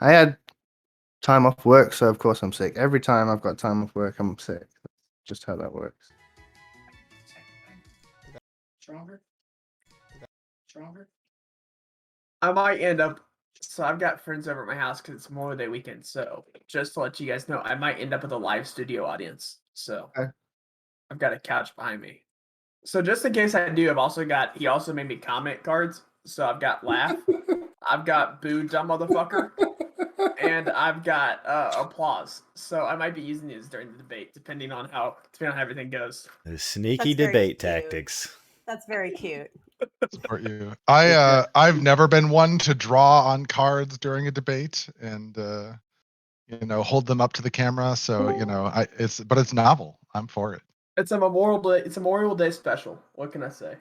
I had time off work, so of course I'm sick. Every time I've got time off work, I'm sick. That's just how that works. Stronger? Stronger? I might end up. So I've got friends over at my house because it's Memorial Day weekend. So just to let you guys know, I might end up with a live studio audience. So Okay. I've got a couch behind me. So just in case I do, he also made me comment cards. So I've got laugh, I've got boo dumb motherfucker, and I've got applause. So I might be using these during the debate, depending on how everything goes. The sneaky That's very debate cute. tactics. That's very cute. Support you. I've never been one to draw on cards during a debate and hold them up to the camera. So but it's novel. I'm for it. It's a Memorial Day. It's a Memorial Day special. What can I say?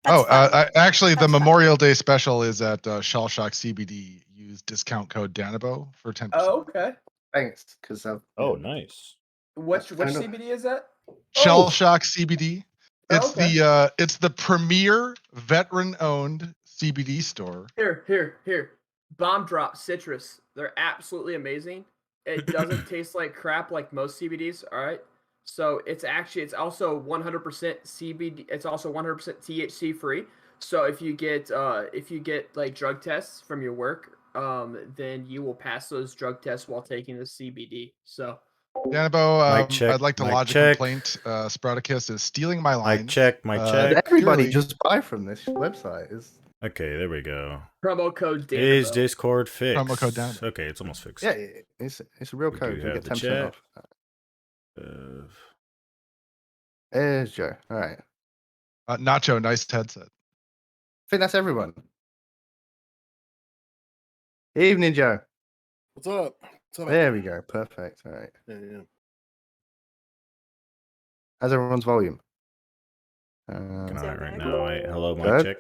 That's fun. Actually, the That's fun. Memorial Day special is at Shell Shock CBD. Use discount code Danabo for 10%. Oh, okay. Thanks, because I've. Nice. Which kind of- CBD is that? Shell Shock CBD. It's okay. it's the premier veteran-owned CBD store. Here. Bomb Drop Citrus. They're absolutely amazing. It doesn't taste like crap like most CBDs. All right. So it's also 100% CBD. It's also 100% THC free. So if you get like drug tests from your work, then you will pass those drug tests while taking the CBD. So. Danabo, I'd like to lodge a complaint. Sproutacus is stealing my line. Mic check. Everybody just buy from this website. Okay, there we go. Promo code Danabo. Is Discord fixed? Promo code Danabo. Okay, it's almost fixed. Yeah, it's a real code. You get 10% off. There's Joe. All right. Nacho, nice headset. I think that's everyone. Evening, Joe. What's up? There we go. Perfect. All right. Yeah. How's everyone's volume? Looking on it right now. Wait, hello, mic Good. check.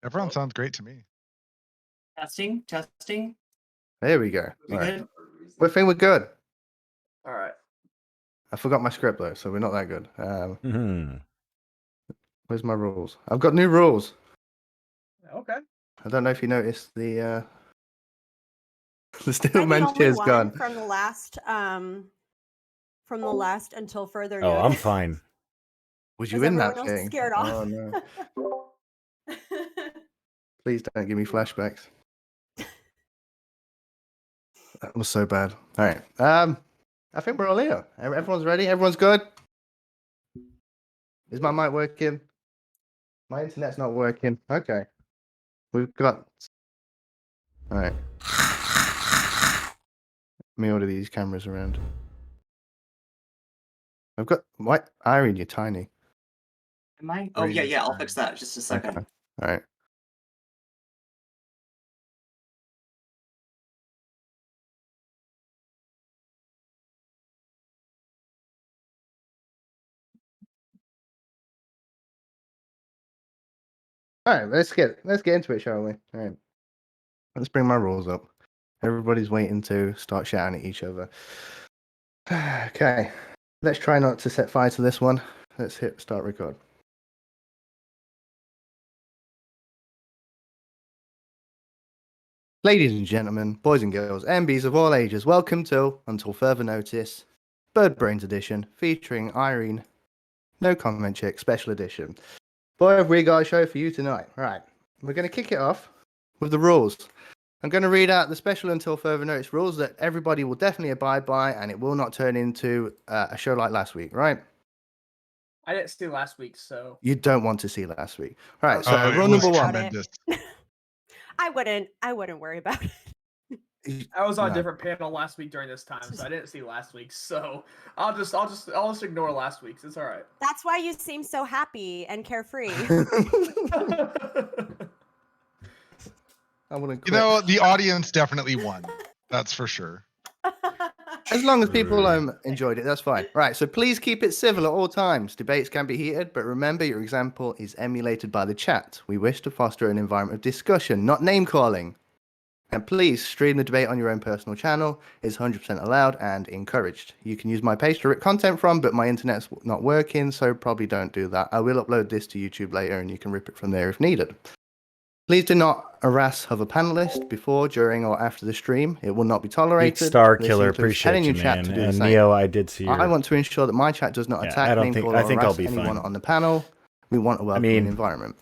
Everyone sounds great to me. Testing. There we go. We All right. good? We think we're good. All right. I forgot my script though, so we're not that good. Where's my rules? I've got new rules. Okay. I don't know if you noticed the steel Am I the man only cheers one gone. from the last until further Oh, notice? I'm fine. Was you Is in that everyone else thing? scared off? Oh no! Please don't give me flashbacks. That was so bad. All right. I think we're all here. Everyone's ready. Everyone's good. Is my mic working? My internet's not working. Okay. We've got. All right. Let me order these cameras around. I've got. What? Irene, you're tiny. Am I? Oh, yeah. I'll fix that. Just a second. Okay. All right. All right, let's get into it, shall we? All right, let's bring my rules up. Everybody's waiting to start shouting at each other. Okay, let's try not to set fire to this one. Let's hit start record. Ladies and gentlemen, boys and girls, MBs of all ages, welcome to Until Further Notice, Bird Brains Edition, featuring Irene, No Comment Chick Special Edition. Boy, have we got a show for you tonight. All right, we're going to kick it off with the rules. I'm going to read out the special Until Further Notice rules that everybody will definitely abide by, and it will not turn into a show like last week, right? I didn't see last week, so you don't want to see last week. All right, so it rule was number one. tremendous. I wouldn't worry about it. I was on a different panel last week during this time, so I didn't see last week. So I'll just ignore last week's. It's all right. That's why you seem so happy and carefree. I wouldn't. The audience definitely won. That's for sure. As long as people enjoyed it, that's fine. Right, so please keep it civil at all times. Debates can be heated, but remember your example is emulated by the chat. We wish to foster an environment of discussion, not name-calling. And please stream the debate on your own personal channel. It's 100% allowed and encouraged. You can use my page to rip content from, but my internet's not working, so probably don't do that. I will upload this to YouTube later, and you can rip it from there if needed. Please do not harass other panelists before, during, or after the stream. It will not be Geek tolerated. Star This Killer, includes telling appreciate you, your chat man. to do the And same. Neo, I did see I your. want to ensure that my chat does not Yeah, attack, I don't link, think- or I think I'll harass be anyone fine. on the panel. We want a welcoming mean, environment.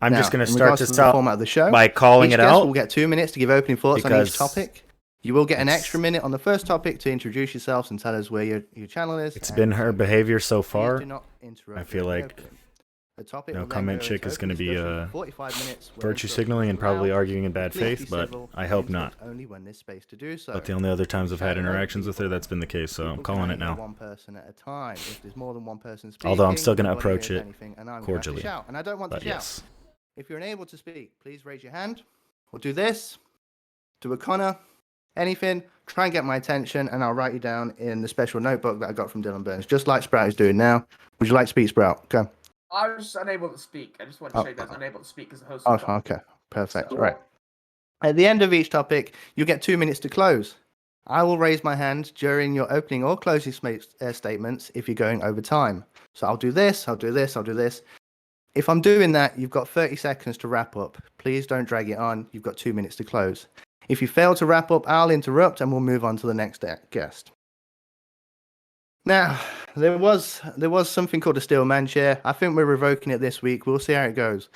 I'm Now, just going to in start regards to this the out format of the show, by calling each it guest out. will get 2 minutes to give opening thoughts on because each topic. You will get an it's- extra minute on the first topic to introduce yourselves and tell us where your channel is. It's and been her so behavior so please far. do not interrupt I feel during the like opening. The topic no will then comment go chick into is going to open be discussion for 45 minutes where virtue interruptions signaling and are probably allowed. arguing in bad Please be faith, but civil I and hope interrupt not. only when there's space to do so. But the only other times I've had Shout out interactions with her, people. that's been the case, so I'm People can calling it only hear now. one person at a time. If there's more than one person speaking, Although I'm still gonna nobody approach hears it anything, and I'm gonna have to cordially. shout, and I don't want But to shout. yes. If you're unable to speak, please raise your hand or do this, do a Connor, anything. Try and get my attention, and I'll write you down in the special notebook that I got from Dylan Burns, just like Sprout is doing now. Would you like to speak, Sprout? Okay. I was just unable to speak. I just want to show you guys unable to speak as a host. Oh, of the call. okay. Perfect. So- All right. At the end of each topic, you get 2 minutes to close. I will raise my hand during your opening or closing statements if you're going over time. So I'll do this, I'll do this, I'll do this. If I'm doing that, you've got 30 seconds to wrap up. Please don't drag it on. You've got 2 minutes to close. If you fail to wrap up, I'll interrupt and we'll move on to the next guest. Now, there was something called a steel man chair. I think we're revoking it this week. We'll see how it goes.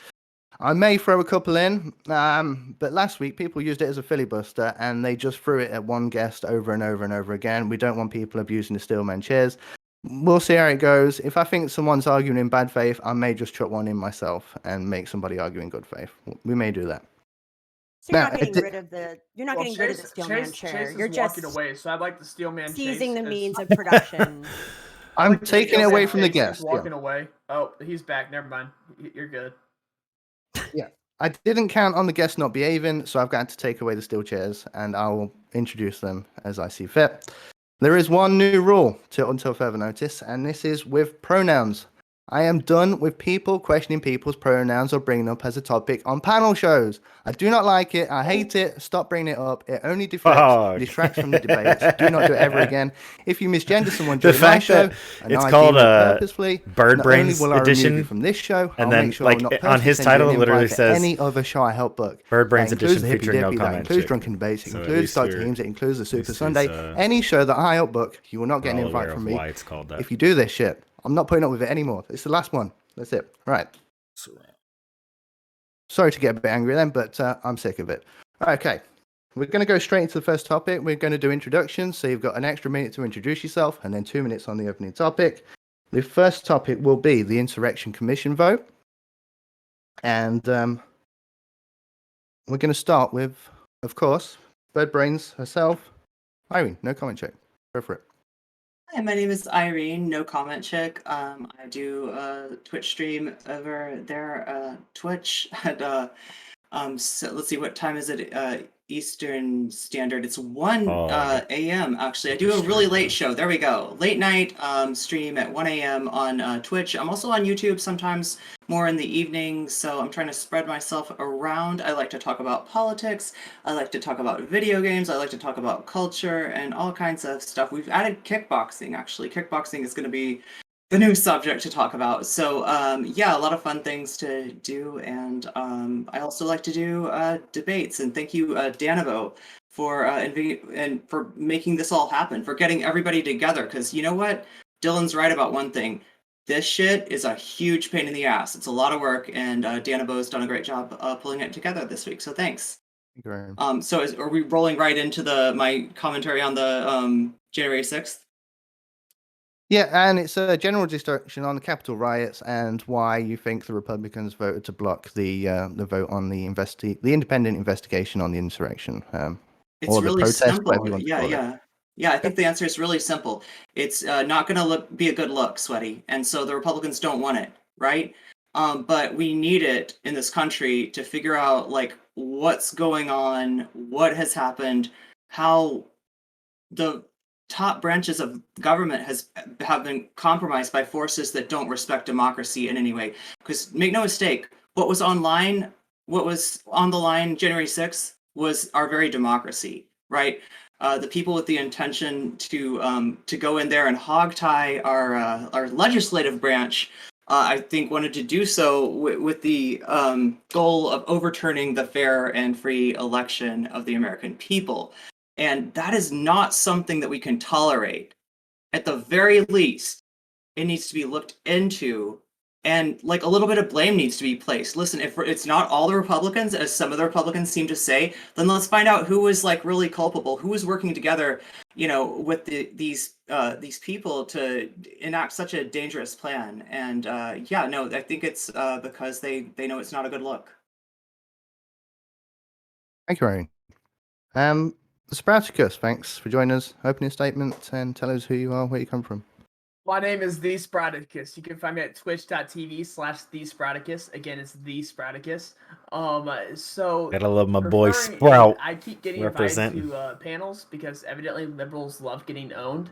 I may throw a couple in, but last week people used it as a filibuster and they just threw it at one guest over and over and over again. We don't want people abusing the steel man chairs. We'll see how it goes. If I think someone's arguing in bad faith, I may just chuck one in myself and make somebody argue in good faith. We may do that. So you're Now, not getting it- rid of the you're not Well, getting rid of the steel man chair. Chase You're is just walking away, so I'd like the steel man seizing Chase the as- means of production. I'd I'm like the taking steel it away man from the Chase as guest. Walking away. Oh, he's back. Never mind. You're good. I didn't count on the guests not behaving, so I've got to take away the steel chairs, and I will introduce them as I see fit. There is one new rule until further notice, and this is with pronouns. I am done with people questioning people's pronouns or bringing up as a topic on panel shows. I do not like it. I hate it. Stop bringing it up. It only distracts from the debates. Do not do it ever again. If you misgender someone The during my fact show, that and it's I called deem it purposefully, Bird not only Brains will I remove Edition, you from this show, and I'll then, make sure I will like, not on personally his send you title, an it literally invite to says any other show I help book. Bird Brains That includes Edition the Hippie featuring no Dippy, that comment includes chick. Drunken Debates, it So at includes least Dr. we're- Heems, it includes the Super least Sunday. it's, Any show that I help book, you will not get an all invite aware from of me. why it's called that. If you do this shit, I'm not putting up with it anymore. It's the last one. That's it. Right. Sorry to get a bit angry then, but I'm sick of it. Okay. We're going to go straight into the first topic. We're going to do introductions. So you've got an extra minute to introduce yourself and then 2 minutes on the opening topic. The first topic will be the Insurrection Commission vote. And we're going to start with, of course, Bird Brains herself. Irene, no comment check. Go for it. Hi, my name is Irene, no comment chick. I do a Twitch stream over there, Twitch at so let's see, what time is it? Eastern Standard. It's 1 a.m. actually. I do a really late show. There we go. Late night stream at 1 a.m. on Twitch. I'm also on YouTube sometimes more in the evening, so I'm trying to spread myself around. I like to talk about politics. I like to talk about video games. I like to talk about culture and all kinds of stuff. We've added kickboxing, actually. Kickboxing is going to be the new subject to talk about. So yeah, a lot of fun things to do. And I also like to do debates. And thank you, Danabo, for and for making this all happen, for getting everybody together. Because you know what? Dylan's right about one thing. This shit is a huge pain in the ass. It's a lot of work, and Danabo's done a great job pulling it together this week. So thanks. So are we rolling right into my commentary on the January 6th? Yeah, and it's a general discussion on the Capitol riots and why you think the Republicans voted to block the vote on the independent investigation on the insurrection. It's or the really protest, simple. whatever you want to call it. Yeah. I think the answer is really simple. It's not going to be a good look, Sweaty, and so the Republicans don't want it, right? But we need it in this country to figure out like what's going on, what has happened, how the top branches of government have been compromised by forces that don't respect democracy in any way. Because make no mistake, what was on the line January 6th was our very democracy, right? The people with the intention to go in there and hogtie our legislative branch I think wanted to do so with the goal of overturning the fair and free election of the American people. And that is not something that we can tolerate. At the very least, it needs to be looked into, and like a little bit of blame needs to be placed. Listen, if it's not all the Republicans, as some of the Republicans seem to say, then let's find out who was like really culpable, who was working together, with these people to enact such a dangerous plan. And yeah, no, I think it's because they know it's not a good look. Thank you, Irene. Spartacus, thanks for joining us. Opening statement and tell us who you are, where you come from. My name is The Sproticus. You can find me at twitch.tv/TheSproticus. Again, it's The Sproticus. So Gotta love my boy referring- Sprout. I keep getting representing. invited to panels because evidently liberals love getting owned.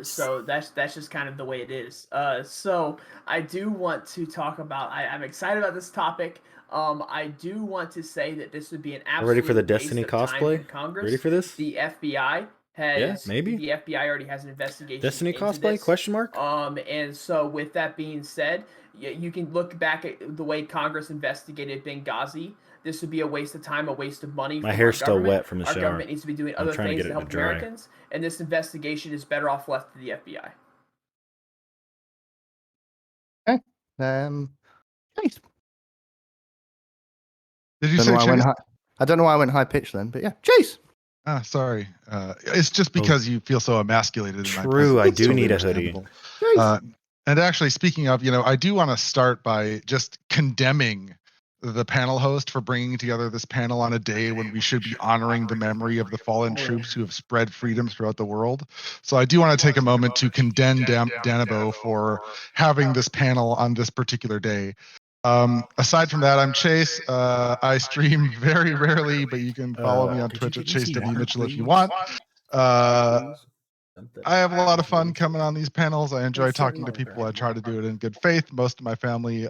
So that's just kind of the way it is. So I do want to talk about. I'm excited about this topic. I do want to say that this would be an absolute Ready for the waste Destiny of time cosplay? from Congress. Ready for this? The FBI has maybe. the FBI already has an investigation Destiny into cosplay? this. Question mark? And so with that being said, you can look back at the way Congress investigated Benghazi. This would be a waste of time, a waste of money. My from hair's our still government. wet from the Our shower. government needs to be doing I'm other trying to things get to it help to dry. Americans, and this investigation is better off left to the FBI. Okay. Chase. Did you Don't know say why I went Chase? I don't know why I went high pitched then, but yeah, Chase. Ah, sorry. It's just because you feel so emasculated. In my True, I presence. It's do totally need a hoodie. understandable. Chase. And actually, speaking of, I do want to start by just condemning the panel host for bringing together this panel on a day when we should be honoring the memory of the fallen troops who have spread freedom throughout the world. So I do want to take a moment to condemn Danabo for having this panel on this particular day. Aside from that, I'm Chase. I stream very rarely, but you can follow me on Twitch at Chase W. Mitchell if you want. I have a lot of fun coming on these panels. I enjoy talking to people. I try to do it in good faith. Most of my family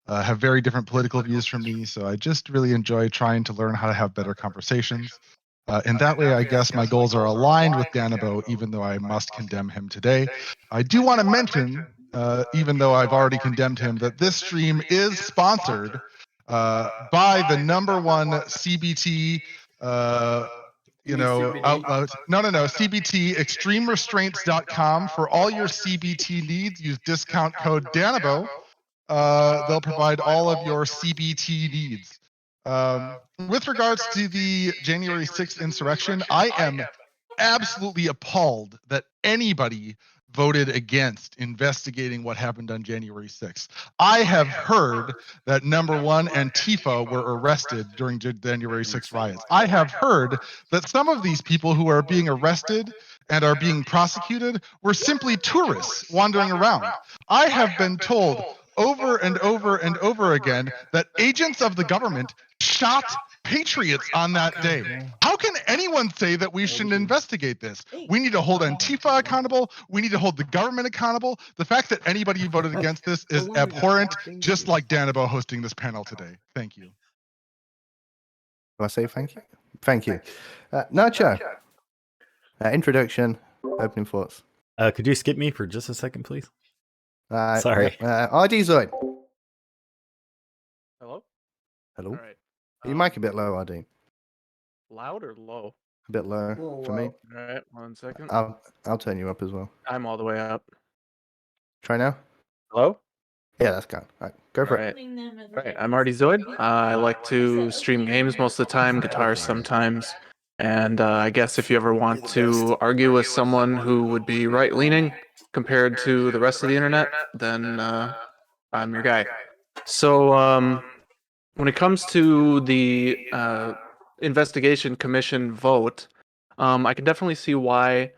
have very different political views from me, so I just really enjoy trying to learn how to have better conversations. In that way, I guess my goals are aligned with Danabo, even though I must condemn him today. I do want to mention, even though I've already condemned him, that this stream is sponsored by the #1 CBT outlet. No, CBT, extremerestraints.com. For all your CBT needs, use discount code Danabo. They'll provide all of your CBT needs. With regards to the January 6th insurrection, I am absolutely appalled that anybody voted against investigating what happened on January 6th. I have heard that #1 Antifa were arrested during January 6th riots. I have heard that some of these people who are being arrested and are being prosecuted were simply tourists wandering around. I have been told over and over and over again that agents of the government shot patriots on that day. How can anyone say that we shouldn't investigate this? We need to hold Antifa accountable. We need to hold the government accountable. The fact that anybody voted against this is abhorrent, just like Danabo hosting this panel today. Thank you. Do I say thank you? Thank you. Nacho. Introduction, opening thoughts. Could you skip me for just a second, please? Sorry. ID Zoid. Hello? Hello. All right. Your mic a bit low, ID. Loud or low? A bit low for me. All right, 1 second. I'll turn you up as well. I'm all the way up. Try now. Hello? Yeah, that's good. All right, go for it. All right, I'm Artie Zoid. I like to stream games most of the time, guitar sometimes. And I guess if you ever want to argue with someone who would be right-leaning compared to the rest of the internet, then I'm your guy. So when it comes to the investigation commission vote, I can definitely see why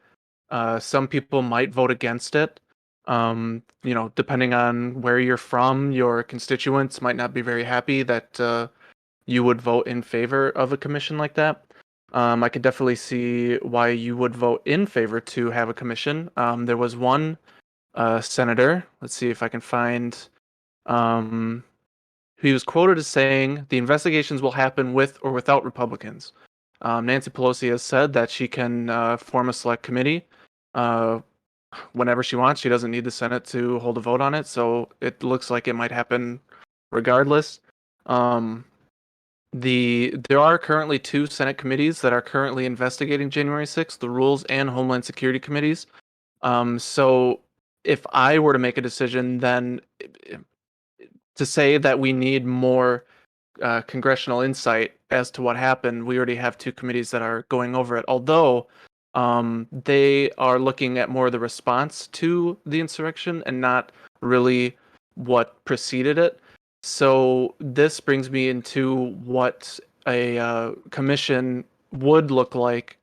some people might vote against it. Depending on where you're from, your constituents might not be very happy that you would vote in favor of a commission like that. I could definitely see why you would vote in favor to have a commission. There was one senator. Let's see if I can find. He was quoted as saying, "The investigations will happen with or without Republicans." Nancy Pelosi has said that she can form a select committee whenever she wants. She doesn't need the Senate to hold a vote on it, so it looks like it might happen regardless. There are currently 2 Senate committees that are currently investigating January 6th, the Rules and Homeland Security committees. So if I were to make a decision, then to say that we need more congressional insight as to what happened, we already have 2 committees that are going over it. Although they are looking at more of the response to the insurrection and not really what preceded it. So this brings me into what a commission would look like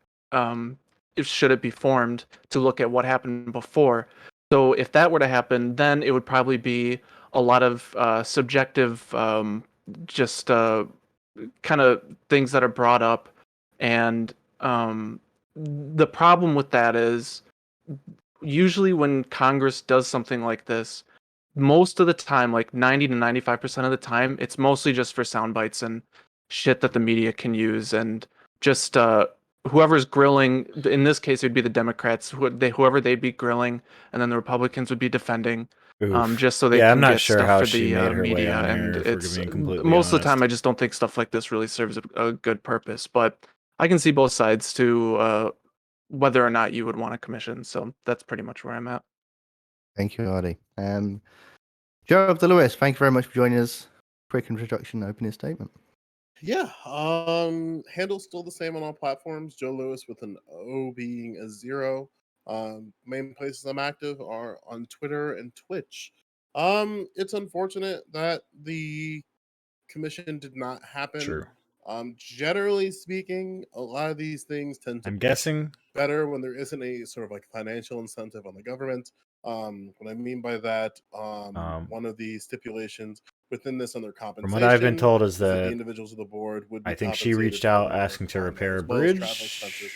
should it be formed to look at what happened before. So if that were to happen, then it would probably be a lot of subjective, just kind of things that are brought up. And the problem with that is usually when Congress does something like this, most of the time, like 90 to 95% of the time, it's mostly just for sound bites and shit that the media can use, and just whoever's grilling. In this case, it would be the Democrats, whoever they'd be grilling, and then the Republicans would be defending, Oof. just so they Yeah, I'm can not get sure stuff how for she the made her way media. on And here, if we're it's being completely most of the honest. time, I just don't think stuff like this really serves a good purpose. But I can see both sides to whether or not you would want a commission. So that's pretty much where I'm at. Thank you, Artie. Joe of the Lewis, thank you very much for joining us. Quick introduction, opening statement. Yeah, handle's still the same on all platforms. Joe Lewis with an O being a 0. Main places I'm active are on Twitter and Twitch. It's unfortunate that the commission did not happen. True. Generally speaking, a lot of these things tend to I'm be guessing better when there isn't a sort of like financial incentive on the government. What I mean by that, one of the stipulations within this under compensation, from what I've been told is that the that individuals of the board would be I think she compensated reached out for asking to that, repair a as well as travel expenses.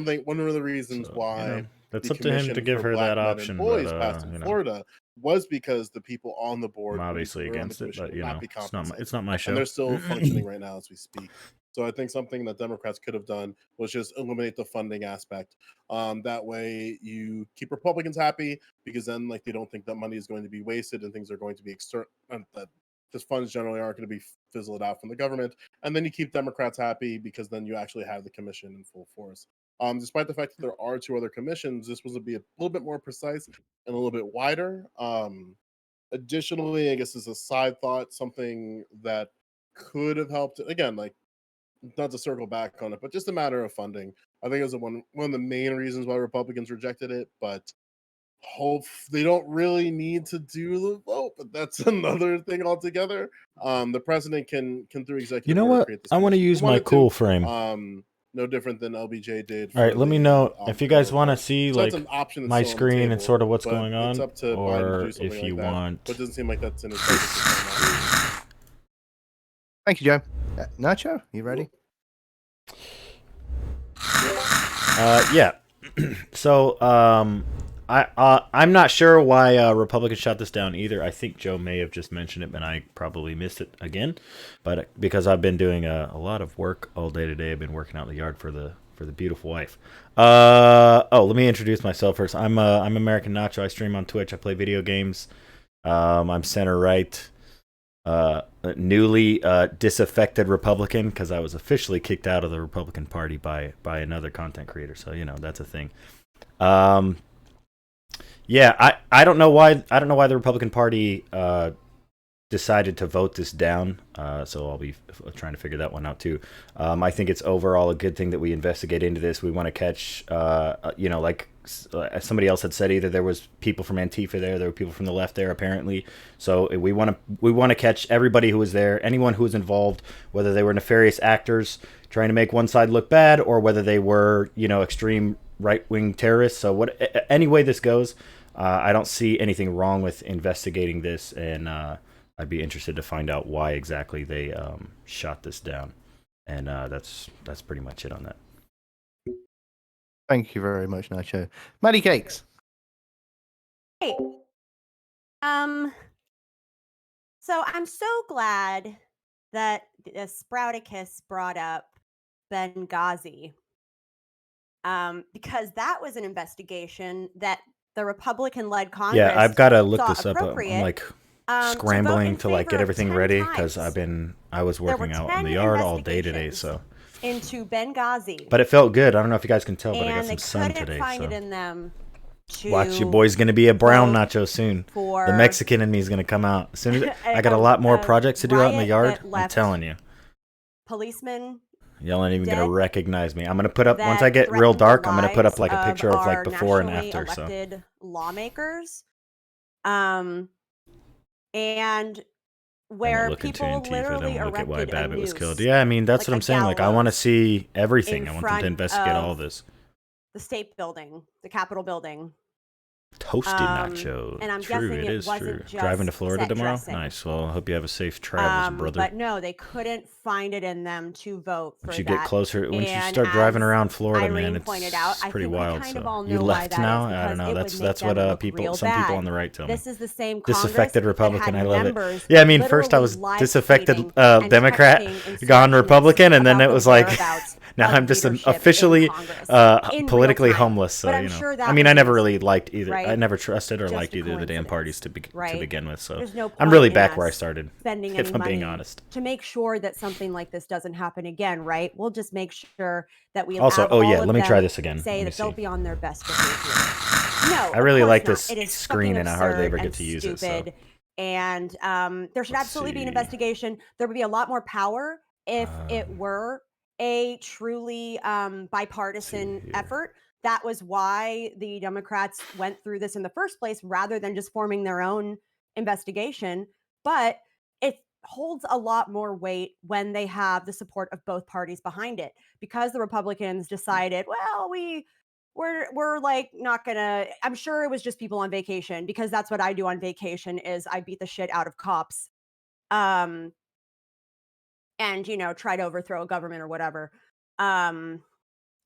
bridge. One of the reasons So, why that's the up to him to commission give for her Black that men option, and but boys passed in you know, Florida was because the people on the I'm board obviously who were on the against it, commission but would you not know, be it's not compensated. my show. And they're still functioning right now as we speak. So I think something that Democrats could have done was just eliminate the funding aspect. That way you keep Republicans happy, because then like they don't think that money is going to be wasted and things are going to be that these funds generally aren't going to be fizzled out from the government. And then you keep Democrats happy, because then you actually have the commission in full force. Despite the fact that there are 2 other commissions, this was to be a little bit more precise and a little bit wider. Additionally, I guess as a side thought, something that could have helped, again, like not to circle back on it, but just a matter of funding. I think it was one of the main reasons why Republicans rejected it, but hope they don't really need to do the vote, but that's another thing altogether. The president can through executive You know order what? create this I want to commission if he use my wanted to. cool frame. No different than LBJ did. All right, For let me the, know if you guys Federal want to Court. see So that's like an option that's my still on the screen and table, sort of what's but going it's on, up to Biden to do or something if you like that. want. But it doesn't seem like that's in his best interest right now. Thank you, Joe. Nacho, you ready? Yeah. So, I'm not sure why Republicans shot this down either. I think Joe may have just mentioned it, and I probably missed it again. But because I've been doing a lot of work all day today, I've been working out in the yard for the beautiful wife. Let me introduce myself first. I'm AmericanNacho. I stream on Twitch. I play video games. I'm center right. Newly disaffected Republican, because I was officially kicked out of the Republican Party by another content creator. So you know that's a thing. Yeah, I don't know why the Republican Party decided to vote this down. So I'll be trying to figure that one out too. I think it's overall a good thing that we investigate into this. We want to catch, like somebody else had said, either there was people from Antifa there were people from the left there apparently. So we want to catch everybody who was there, anyone who was involved, whether they were nefarious actors trying to make one side look bad, or whether they were extreme right-wing terrorists. So any way this goes, I don't see anything wrong with investigating this, and I'd be interested to find out why exactly they shot this down. And that's pretty much it on that. Thank you very much, Nacho. Maddie Cakes. Hey. So I'm so glad that Sprouticus brought up Benghazi. Because that was an investigation that the Republican-led Congress. Yeah, I've got to look saw this up. I'm appropriate, like to vote scrambling in to like favor get of everything 10 ready because times. I was There were working out in 10 the yard all day today. investigations So, into Benghazi, but it felt good. I don't know if you guys can tell, but I got and some they sun couldn't today. find So it in them to watch, your boy's gonna be a brown vote nacho soon. for The Mexican in me is gonna come out as soon as I got a a lot more projects to do out in the riot yard. that I'm left telling you. policemen Y'all ain't even gonna dead, recognize me. I'm gonna put up once that I get real threatened the dark. I'm gonna put up lives like a picture of like our before and nationally after. So elected lawmakers, and I'm where gonna look into people Antifa. literally Then look at why erected a Babbitt was killed. noose, Yeah, I mean that's like what a I'm saying. Like I want to gallows, see everything. in I want them front to investigate all of this. the state building, the Capitol building. Toasty nachos. And I'm True, guessing it it is wasn't true. just Driving to Florida set tomorrow? dressing. Nice. Well, I hope you have a safe travels, brother. But no, they couldn't find it in them to vote for Once you that. get closer, once you And start driving as around Florida, Irene man, pointed out, it's I pretty think we wild. kind of So all you know why left that now? is, I don't because know. it would That's make what them look people, real some people bad. on the right tell me. This is the same Congress Disaffected that Republican. had I love it. members Yeah, I mean, first I literally was live disaffected tweeting and Democrat, texting gone instructions Republican, and then about it the was like whereabouts now of I'm just leadership in officially Congress in real politically time. homeless. So But I'm you know, sure I that mean, was I never an really accident, liked either. I right? never trusted or Just liked a either of the damn parties coincidence, to right? begin with. So There's no I'm point really in back where I us started. spending If any I'm being money honest. to make sure that something like this doesn't happen again, right? We'll just make sure that we Also, have oh all yeah, of let me them try this again. say Let me that they'll see. be on their best behavior. No, I really of course like not. this It is screen, fucking and I hardly ever absurd get and to use it. So stupid. And there should let's absolutely be an see. investigation. There would be a lot more power if it were a truly bipartisan here. effort. That was why the Democrats went through this in the first place, rather than just forming their own investigation. But it holds a lot more weight when they have the support of both parties behind it, because the Republicans decided, well, we're like not gonna. I'm sure it was just people on vacation, because that's what I do on vacation is I beat the shit out of cops, and try to overthrow a government or whatever,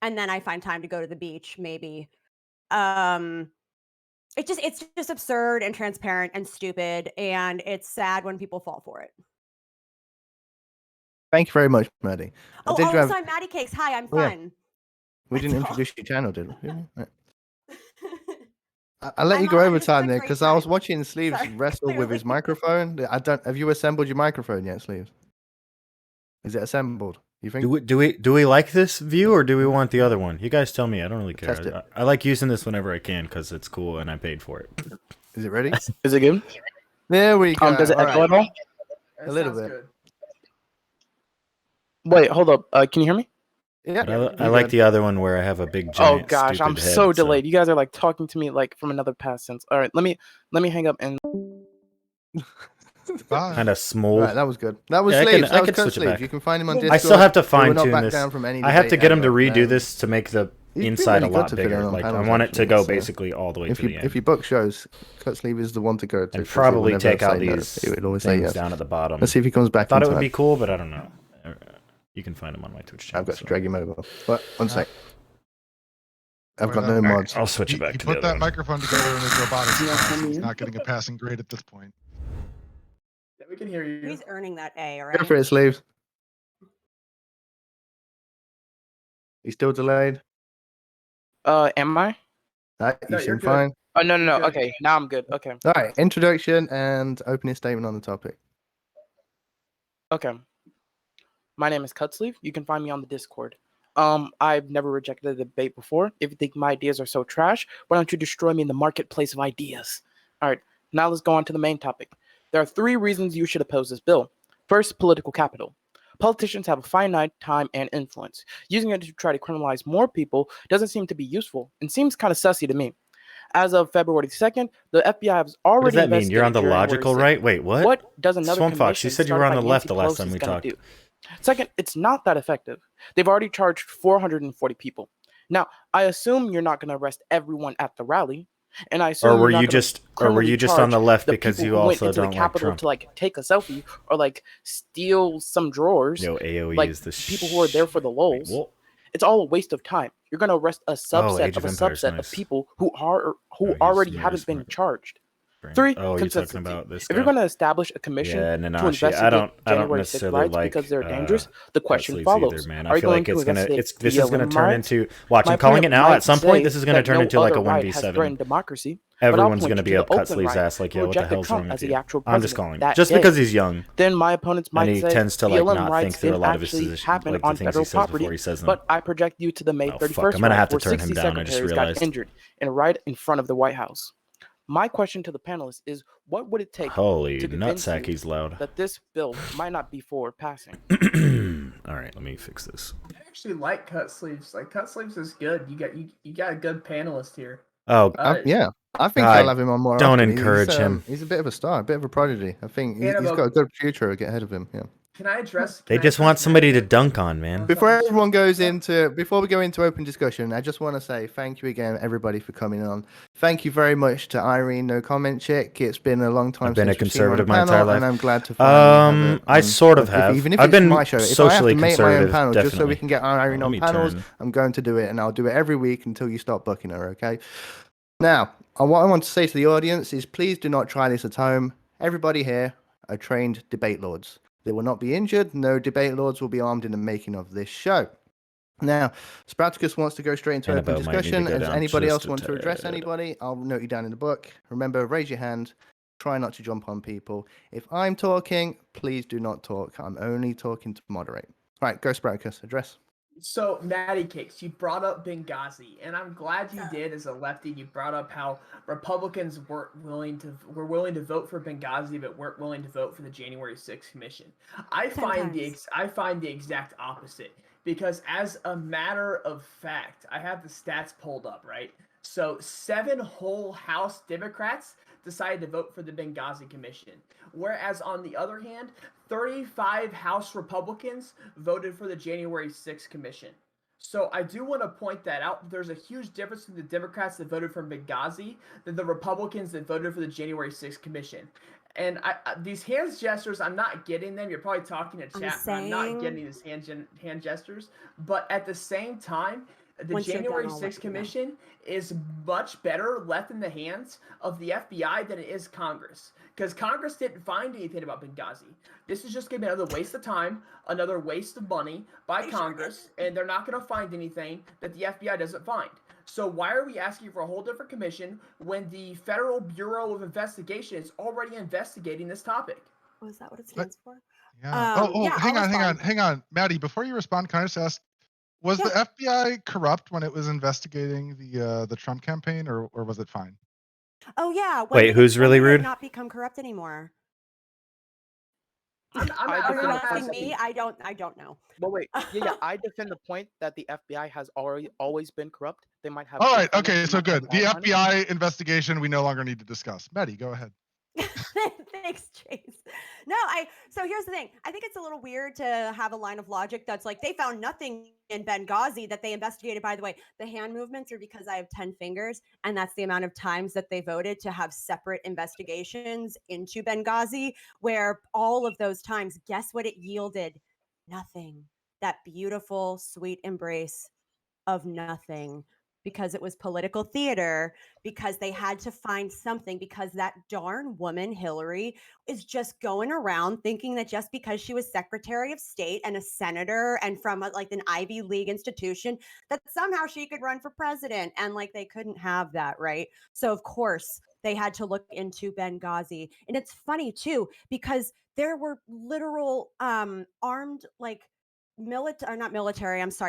and then I find time to go to the beach maybe. It's just absurd and transparent and stupid, and it's sad when people fall for it. Thank you very much, Maddie. Oh, Did you have? sorry, Maddie Cakes. Hi, I'm Oh, yeah. fun. We didn't That's all. introduce your channel, did we? Right. I let you I'm go on. over This is a time there great because I was time. watching Sleeves Sorry, wrestle with his clearly. microphone. Have you assembled your microphone yet, Sleeves? Is it assembled? You think? Do we like this view or do we want the other one? You guys tell me. I don't really care. Test it. I like using this whenever I can because it's cool and I paid for it. Is it ready? Is it good? There we go. Does it All echo right. at all? That A little sounds bit. good. Wait, hold up. Can you hear me? Yeah. But I like the other one where I have a big giant. Oh gosh, I'm stupid so head, delayed. You guys are like talking to me like from another past tense. All right, let me hang up and. Bye. Kind of small. Right, that was good. That was Yeah, Sleeves. I That was could Cut switch it Sleeves. back. You can find him on Discord. I still have to He will fine not tune back this. down from any I have to debate get him to ever. redo this to make the He's been inside really a good lot to fit in bigger. on Like I panels, want it to actually, go so basically all the way to the end. If you book shows, Cut Sleeve is the one to go to. And 'cause he will probably never take out say no. these He would always say things yes. down at the bottom. Let's see if he comes back. Thought it in would be time. cool, but I don't know. You can find him on my Twitch channel. I've got to so. drag him over. But one sec. I've got no mods. I'll switch it back He to the put other that one. microphone together in his robotics Yeah, class. come He's in. not getting a passing grade at this point. Yeah, we can hear you. He's earning that A, all Go right? for it, Sleeves. He's still delayed. Am I? You No, you're seem good. fine. Oh no. You're good. Okay, now I'm good. Okay. All right, introduction and opening statement on the topic. Okay. My name is Cutsleeve. You can find me on the Discord. I've never rejected a debate before. If you think my ideas are so trash, why don't you destroy me in the marketplace of ideas? All right, now let's go on to the main topic. There are 3 reasons you should oppose this bill. First, political capital. Politicians have a finite time and influence. Using it to try to criminalize more people doesn't seem to be useful and seems kind of sussy to me. As of February 2nd, the FBI has What already does that mean? You're on the investigated logical January right? Wait, what? What does another Swamp Fox, you commission said you were started on by the left Nancy the last time Pelosi's we gonna talked. do? Second, it's not that effective. They've already charged 440 people. Now, I assume you're not going to arrest everyone at the rally, and I assume Or were you're not you gonna just criminally on the charge left the because people you who went also into the don't like Capitol Trump? to like take a selfie or like steal some drawers. Yo, AOE like is the people who are there for the Wait, lulz. what? It's all a waste of time. You're going to arrest a subset Age of a of Empires, subset nice. of people who Oh, he's already very haven't been smart. charged. 3, Oh, you're talking consistency. about this If guy? you're going to establish a commission Yeah, to Nanashi. investigate I don't January 6th necessarily riots like because they're dangerous, the question Cutsleeves follows: either, man. Are I you feel going like to it's gonna investigate this is gonna BLM turn riots? into watch. My I'm calling it opponent now. might At some point, say this is gonna that turn no into like other a riot has 1v7. threatened democracy, but I'll Everyone's point gonna you be to up the Oakland Cutsleeves' riot, ass like, who yeah, what the rejected hell's Trump wrong as with the you? actual I'm just president calling that just day. because he's young. Then my opponents might And he say tends to like BLM not riots think through a didn't lot of his actually position, happen like the on things he federal says before property, he says them. but I project you to the May Oh 31st fuck! I'm gonna riot have to where turn him 60 down. I just secretaries got realized. injured in a riot in front of the White House. My question to the panelists is, what would it take Holy to convince nutsack, you he's loud. that this bill might not be for passing? All right, let me fix this. I actually like cut sleeves. Like cut sleeves is good. You got a good panelist here. Oh, Yeah, I think God, I'll have him on more don't often. encourage him. He's a bit of a star, a bit of a prodigy. I think he's Hannibal- got a good future ahead of him. Yeah. Can I address? They just want somebody to dunk on, man. Before we go into open discussion, I just want to say thank you again, everybody, for coming on. Thank you very much to Irene, No Comment Chick. It's been a long time I've been a since we've seen you on conservative a my panel, entire life. and I'm glad to finally have it. I sort of If- have. even if I've it's been my show. If I have socially to make my own conservative, panel just so we definitely. can get Irene Let on me panels, turn. I'm going to do it, and I'll do it every week until you stop booking her. Okay. Now, what I want to say to the audience is, please do not try this at home. Everybody here are trained debate lords. They will not be injured. No debate lords will be armed in the making of this show. Now, Spartacus wants to go straight into open Annabelle might need to discussion. go Does down anybody just else a want to address tad. anybody? I'll note you down in the book. Remember, raise your hand. Try not to jump on people. If I'm talking, please do not talk. I'm only talking to moderate. All right, go Spartacus. Address. So, Matty Cakes, you brought up Benghazi, and I'm glad you did. As a lefty, you brought up how Republicans were willing to vote for Benghazi, but weren't willing to vote for the January 6th commission. I find the exact opposite, because as a matter of fact, I have the stats pulled up, right? So 7 whole House Democrats decided to vote for the Benghazi commission, whereas on the other hand, 35 House Republicans voted for the January 6th commission. So I do want to point that out. There's a huge difference in the Democrats that voted for Benghazi than the Republicans that voted for the January 6th commission. And these hand gestures, I'm not getting them. You're probably talking to chat, but I'm not getting these hand gestures. But at the same time, the January 6th commission is much better left in the hands of the FBI than it is Congress. Because Congress didn't find anything about Benghazi. This is just going to be another waste of time, another waste of money by Congress, and they're not going to find anything that the FBI doesn't find. So why are we asking for a whole different commission when the Federal Bureau of Investigation is already investigating this topic? Oh, is that what it stands for? Yeah. Yeah, hang on. Maddie, before you respond, can I just ask, was the FBI corrupt when it was investigating the Trump campaign, or was it fine? Oh yeah. Wait, who's really rude? Not become corrupt anymore. I'm asking me. I don't know. But wait, yeah, I defend the point that the FBI has always been corrupt. They might have. All right, okay, so good. The FBI investigation we no longer need to discuss. Maddie, go ahead. Thanks, Chase. No, so here's the thing. I think it's a little weird to have a line of logic that's like, they found nothing in Benghazi that they investigated. By the way, the hand movements are because I have 10 fingers, and that's the amount of times that they voted to have separate investigations into Benghazi, where all of those times, guess what it yielded? Nothing. That beautiful, sweet embrace of nothing. Because it was political theater, because they had to find something, because that darn woman, Hillary, is just going around thinking that just because she was Secretary of State and a senator and from like an Ivy League institution, that somehow she could run for president. And like they couldn't have that, right? So of course they had to look into Benghazi. And it's funny too, because there were literal armed like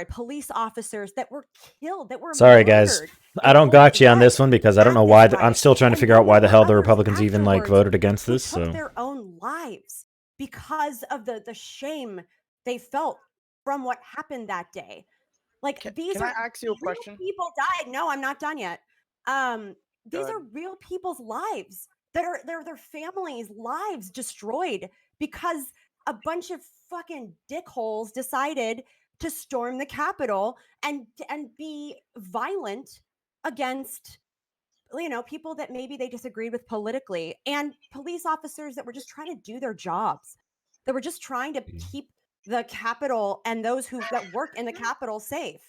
police officers that were killed, that were Sorry, guys. murdered. I don't got you on this one because I don't know why. I'm still trying to figure out why the hell the Republicans even like voted against this. Took So their own lives because of the shame they felt from what happened that day. Like Can I ask you a question? People died. No, I'm not done yet. These are real people's lives that are their families' lives destroyed because a bunch of fucking dickholes decided to storm the Capitol and be violent against people that maybe they disagreed with politically, and police officers that were just trying to do their jobs. They were just trying to keep the Capitol and those that work in the Capitol safe.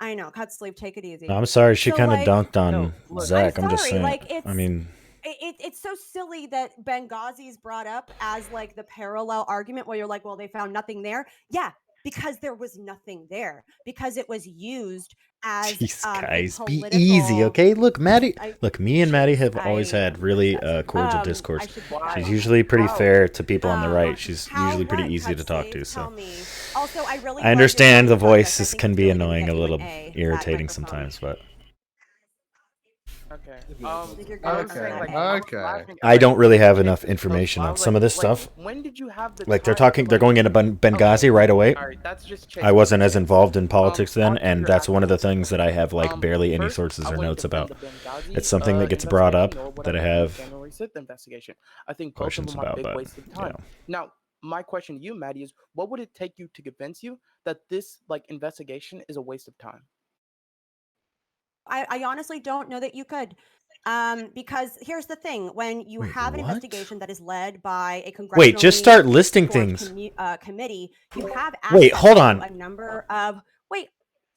I know, cut sleeve, take it easy. I'm sorry, she So, kind of like, dunked on Zach. I'm just saying. Like, I mean, it's so silly that Benghazi's brought up as like the parallel argument where you're like, well, they found nothing there. Yeah, because there was nothing there, because it was used as Jeez, a guys, be political. easy, okay? Look, Maddie. Look, me and Maddie Jeez, have always had really cordial I discourse. should be Why? She's quiet. usually pretty How? fair to people on the right. She's How usually pretty what, easy to talk to. Cutslave? Tell So me. Also, I really I like understand your the podcast. I voices think can it's be really gonna annoying, get a you an little A, that irritating microphone. sometimes, but Okay. I think you're I good was for saying, that like, A. I was Okay. laughing at, I like, don't really have Chick enough and information I on was some like, of this like, stuff. when did you have the Like they're time to, they're going into Benghazi right away. All right, that's just Chase I wasn't as Chase. involved in politics then, On to and your that's one of the actual things that point. I have like barely any First, sources I or wouldn't notes defend about. the Benghazi It's something that gets brought up investigation, nor would that I defend the have January 6th investigation. I think both of questions them are about, big but wastes of time. yeah. Now, my question to you, Maddie, is what would it take you to convince you that this like investigation is a waste of time? I honestly don't know that you could. Because here's the thing: when you Wait, have an what? investigation that is led by a congressionally Wait, just start listing formed things. committee, you have access Wait, hold to on. a number of. Wait,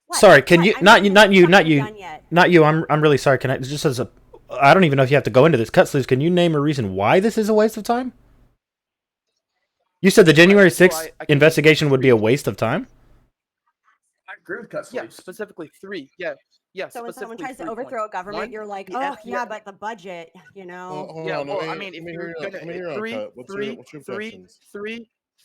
what? Sorry, can What? you I'm not you saying not you fucking not you done yet. not you? I'm really sorry. Can I just as a I don't even know if you have to go into this. Cutsleeves, can you name a reason why this is a waste of time? You said the January 6th I can name investigation would be a three. waste of time? I agree with Cut Yeah, Sleeves. specifically three. Yeah, yeah. So when someone specifically tries to 3 overthrow a points. government, One, you're like, the oh FBI. yeah, but the budget, you Well, know. hold Yeah, on. well, Let I me, mean, if let me you're hear you. gonna Let me hear you on Cut. What's your objections?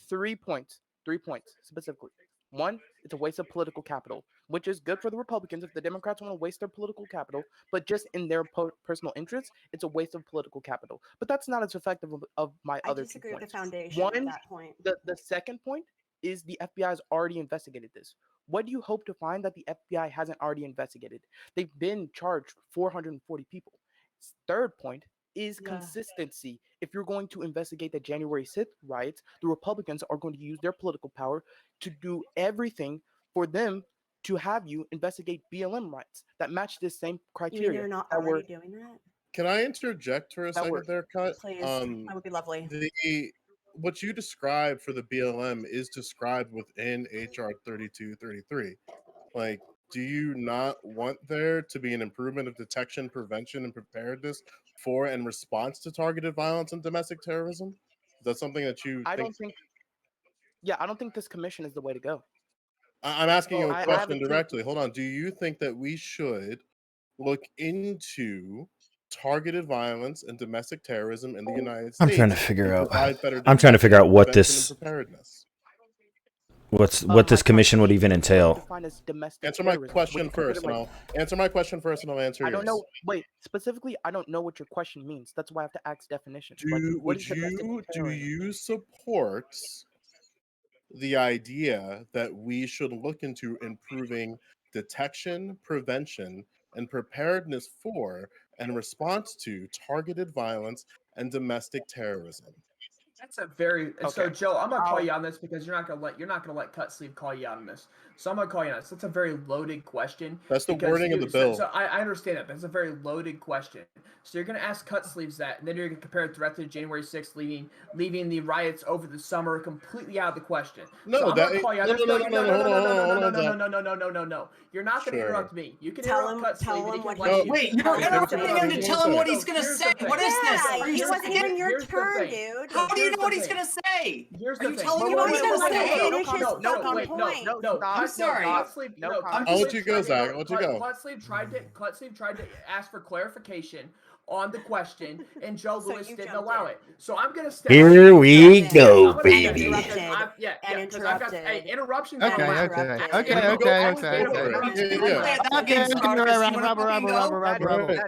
3 points. 3 points specifically. One, it's a waste of political capital, which is good for the Republicans if the Democrats want to waste their political capital, but just in their personal interests, it's a waste of political capital. But that's not as effective of my I other 2 disagree with the points. foundation of One, that point. the second point is the FBI has already investigated this. What do you hope to find that the FBI hasn't already investigated? They've been charged 440 people. Third point is Yeah. consistency. If you're going to investigate the January 6th riots, the Republicans are going to use their political power to do everything for them to have you investigate BLM riots that match this same You mean criteria. they're not that were already doing that? Can I interject for a that were second there, Cut? Please, that would be lovely. What you described for the BLM is described within HR 3233. Like, do you not want there to be an improvement of detection, prevention, and preparedness for and response to targeted violence and domestic terrorism? Is that something that you I think? don't think. Yeah, I don't think this commission is the way to go. I'm asking you a I question haven't seen. directly. Hold on. Do you think that we should look into targeted violence and domestic terrorism in the United I'm trying to States figure and out. provide better I'm trying to figure detection, out what prevention, and this preparedness? what My this commission would even question is, what do you entail. define as domestic Answer my terrorism? Would question you consider, first, and like, I'll answer my question first, and I'll answer I yours. don't know. Wait, specifically, I don't know what your question means. That's why I have to ask definitions. Like, what Would is domestic you do terrorism? you support the idea that we should look into improving detection, prevention, and preparedness for and response to targeted violence and domestic terrorism? That's a very so Okay. Joe. I'm gonna call I'll- you on this because you're not gonna let Cut Sleeve call you out on this. So I'm gonna call you on this. That's a very loaded question. That's the because wording of the bill. So I understand that, but it's a very loaded question. So you're gonna ask Cut Sleeves that, and then you're gonna compare it directly to January 6th, leaving the riots over the summer completely out of the question. No, so I'm that gonna call you on no, this. no, no, no, no, hold on, hold on, hold on, Zach. No. You're not gonna Sure. interrupt me. You can Tell interrupt him- Cut tell Sleeve. him and he what can he- let you- Wait, No, you're give it to interrupting me, him to give me tell one him what second. he's gonna Here's say. the What thing. is this? Yeah, Are you it wasn't second? even your Here's the turn, thing. dude. How do you Here's know the what he's thing. gonna say? Here's Are the you thing. telling me Wait, what wait, he's wait, gonna wait, say? finish his fucking point. I'm sorry. No I'll let you go, Zach. I'll let you go. Clutsleeve tried to ask for clarification on the question, and Joe So Lewis you didn't jumped allow in. it. So I'm gonna step Here in. we Yes, go, I'm gonna baby. step in because Interrupted and because I've got interrupted interruptions and are Okay, allowed. okay, interrupted.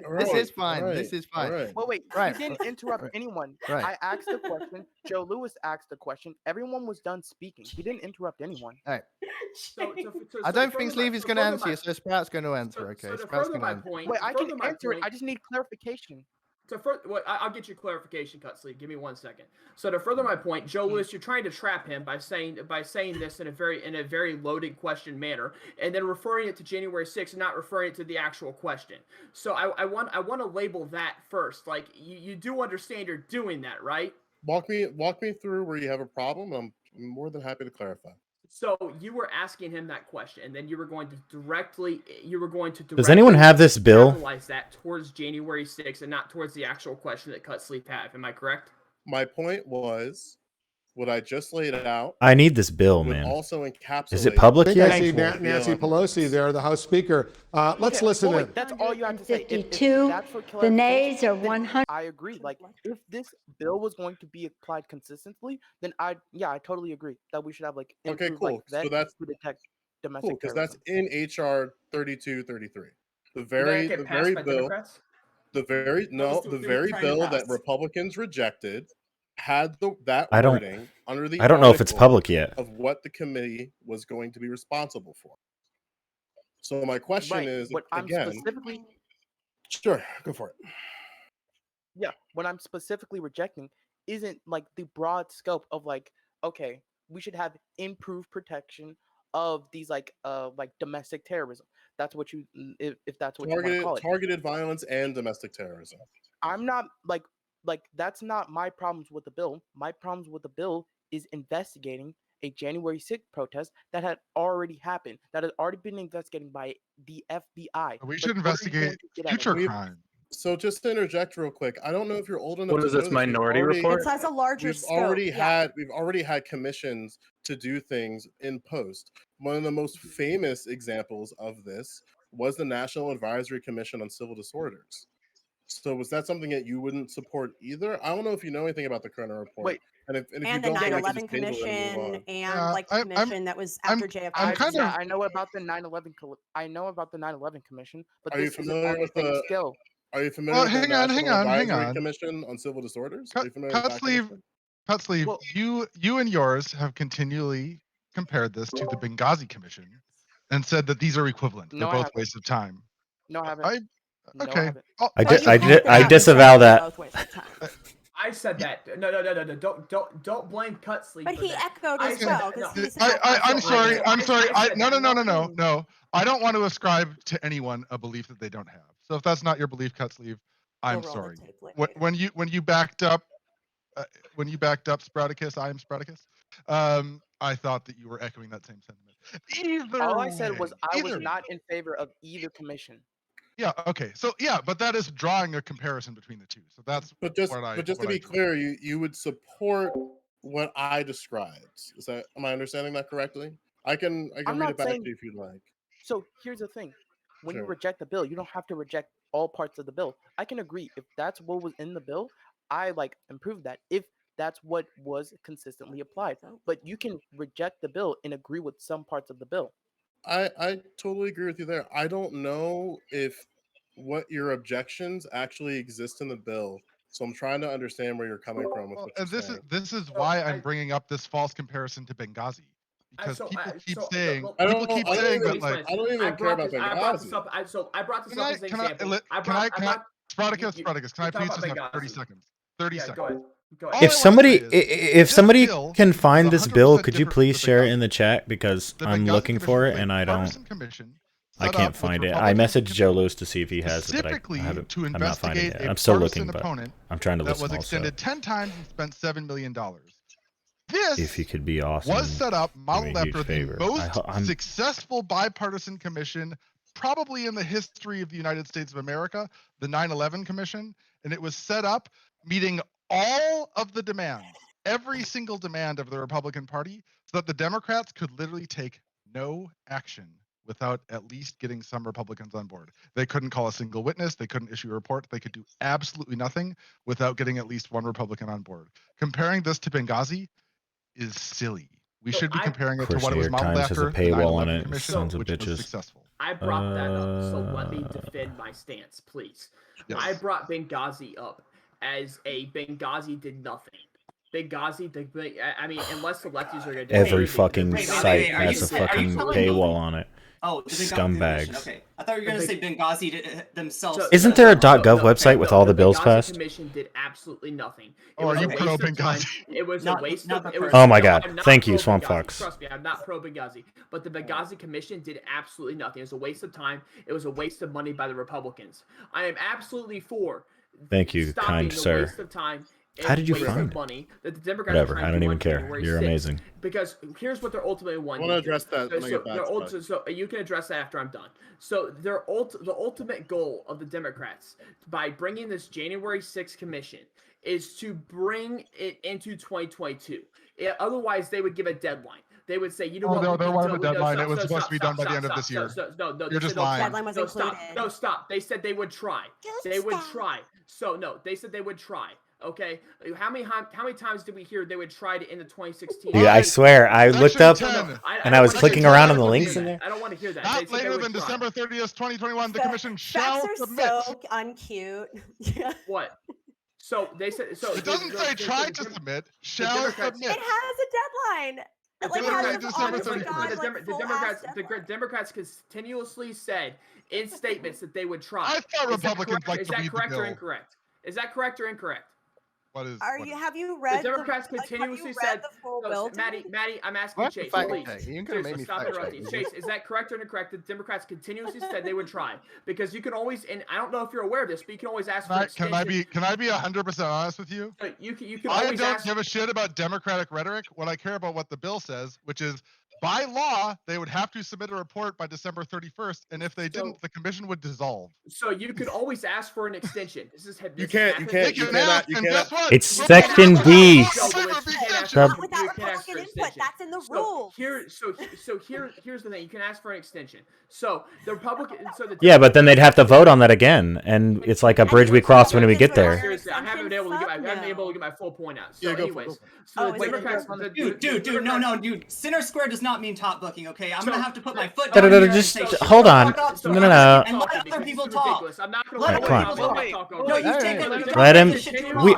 Right. This is fine. All right. Well, wait, Right. you didn't interrupt anyone. Right. I asked a question. Joe Lewis asked a question. Everyone was done speaking. He didn't interrupt anyone. All right. So I don't think Sleeve is going to answer you, so Sprout's going to So, answer. Okay, so to Sprout's further going to my answer. point, Wait, I can further my answer it. point- I just need clarification. I'll get you clarification, Cut Sleeve. Give me 1 second. So to further my point, Joe Lewis, you're trying to trap him by saying this in a very loaded question manner, and then referring it to January 6th and not referring it to the actual question. So I want to label that first. Like you do understand you're doing that, right? Walk me through where you have a problem. I'm more than happy to clarify. So you were asking him that question, and then you were going to directly Does anyone have this bill? capitalize that towards January 6th and not towards the actual question that Cut Sleep had. Am I correct? My point was, what I just laid out I need this bill, would man. also encapsulate. Is it public I think yet? I see actual Nancy bill Pelosi there, the House Speaker. Let's Okay, listen wait, in. that's all you have to say. If 52, that's what the nays are then 100. I agree. Like, if this bill was going to be applied consistently, then I totally agree that we should have like Okay, improved cool. like So vet that's to detect cool domestic because that's terrorism. in HR 3233. The Did that very get the passed very by bill. Democrats? The very no, the very bill that Republicans rejected had that I don't- wording under the I don't know if it's article public yet. of what the committee was going to be responsible for. So my question Right. is What I'm again. specifically Sure, go for it. what I'm specifically rejecting isn't like the broad scope of like, okay, we should have improved protection of these like domestic terrorism. That's what you if that's what you want to call it. Targeted violence and domestic terrorism. I'm not like that's not my problems with the bill. My problems with the bill is investigating a January 6th protest that had already happened, that had already been investigated by the FBI. We Like, should what are you going investigate to get out of future it? crime. So just to interject real quick, I don't know if you're old enough What to is know this, this. Minority Report? It has a larger We've scope. already yeah. had commissions to do things in post. One of the most famous examples of this was the National Advisory Commission on Civil Disorders. So was that something that you wouldn't support either? I don't know if you know anything about the Kerner report. Wait. And if you And the don't, then we can 9/11 just table it and move commission on. and like the I'm- commission that was after JFK. I know about the 9/11. I know about the 9/11 commission, but Are you this isn't familiar on the with same the- scale. Are you familiar with the National Advisory Commission on Civil Disorders? Are you familiar with that commission? Cutsleeve, Well- you and yours have continually compared this to the Benghazi Commission and said that these are equivalent. No, They're I both haven't. wastes of time. No, I haven't. I No, I okay. haven't. I'll- I But di- you I called di- them I out and disavow said they're that. both wasted time. I said that. No. Don't blame Cut Sleep. But for he that. echoed I as said well that- because no. he said I'm sorry. I'm sorry. I said that. No. I don't want to ascribe to anyone a belief that they don't have. So if that's not your belief, Cutsleeve, I'm We'll roll the sorry. tape later. When you backed up Sproticus, I am Sproticus. I thought that you were echoing that same sentiment. All I said was I was either not in favor of either commission. Yeah. Okay. So yeah, but that is drawing a comparison between the two. So that's But just what to I be drew. clear, you would support what I described. Am I understanding that correctly? I can I'm read not it back saying- to you if you'd like. So here's the thing. When you Sure. reject the bill, you don't have to reject all parts of the bill. I can agree if that's what was in the bill, I like improve that if that's what was consistently applied. But you can reject the bill and agree with some parts of the bill. I totally agree with you there. I don't know if what your objections actually exist in the bill. So I'm trying to understand where you're coming from with Well, what you're and this saying. is why I'm bringing up this false comparison to Benghazi because people keep saying I people don't- keep I don't saying even- that like I don't even care about I brought this Benghazi. up. I brought this up as an can I example. Sproticus, you- Sproticus, can I you're talking please just about have 30 Benghazi. seconds? 30 Yeah, seconds. go ahead. Go All ahead. I If wanna somebody say is if this somebody bill can is find this bill, 100% could you different please from share it Benghazi. in the chat because The I'm Benghazi looking for Commission it was a and I bipartisan commission I set can't up with find it. I Republicans messaged and Joe conservatives Lewis to see if he has it, but I specifically haven't. to I'm not finding investigate it. a I'm still partisan looking, but opponent I'm trying to that listen was also. extended 10 times and spent $7 million. This If you could be awesome, was set up, do me modeled a huge after the favor. most I'm successful bipartisan commission probably in the history of the United States of America, the 9/11 Commission, and it was set up meeting all of the demands, every single demand of the Republican Party, so that the Democrats could literally take no action without at least getting some Republicans on board. They couldn't call a single witness. They couldn't issue a report. They could do absolutely nothing without getting at least one Republican on board. Comparing this to Benghazi is silly. We So should be comparing it Of to course, what it New was York modeled Times has a after, the paywall on 9/11 it, Commission, sons of which bitches. was successful. I brought that up, so let me defend my stance, please. I Yes. brought Benghazi up as a Benghazi did nothing. Benghazi did. I mean, unless the lefties are going to Every fucking wait, site are you has a saying- are you fucking telling me- paywall on it. Oh, the Benghazi Scumbags. Commission. Okay, I thought you were gonna say Benghazi did themselves. So- Isn't there a .gov website with all the bills Benghazi passed? Commission did absolutely nothing. It Oh, was are a you waste pro of time. Benghazi? It was Not- a waste not of. the It was, person. Oh my no, God. I'm not Thank you, pro Swamp Benghazi. Fox. Trust me, I'm not pro Benghazi. But the Benghazi Commission did absolutely nothing. It was a waste of time. It was a waste of money by the Republicans. I am absolutely for Thank you, stopping kind the sir. waste of time How did you waste find of it? money that the Democrats Whatever. are trying I to don't do even on care. January You're 6th. amazing. Because here's what they're ultimately wanting. I want to do. address that when I get back. So you can address that after I'm done. So the ultimate goal of the Democrats by bringing this January 6th commission is to bring it into 2022. Otherwise, they would give a deadline. They would say, you know what? No, there wasn't a deadline. No, It was stop, supposed stop, to be stop, done by the stop, end of stop, this year. stop, no, You're they just said they'll lying. try. Deadline was No, included. stop. No, stop. They said they would try. They would try. So no, they said they would try. Okay, how many times did we hear they would try to end the 2016? Yeah, I swear, I looked up Section 10. and I was don't clicking wanna around hear on the that. links in there. I don't want to hear that. They Not said they later would than try. December 30th, 2021, the commission shall Facts are submit. so uncute. Yeah. What? So they said. So It doesn't say try to submit, shall submit. It has a deadline. The Like, literally has an December honest to 31st. God, the, like, Dem- full-ass the deadline. Democrats continuously said in statements that they would try. I thought Is that Republicans correct- like is to that read the correct or bill. incorrect? Is that correct or incorrect? Have you The read Democrats have you continuously read said. the full No, bill? Maddie, I'm asking What? Chase, Fact please. check. You're gonna Seriously, make me stop fact interrupting. check. Chase, is that correct or incorrect? The Democrats continuously said they would try because you can always, and I don't know if you're aware of this, but you can always ask for Can I extension. be 100% honest with you? You can I always don't ask. give a shit about Democratic rhetoric. What I care about what the bill says, which is by law, they would have to submit a report by December 31st. And if they didn't, the commission would dissolve. So you could always ask for an extension. You can't. Guess what? It's Section D. Not without Republican input. That's in the rules. Here's the thing. You can ask for an extension. So the Republican. Yeah, but then they'd have to vote on that again, and it's like a bridge we cross when we get there. Seriously, I haven't been able to get my full point out. So, anyways, Oh, the Democrats. Dude, no, dude. Center square does not mean top booking. Okay, I'm gonna have to put my foot No, down no, here just and say, hold on. So No, no. and let other people talk. I'm not gonna Let Alright, other come on. people talk. No, you've taken. Let him.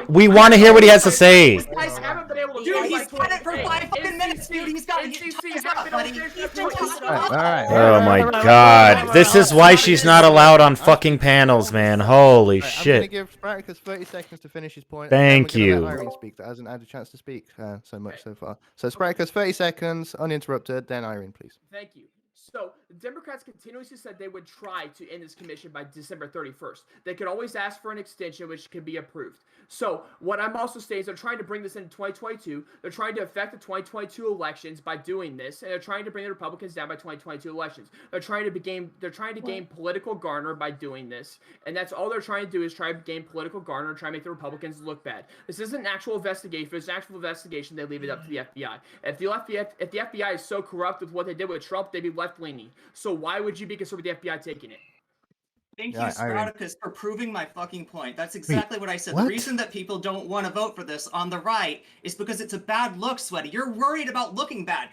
We want to hear what he has to say. Dude, he's had it for 5 fucking minutes, dude. He's got it, buddy. Oh my God! This is why she's not allowed on fucking panels, man. Holy I'm gonna shit! give Spartacus 30 seconds to finish his point. Thank and then we're gonna you. let Irene speak. That hasn't had a chance to speak so much so far. So Spartacus, 30 seconds, uninterrupted. Then Irene, please. Thank you. So the Democrats continuously said they would try to end this commission by December 31st. They could always ask for an extension, which could be approved. So what I'm also saying is they're trying to bring this into 2022. They're trying to affect the 2022 elections by doing this, and they're trying to bring the Republicans down by 2022 elections. They're trying to gain political garner by doing this, and that's all they're trying to do is try to gain political garner, try to make the Republicans look bad. This isn't an actual investigation. If it's an actual investigation, they leave it up to the FBI. If the FBI is so corrupt with what they did with Trump, they'd be left-leaning. So why would you be concerned with the FBI taking it? Thank you, Spartacus, for proving my fucking point. That's exactly what I said. What? The reason that people don't want to vote for this on the right is because it's a bad look, Sweaty. You're worried about looking bad.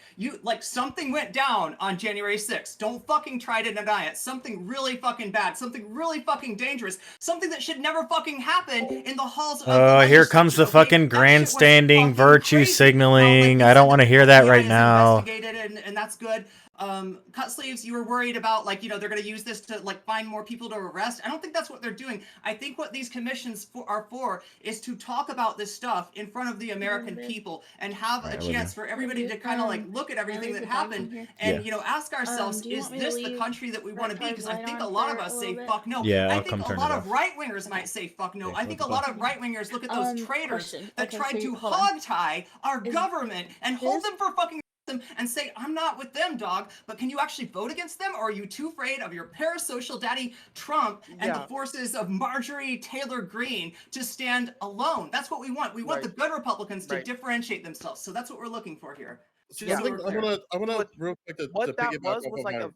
Something went down on January 6th. Don't fucking try to deny it. Something really fucking bad. Something really fucking dangerous. Something that should never fucking happen in the halls of the Here comes the fucking grandstanding virtue signaling. I don't want to hear that right now. Investigated and that's good. Cut sleeves, you were worried about they're going to use this to find more people to arrest. I don't think that's what they're doing. I think what these commissions are for is to talk about this stuff in front of the American people and have a chance for everybody to kind of look at everything that happened and ask ourselves, is this the country that we want to be? Because I think a lot of us say fuck no. Yeah, I think a lot of right wingers might say fuck no. I think a lot of right wingers look at those traitors that tried to hog tie our government and hold them for fucking them and say, I'm not with them, dog, but can you actually vote against them? Or are you too afraid of your parasocial daddy Trump and the forces of Marjorie Taylor Greene to stand alone? That's what we want. We want the good Republicans to differentiate themselves. So that's what we're looking for here. I want to real quick to piggyback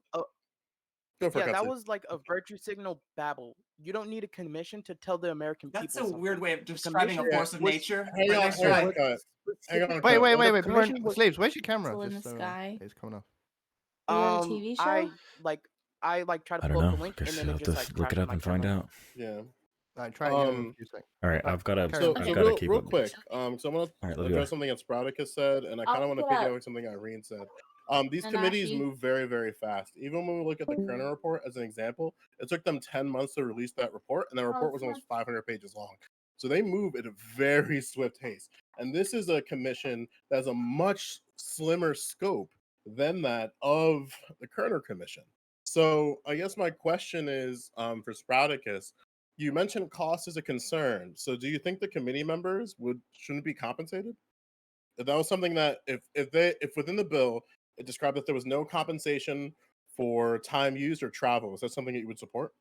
that was like a virtue signal babble. You don't need a commission to tell the American people. That's a weird way of describing a force of nature. Hang on. Wait. Sleeves, where's your camera? In the sky. It's coming off. A TV show? I try to I pull don't up know. the link and Guess then I'll it have just to look it up and find out. Yeah. Alright, try again in a few seconds. All right, I've got to. So I've got to keep real up. quick. So I'm gonna address something that Spartacus said, and I kind of want to piggyback something Irene said. These committees move very, very fast. Even when we look at the Kerner report as an example, it took them 10 months to release that report, and that report was almost 500 pages long. So they move at a very swift pace. And this is a commission that has a much slimmer scope than that of the Kerner Commission. So I guess my question is for Spartacus, you mentioned cost is a concern. So do you think the committee members shouldn't be compensated? If that was something that if within the bill it described that there was no compensation for time used or travel, is that something that you would support?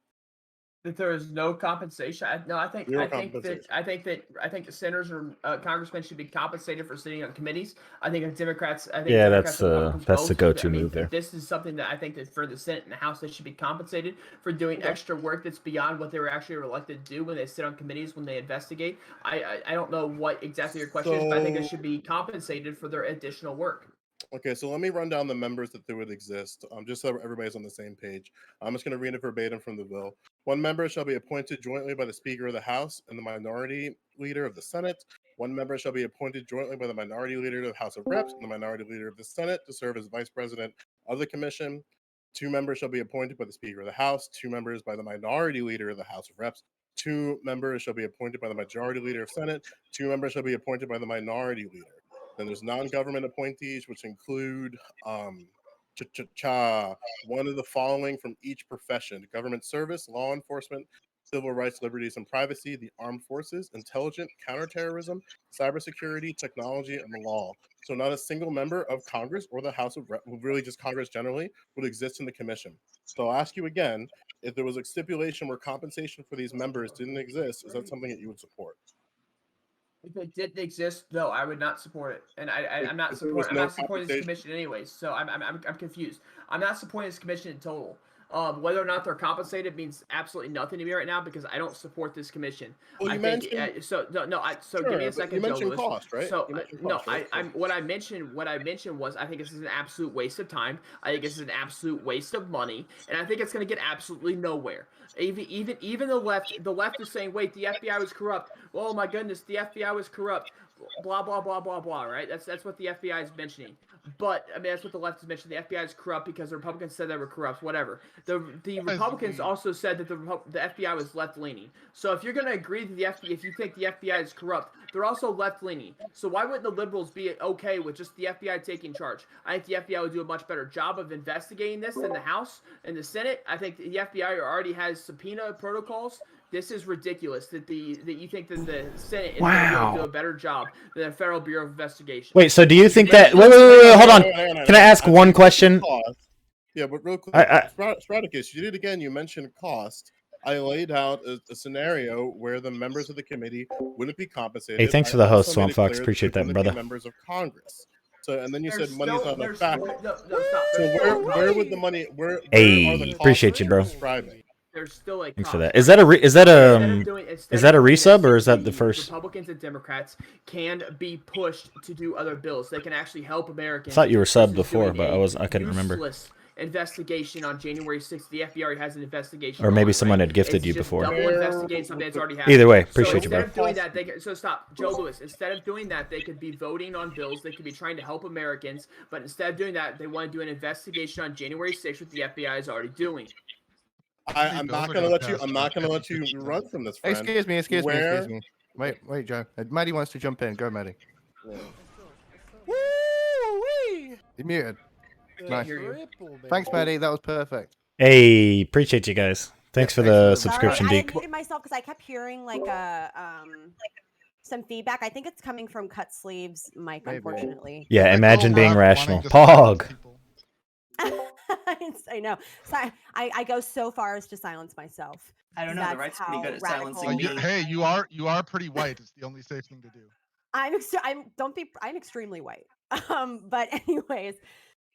That there is no compensation. No, I think Zero I think that compensation. I think the senators or congressmen should be compensated for sitting on committees. I think Democrats. I think Yeah, Democrats and Republicans that's the both. go-to I mean, move there. this is something that I think that for the Senate and the House, they should be compensated for doing extra work that's beyond what they were actually elected to do when they sit on committees when they investigate. I don't know what exactly your question is, but I think they should be compensated for their additional work. Okay, so let me run down the members that there would exist, just so everybody's on the same page. I'm just going to read it verbatim from the bill. One member shall be appointed jointly by the Speaker of the House and the Minority Leader of the Senate. One member shall be appointed jointly by the Minority Leader of the House of Reps and the Minority Leader of the Senate to serve as Vice President of the Commission. Two members shall be appointed by the Speaker of the House, two members by the Minority Leader of the House of Reps, two members shall be appointed by the Majority Leader of Senate, two members shall be appointed by the Minority Leader. Then there's non-government appointees, which include one of the following from each profession: government service, law enforcement, civil rights, liberties, and privacy, the armed forces, intelligence, counterterrorism, cybersecurity, technology, and the law. So not a single member of Congress or the House of Reps, really just Congress generally, would exist in the commission. So I'll ask you again, if there was a stipulation where compensation for these members didn't exist, is that something that you would support? If it didn't exist, no, I would not support it, and I'm not If there was supporting. I'm no not supporting this compensation? commission anyways. So I'm confused. I'm not supporting this commission in total. Whether or not they're compensated means absolutely nothing to me right now because I don't support this commission. Well, I you think mentioned so. No. So sure, give me a but second, you Joe mentioned Lewis. cost, right? So You mentioned no, cost, right? I'm what I mentioned was I think this is an absolute waste of time. I think this is an absolute waste of money, and I think it's going to get absolutely nowhere. Even the left is saying, wait, the FBI was corrupt. Oh my goodness, the FBI was corrupt. Blah blah blah blah blah. Right? That's what the FBI is mentioning. But I mean, that's what the left is mentioning. The FBI is corrupt because the Republicans said they were corrupt. Whatever. The Republicans also said that the FBI was left leaning. So if you're going to agree that the FBI, if you think the FBI is corrupt, they're also left leaning. So why wouldn't the liberals be okay with just the FBI taking charge? I think the FBI would do a much better job of investigating this than the House and the Senate. I think the FBI already has subpoena protocols. This is ridiculous that you think that the Senate is going to be able to do a better job than the Federal Bureau of Investigation. Wait, so do you think that? Wait, hold on. Can I ask one question? Yeah, but real quick, Straticus, you did it again. You mentioned cost. I laid out a scenario where the members of the committee wouldn't be compensated. Hey, thanks for the host, Swamp Fox. Appreciate that, brother. Members of Congress. So, and then you said money's still, not a factor. No, stop. So where would the money? Where are the Hey, costs appreciate you, bro. describing? There's still a Thanks cost. for that. Is that a resub or is that the first? Republicans and Democrats can be pushed to do other bills. They can actually help Americans. I thought you were subbed before, but I couldn't remember. Useless investigation on January 6th. The FBI already has an investigation. Or maybe on, someone right? had gifted It's you just before. Double investigating something that's already happened. Either way, appreciate you, bro. Instead of doing that, stop, Joe Lewis. Instead of doing that, they could be voting on bills. They could be trying to help Americans. But instead of doing that, they want to do an investigation on January 6th, what the FBI is already doing. I'm not going to let you. I'm not going to let you run from this, friend. Excuse me. Wait, Joe. Maddie wants to jump in. Go, Maddie. Yeah. You're muted. Nice. Thanks, Maddie. That was perfect. Hey, appreciate you guys. Thanks for the subscription, Sorry, I Deke. muted myself because I kept hearing like some feedback. I think it's coming from Cut Sleeve's mic, unfortunately. Yeah, imagine being rational. Pog. I know. So I go so far as to silence myself. I don't know. The right's pretty good at silencing me. Hey, you are pretty white. It's the only safe thing to do. I'm extremely white. But anyways,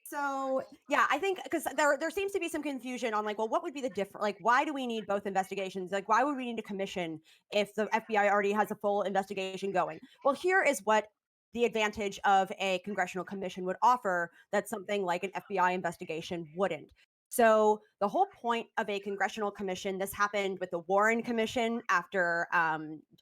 so yeah, I think because there seems to be some confusion on like, well, what would be the difference? Like, why do we need both investigations? Like, why would we need a commission if the FBI already has a full investigation going? Well, here is what the advantage of a congressional commission would offer that something like an FBI investigation wouldn't. So the whole point of a congressional commission, this happened with the Warren Commission after, I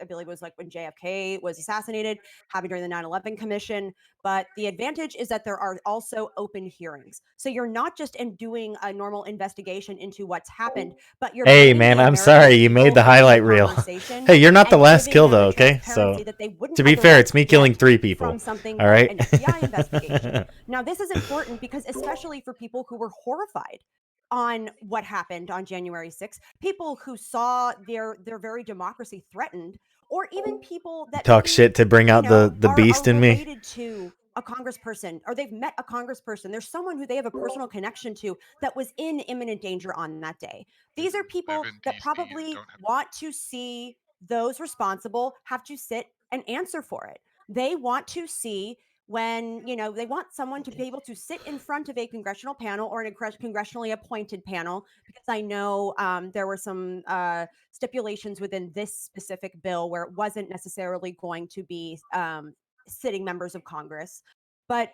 believe it was like when JFK was assassinated, happened during the 9/11 Commission. But the advantage is that there are also open hearings. So you're not just doing a normal investigation into what's happened, but you're Hey, man, I'm sorry. You made the highlight reel. Hey, you're not the last kill, though, okay? So, to be fair, it's me killing 3 people. From something all right? like an FBI investigation. Now, this is important because especially for people who were horrified on what happened on January 6th, people who saw their very democracy threatened, or even people that Talk maybe, shit to bring out the beast are in me. related to a congressperson, or they've met a congressperson. There's someone who they have a personal connection to that was in imminent danger on that day. These are people that probably want to see those responsible have to sit and answer for it. They want to see when, they want someone to be able to sit in front of a congressional panel or in a congressionally appointed panel, because I know there were some stipulations within this specific bill where it wasn't necessarily going to be sitting members of Congress, but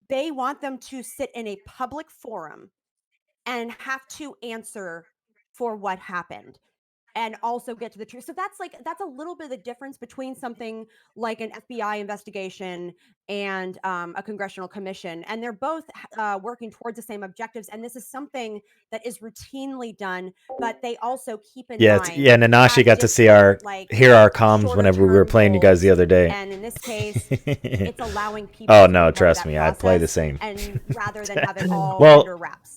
they want them to sit in a public forum and have to answer for what happened and also get to the truth. So that's a little bit of the difference between something like an FBI investigation and a congressional commission. And they're both working towards the same objectives. And this is something that is routinely done, but they also keep in mind. Yeah, Nanashi got to see hear our comms whenever we were playing you guys the other day. And in this case, it's allowing people. Oh no, trust me, I play the same. And rather than have it all under wraps.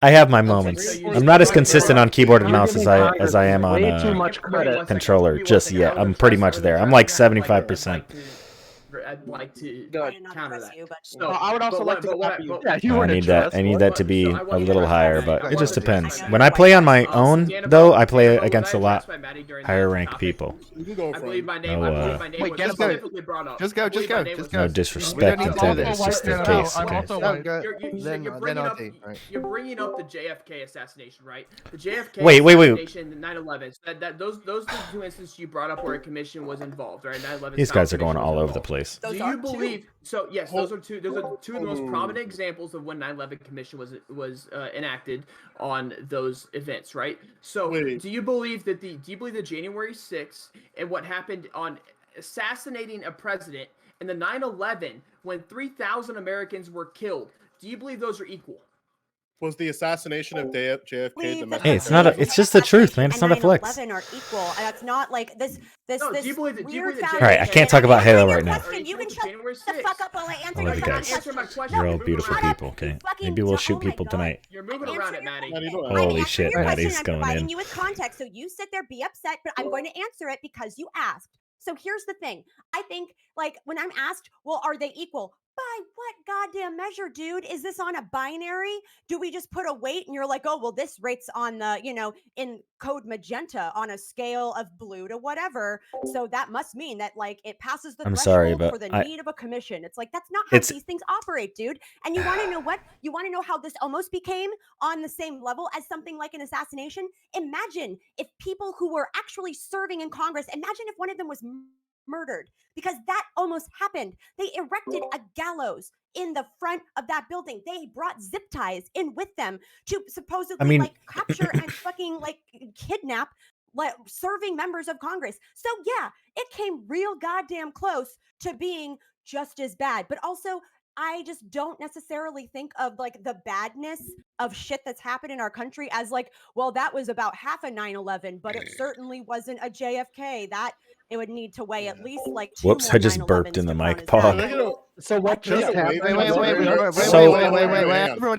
I have my moments. I'm not as consistent on keyboard and mouse as I am on controller just yet. I'm pretty much there. I'm like 75%. I'd like to counter that. So I would also like to I need that to be a little higher, but it just depends. When I play on my own, though, I play against a lot higher ranked people. I believe my name was specifically brought up. Just go. No disrespect into this, just the case. You're bringing up the JFK assassination, right? The JFK wait. assassination, the 9/11. Those two instances you brought up where a commission was involved, right? 9/11. These guys are going all over the place. Do you believe? So yes, those are two. Those are two of the most prominent examples of when 9/11 commission was enacted on those events, right? So do you believe that do you believe the January 6th and what happened on assassinating a president and the 9/11 when 3,000 Americans were killed? Do you believe those are equal? Was the assassination of JFK domestic? Hey, it's not. It's just the truth, man. It's not a flex. 9/11 are equal. That's not like this. No, do you believe that? All right, I can't talk about Halo right now. You can shut the fuck up while I answer I love you guys. You're all beautiful people. Okay, maybe we'll shoot people tonight. You're moving around it, Maddie. Holy shit, Maddie's going in. I'm providing you with context, so you sit there, be upset, but I'm going to answer it because you asked. So here's the thing. I think, like, when I'm asked, well, are they equal? By what goddamn measure, dude? Is this on a binary? Do we just put a weight and you're like, oh, well, this rate's on the, in code magenta on a scale of blue to whatever. So that must mean that, like, it passes the threshold for the need of a commission. It's like, that's not how these things operate, dude. And you want to know what? You want to know how this almost became on the same level as something like an assassination? Imagine if people who were actually serving in Congress, imagine if one of them was murdered, because that almost happened. They erected a gallows in the front of that building. They brought zip ties in with them to supposedly capture and fucking kidnap serving members of Congress. So yeah, it came real goddamn close to being just as bad. But also, I just don't necessarily think of the badness of shit that's happened in our country as well, that was about half a 9/11, but it certainly wasn't a JFK. That it would need to weigh at least 2 Whoops, more I just burped in the mic. Pause. So what just happened? Wait, everybody,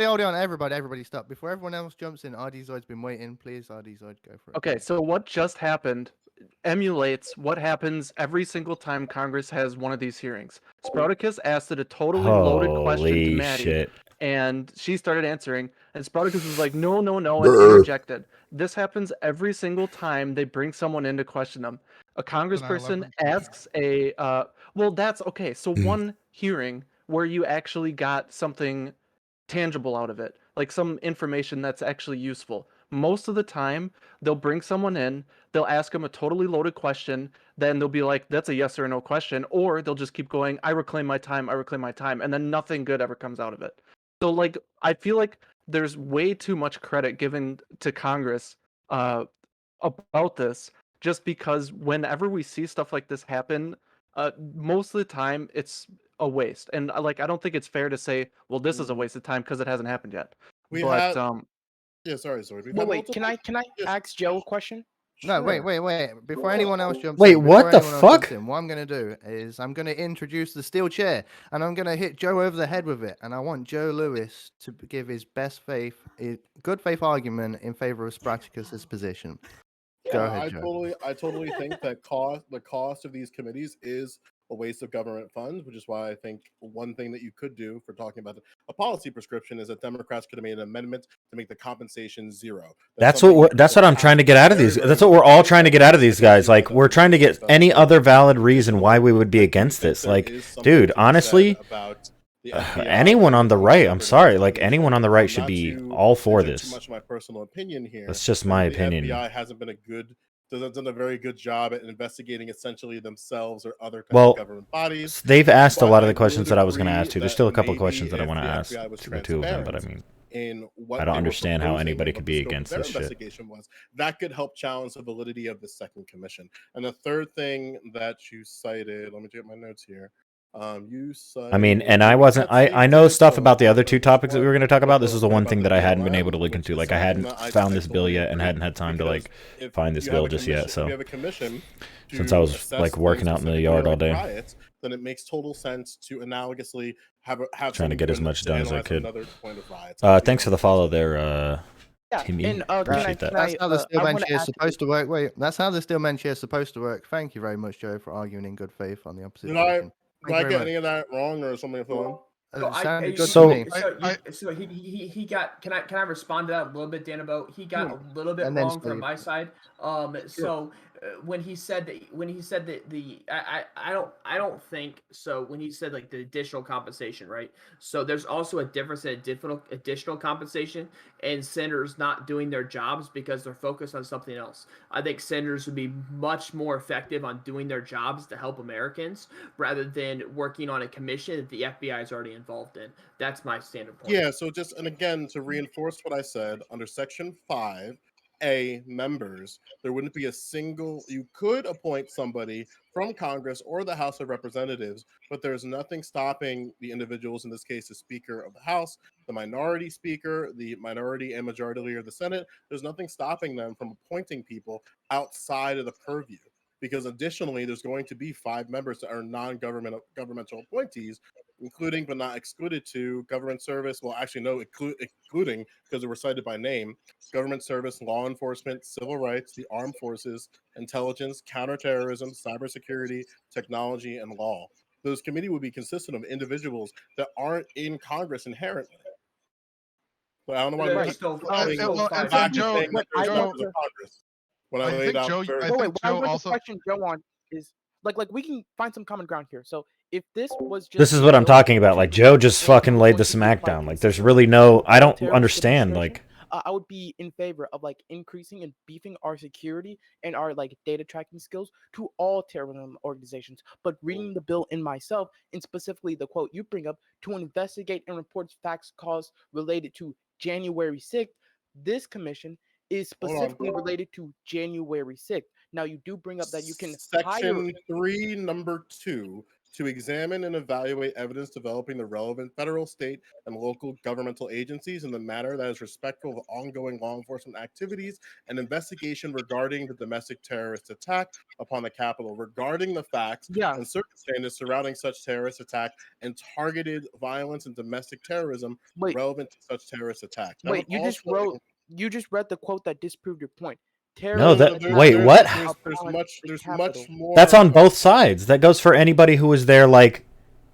hold on, everybody stop. Before everyone else jumps in, RD Zoid's been waiting. Please, RD Zoid, go for it. Okay, so what just happened emulates what happens every single time Congress has one of these hearings. Sprouticus asked it a totally loaded question to Maddie, and she started answering, and Sprouticus was like, no, and interjected. This happens every single time they bring someone in to question them. A congressperson asks well, that's okay. So one hearing where you actually got something tangible out of it, like some information that's actually useful. Most of the time, they'll bring someone in, they'll ask them a totally loaded question, then they'll be like, that's a yes or no question, or they'll just keep going, I reclaim my time, and then nothing good ever comes out of it. So, I feel like there's way too much credit given to Congress about this, just because whenever we see stuff like this happen, most of the time it's a waste. And I don't think it's fair to say, well, this is a waste of time because it hasn't happened yet. Sorry. Wait, can I ask Joe a question? No, Sure. wait. Before anyone else jumps Wait, in, what before the anyone else fuck? jumps in, what I'm going to do is I'm going to introduce the steel chair, and I'm going to hit Joe over the head with it, and I want Joe Lewis to give his good faith argument in favor of Spartacus's position. Go ahead, Joe. I totally think that the cost of these committees is a waste of government funds, which is why I think one thing that you could do for talking about a policy prescription is that Democrats could have made an amendment to make the compensation zero. That's what I'm trying to get out of these. That's what we're all trying to get out of these guys. Like, we're trying to get any other valid reason why we would be against this. Like, dude, honestly, anyone on the right, I'm sorry, like anyone on the right should be all for this. Too much my personal opinion here. That's just my opinion. The FBI hasn't been done a very good job at investigating essentially themselves or other types of government bodies. They've asked a lot of the questions that I was going to ask too. There's still a couple of questions that I want to ask to two of them, but I mean, I don't understand how anybody could be against this shit. That could help challenge the validity of the second commission. And the third thing that you cited, let me get my notes here. You cited, I mean, and I know stuff about the other two topics that we were going to talk about. This is the one thing that I hadn't been able to look into. Like, I hadn't found this bill yet and hadn't had time to like find this bill just yet. So since I was like working out in the yard all day, riots, then it makes total sense to analogously have trying to get as much done as I could. Thanks Thanks for the follow there, Timmy. And, Appreciate that. That's how the steel I bench wanna chair is ask supposed to work. Wait, that's how the steel bench chair is supposed to work. Thank you very much, Joe, for arguing in good faith on the opposite position. Did I get any of that wrong or something? Sounded good So- to me. So he got. Can I respond to that a little bit, Danabo? He got a little bit And then wrong from Steve. my side. So when he said that I don't think so. When he said like the additional compensation, right? So there's also a difference in additional compensation and senators not doing their jobs because they're focused on something else. I think senators would be much more effective on doing their jobs to help Americans rather than working on a commission that the FBI is already involved in. That's my standard point. Yeah, so and again, to reinforce what I said, under Section 5A members, there wouldn't be you could appoint somebody from Congress or the House of Representatives, but there's nothing stopping the individuals, in this case, the Speaker of the House, the minority Speaker, the minority and majority leader of the Senate, there's nothing stopping them from appointing people outside of the purview. Because additionally, there's going to be 5 members that are non-governmental appointees, including but not excluded to government service. Well, actually, no, including because they were cited by name: government service, law enforcement, civil rights, the armed forces, intelligence, counterterrorism, cybersecurity, technology, and law. Those committee would be consistent of individuals that aren't in Congress inherently. But I don't know why we're Joe, What I think Joe also. Question Joe on is like we can find some common ground here. So if this was just This is what I'm talking about. Like, Joe just fucking laid the smackdown. Like, there's really no. I don't understand. Like, I would be in favor of like increasing and beefing our security and our like data tracking skills to all terrorism organizations. But reading the bill in myself, and specifically the quote you bring up, to investigate and report facts cause related to January 6th, this commission is specifically related to January 6th. Now you do bring up that you can Section 3, number 2, to examine and evaluate evidence developing the relevant federal, state, and local governmental agencies in the manner that is respectful of ongoing law enforcement activities and investigation regarding the domestic terrorist attack upon the Capitol, regarding the facts and circumstances surrounding such terrorist attack and targeted violence and domestic terrorism relevant to such terrorist attack. You just read the quote that disproved your point. No, wait, what? There's much more. That's on both sides. That goes for anybody who was there, like,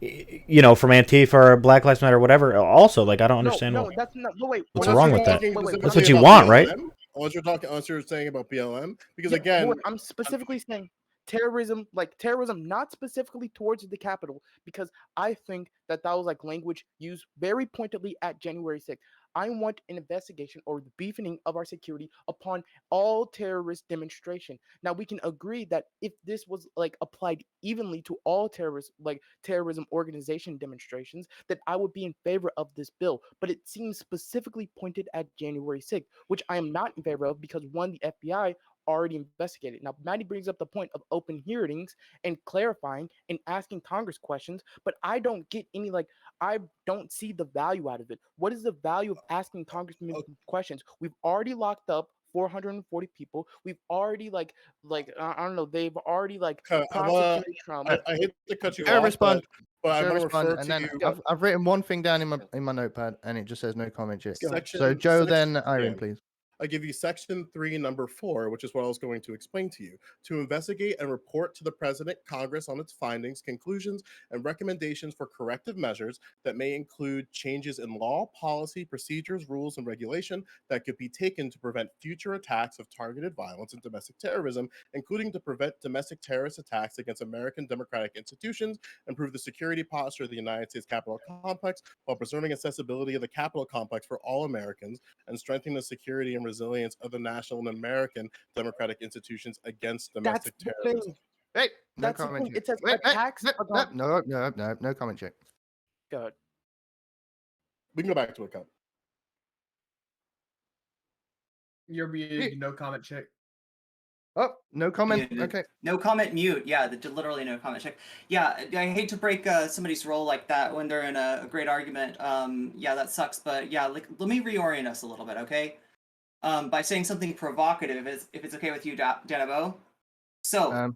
you know, from Antifa or Black Lives Matter or whatever. Also, like, I don't understand what's wrong with that. That's what you want, right? Unless you're saying about BLM, because again, I'm specifically saying terrorism, not specifically towards the Capitol, because I think that was like language used very pointedly at January 6th. I want an investigation or the beefing of our security upon all terrorist demonstration. Now we can agree that if this was like applied evenly to all terrorism organization demonstrations, that I would be in favor of this bill. But it seems specifically pointed at January 6th, which I am not in favor of because one, the FBI already investigated. Now, Maddie brings up the point of open hearings and clarifying and asking Congress questions, but I don't get any, I don't see the value out of it. What is the value of asking Congressmen questions? We've already locked up 440 people. We've already like I don't know. They've already like Okay, prosecuted Trump. I hate to cut you Gonna off, respond. but I Gonna want to respond, refer and to then you. I've written one thing down in my notepad, and it just says no comment yet. Section- So Joe, section- then Irene, yeah. please. I give you section 3, number 4, which is what I was going to explain to you. To investigate and report to the President, Congress on its findings, conclusions, and recommendations for corrective measures that may include changes in law, policy, procedures, rules, and regulation that could be taken to prevent future attacks of targeted violence and domestic terrorism, including to prevent domestic terrorist attacks against American democratic institutions, improve the security posture of the United States Capitol complex while preserving accessibility of the Capitol complex for all Americans, and strengthening the security and resilience of the national and American democratic institutions against domestic That's the terrorism. thing. Hey, no That's the comment thing. check. It says Wait, attacks. no comment check. Go ahead. We can go back to a cut. You're muted. No comment check. Oh, no comment. Muted. Okay. No comment mute. Yeah, literally no comment check. Yeah, I hate to break somebody's role like that when they're in a great argument. Yeah, that sucks. But yeah, like, let me reorient us a little bit, okay? By saying something provocative, if it's okay with you, Danabo. So,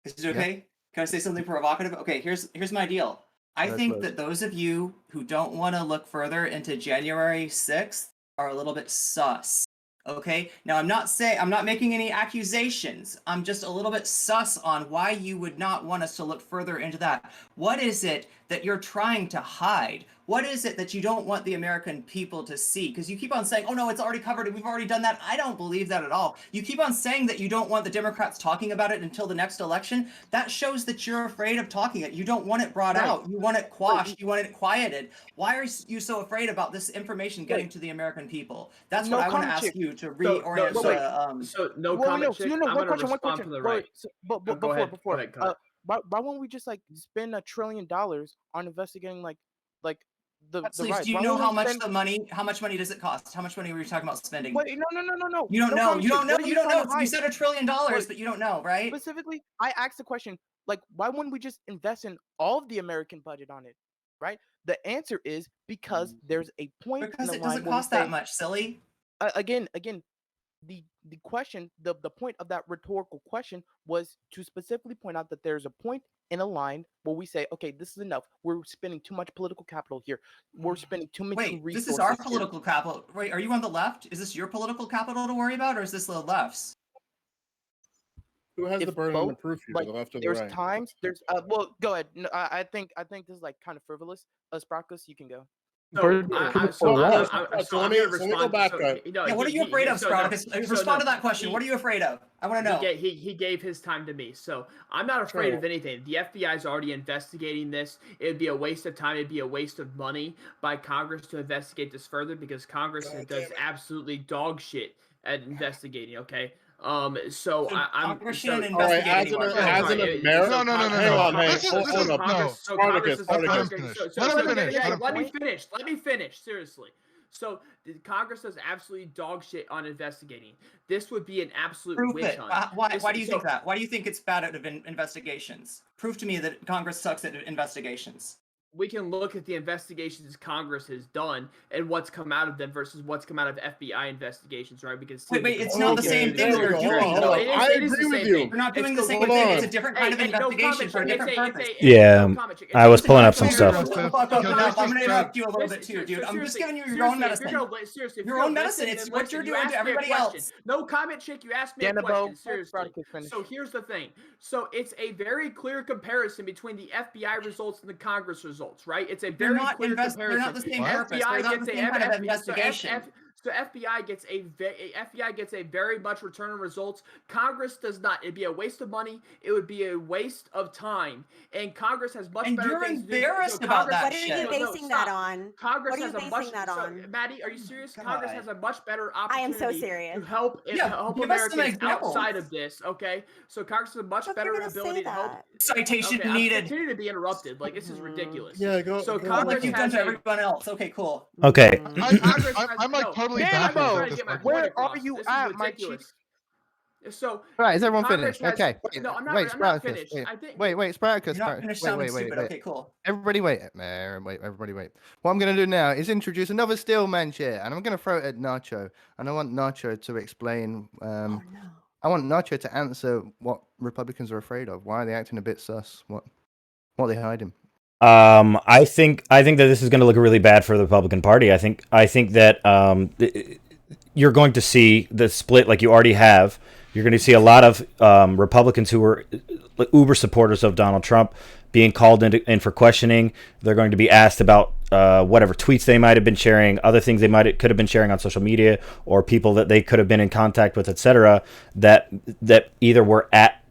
is it okay? Yeah. Can I say something provocative? Okay, here's my deal. I think that those of you who don't want to look further into January 6th are a little bit sus. Okay, now I'm not making any accusations. I'm just a little bit sus on why you would not want us to look further into that. What is it that you're trying to hide? What is it that you don't want the American people to see? Because you keep on saying, oh no, it's already covered, we've already done that. I don't believe that at all. You keep on saying that you don't want the Democrats talking about it until the next election. That shows that you're afraid of talking it. You don't want it brought out. You want it quashed. You want it quieted. Why are you so afraid about this information getting to the American people? That's what I want to ask you to reorient. One question. Right. But before, why won't we just like spend $1 trillion on investigating like the riots? Do you know how much money does it cost? How much money were you talking about spending? Wait, no. You don't know. You don't know. You don't know. You said $1 trillion, but you don't know, right? Specifically, I asked the question, like, why wouldn't we just invest in all of the American budget on it, right? The answer is because there's a point. Because it doesn't cost that much, silly. Again, the question, the point of that rhetorical question was to specifically point out that there's a point in a line where we say, okay, this is enough. We're spending too much political capital here. We're spending too much resources. Wait, this is our political capital. Wait, are you on the left? Is this your political capital to worry about, or is this the left's? Who has the burden of proof here, like, the left or the there's right? times, there's well, go ahead. No, I think this is like kind of frivolous. Sprockles, you can go. Let me go back. What are you afraid of, Sprockles? Respond to that question. What are you afraid of? I want to know. He gave his time to me, so I'm not afraid of anything. The FBI is already investigating this. It'd be a waste of time. It'd be a waste of money by Congress to investigate this further because Congress does absolutely dog shit at investigating. Okay. I'm Congress shouldn't investigate anymore. As an American, no. Hang on, Let me finish. Seriously. So the Congress does absolutely dog shit on investigating. This would be an absolute witch hunt. Why do you think that? Why do you think it's bad at investigations? Prove to me that Congress sucks at investigations. We can look at the investigations Congress has done and what's come out of them versus what's come out of FBI investigations, right? Because wait, it's not the same thing they're doing. I agree with you. They're not doing the same thing. It's a different kind of investigation for a different purpose. Yeah, I was pulling up some stuff. I'm going to interrupt you a little bit too, dude. I'm just giving you your own medicine. Your own medicine. It's what you're doing to everybody else. No comment, chick. You asked me a question. Seriously. So here's the thing. So it's a very clear comparison between the FBI results and the Congress results. Right? It's a very clear comparison. They're not the same purpose. They're not the same kind of investigation. So FBI gets a very much return on results. Congress does not. It'd be a waste of money. It would be a waste of time. And Congress has much better things to do. And you're embarrassed about that shit. What are you basing that on? Congress has a much. Maddie, are you serious? Congress has a much better opportunity. I am so serious. To help Americans outside of this. Okay, so Congress has a much better ability to help. Citation needed. I'm continuing to be interrupted. Like this is ridiculous. Yeah, go. So Congress like you've done to everyone else. Okay, cool. Okay. I'm like totally baffled at this point. Where are you at, my chief? So Right, is everyone Congress finished? has- Okay. Wait, No, I'm not. wait, I'm not Spartacus. finished. Wait, I think. wait, Spartacus. You're not finished sounding stupid. Okay, cool. Everybody wait. Wait, everybody wait. What I'm going to do now is introduce another steel man chair, and I'm going to throw it at Nacho. And I want Nacho to explain. Oh no. I want Nacho to answer what Republicans are afraid of. Why are they acting a bit sus? What are they hiding? I think that this is going to look really bad for the Republican Party. I think that you're going to see the split like you already have. You're going to see a lot of Republicans who were uber supporters of Donald Trump being called in for questioning. They're going to be asked about whatever tweets they might have been sharing, other things they could have been sharing on social media, or people that they could have been in contact with, etc. That either were at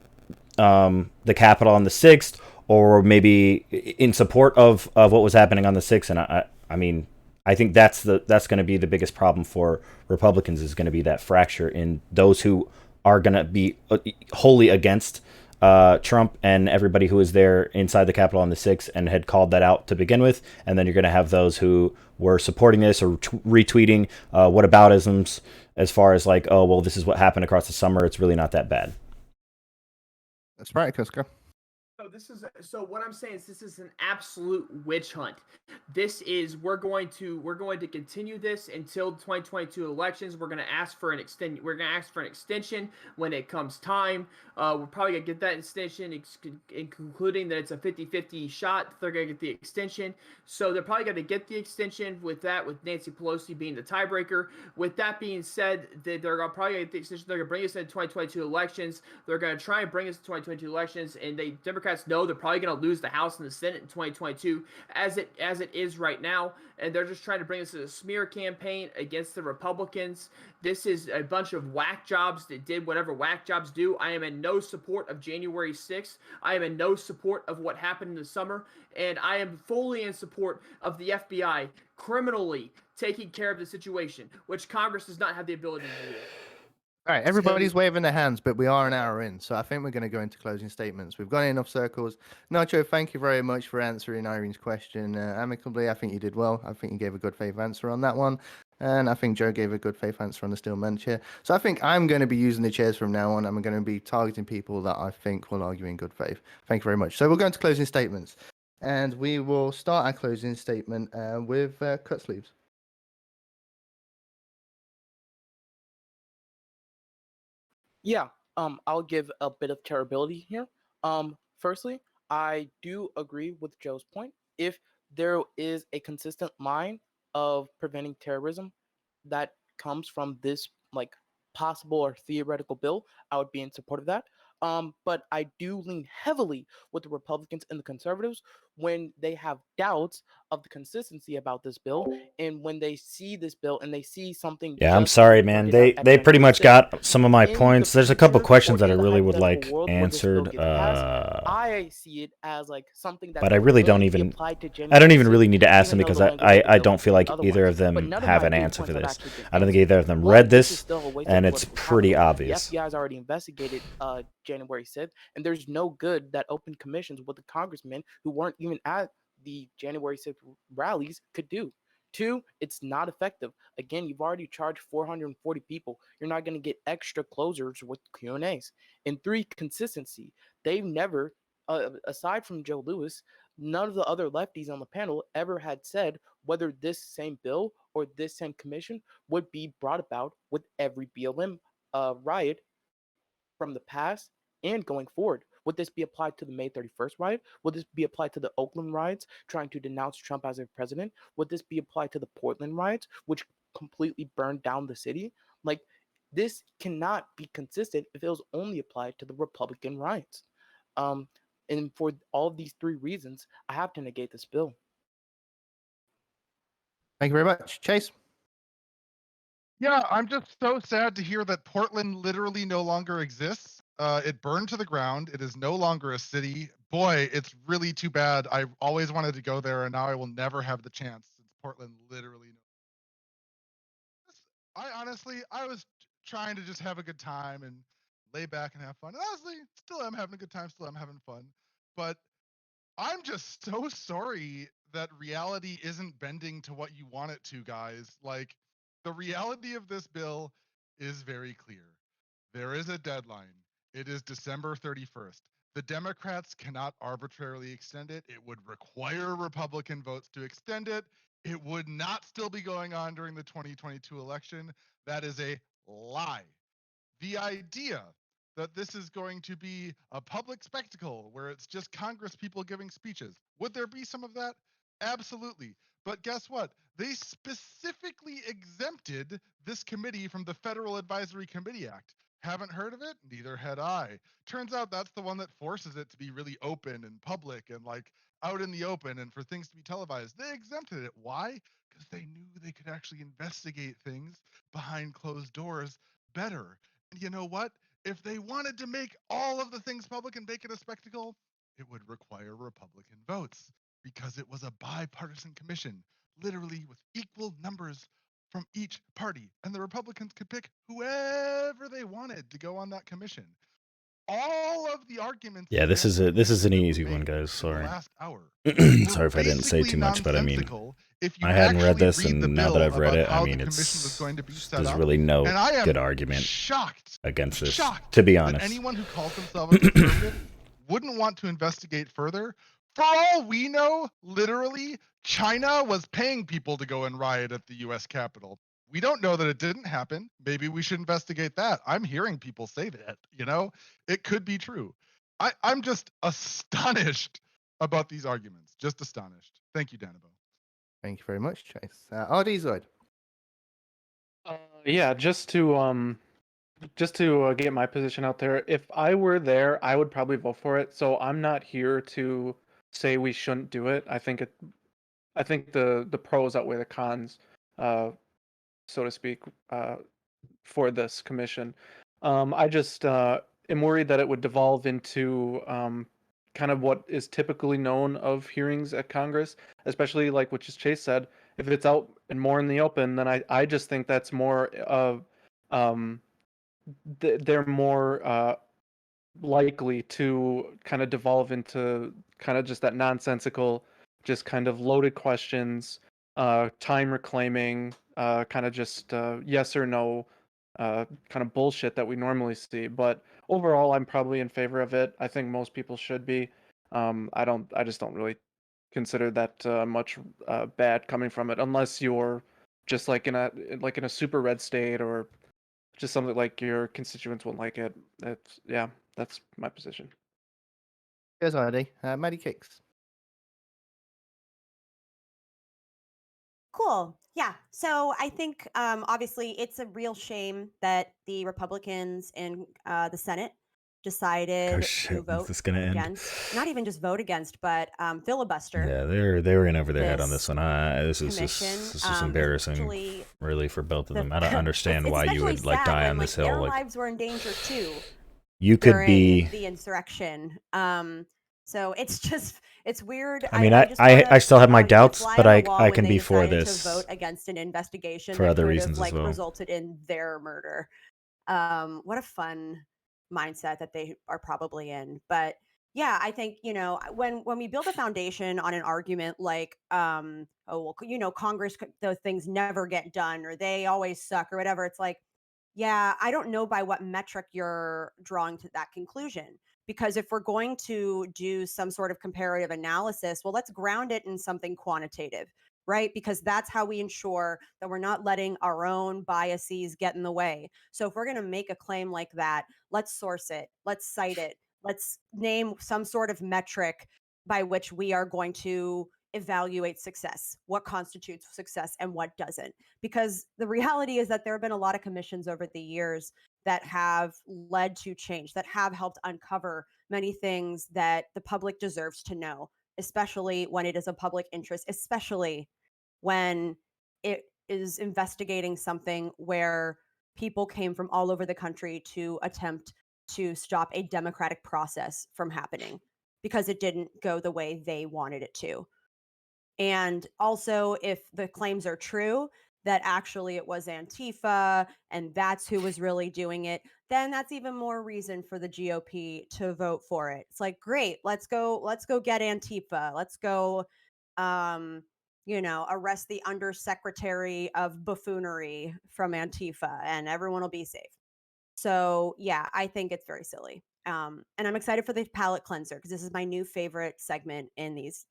the Capitol on the 6th, or maybe in support of what was happening on the 6th. And I mean, I think that's going to be the biggest problem for Republicans, is going to be that fracture in those who are going to be wholly against Trump and everybody who was there inside the Capitol on the 6th and had called that out to begin with. And then you're going to have those who were supporting this or retweeting whataboutisms as far as like, oh, well, this is what happened across the summer. It's really not that bad. That's right, Kuska. So what I'm saying is this is an absolute witch hunt. We're going to continue this until the 2022 elections. We're going to ask for an extension when it comes time. We're probably going to get that extension, including that it's a 50-50 shot. They're going to get the extension. So they're probably going to get the extension with Nancy Pelosi being the tiebreaker. With that being said, they're probably going to get the extension. They're going to bring us in 2022 elections. They're going to try and bring us to 2022 elections, and Democrats know they're probably going to lose the House and the Senate in 2022 as it is right now, and they're just trying to bring us to a smear campaign against the Republicans. This is a bunch of whack jobs that did whatever whack jobs do. I am in no support of January 6th. I am in no support of what happened in the summer, and I am fully in support of the FBI criminally taking care of the situation, which Congress does not have the ability to do. All right, everybody's waving their hands, but we are an hour in, so I think we're going to go into closing statements. We've gone in enough circles. Nacho, thank you very much for answering Irene's question amicably. I think you did well. I think you gave a good faith answer on that one. And I think Joe gave a good faith answer on the steel man chair. So I think I'm going to be using the chairs from now on. I'm going to be targeting people that I think will argue in good faith. Thank you very much. So we'll go into closing statements. And we will start our closing statement with cut sleeves. Yeah, I'll give a bit of terribility here. Firstly, I do agree with Joe's point. If there is a consistent line of preventing terrorism that comes from this like possible or theoretical bill, I would be in support of that. But I do lean heavily with the Republicans and the conservatives when they have doubts of the consistency about this bill, and when they see this bill and they see something. Yeah, I'm sorry, man. They pretty much got some of my points. There's a couple questions that I really would like answered. I see it as like something that. But I really don't even. I don't even really need to ask them because I don't feel like either of them have an answer for this. I don't think either of them read this, and it's pretty obvious. The FBI has already investigated January 6th, and there's no good that open commissions with the congressmen who weren't even at the January 6th rallies could do. 2, it's not effective. Again, you've already charged 440 people. You're not going to get extra closers with Q&As. And 3, consistency. They've never, aside from Joe Lewis, none of the other lefties on the panel ever had said whether this same bill or this same commission would be brought about with every BLM riot from the past and going forward. Would this be applied to the May 31st riot? Would this be applied to the Oakland riots trying to denounce Trump as a president? Would this be applied to the Portland riots, which completely burned down the city? Like, this cannot be consistent if it was only applied to the Republican riots. And for all of these 3 reasons, I have to negate this bill. Thank you very much. Chase? Yeah, I'm just so sad to hear that Portland literally no longer exists. It burned to the ground. It is no longer a city. Boy, it's really too bad. I always wanted to go there, and now I will never have the chance since Portland literally. I was trying to just have a good time and lay back and have fun. And honestly, still am having a good time. Still am having fun. But I'm just so sorry that reality isn't bending to what you want it to, guys. Like, the reality of this bill is very clear. There is a deadline. It is December 31st. The Democrats cannot arbitrarily extend it. It would require Republican votes to extend it. It would not still be going on during the 2022 election. That is a lie. The idea that this is going to be a public spectacle where it's just Congress people giving speeches, would there be some of that? Absolutely. But guess what? They specifically exempted this committee from the Federal Advisory Committee Act. Haven't heard of it? Neither had I. Turns out that's the one that forces it to be really open and public and like out in the open and for things to be televised. They exempted it. Why? Because they knew they could actually investigate things behind closed doors better. And you know what? If they wanted to make all of the things public and make it a spectacle, it would require Republican votes because it was a bipartisan commission, literally with equal numbers from each party. And the Republicans could pick whoever they wanted to go on that commission. All of the arguments. Yeah, this is an easy one, guys. Sorry. Sorry if I didn't say too much, but I mean, I hadn't read this, and now that I've read it, I mean, there's really no good argument against this, to be honest. Anyone who calls themselves a conservative wouldn't want to investigate further. For all we know, literally, China was paying people to go and riot at the U.S. Capitol. We don't know that it didn't happen. Maybe we should investigate that. I'm hearing people say that, it could be true. I'm just astonished about these arguments. Just astonished. Thank you, Danabo. Thank you very much, Chase. RD Zoid. Yeah, just to get my position out there, if I were there, I would probably vote for it. So I'm not here to say we shouldn't do it. I think the pros outweigh the cons, so to speak, for this commission. I just am worried that it would devolve into kind of what is typically known of hearings at Congress, especially like what Chase said. If it's out and more in the open, then I just think that's more of they're more likely to kind of devolve into kind of just that nonsensical, just kind of loaded questions, time reclaiming, kind of just yes or no kind of bullshit that we normally see. But overall, I'm probably in favor of it. I think most people should be. I just don't really consider that much bad coming from it, unless you're just like in a super red state or just something like your constituents won't like it. That's my position. Here's RD. Maddie Kicks. Cool. Yeah. So I think obviously it's a real shame that the Republicans in the Senate decided to vote against, not even just vote against, but filibuster. Yeah, they were in over their head on this one. This is embarrassing, really, for both of them. I don't understand why you would like die on this hill. Their lives were in danger too. You could be the insurrection. So it's weird. I mean, I still have my doubts, but I can be for this. To vote against an investigation for other reasons as well. Resulted in their murder. What a fun mindset that they are probably in. But yeah, I think when we build a foundation on an argument like Congress, those things never get done or they always suck or whatever. It's like, yeah, I don't know by what metric you're drawing to that conclusion. Because if we're going to do some sort of comparative analysis, well, let's ground it in something quantitative, right? Because that's how we ensure that we're not letting our own biases get in the way. So if we're going to make a claim like that, let's source it, let's cite it, let's name some sort of metric by which we are going to evaluate success, what constitutes success and what doesn't. Because the reality is that there have been a lot of commissions over the years that have led to change, that have helped uncover many things that the public deserves to know, especially when it is a public interest, especially when it is investigating something where people came from all over the country to attempt to stop a democratic process from happening because it didn't go the way they wanted it to. And also, if the claims are true, that actually it was Antifa and that's who was really doing it, then that's even more reason for the GOP to vote for it. It's like, great, let's go get Antifa. Let's go, arrest the undersecretary of buffoonery from Antifa and everyone will be safe. So yeah, I think it's very silly. And I'm excited for the palate cleanser because this is my new favorite segment in these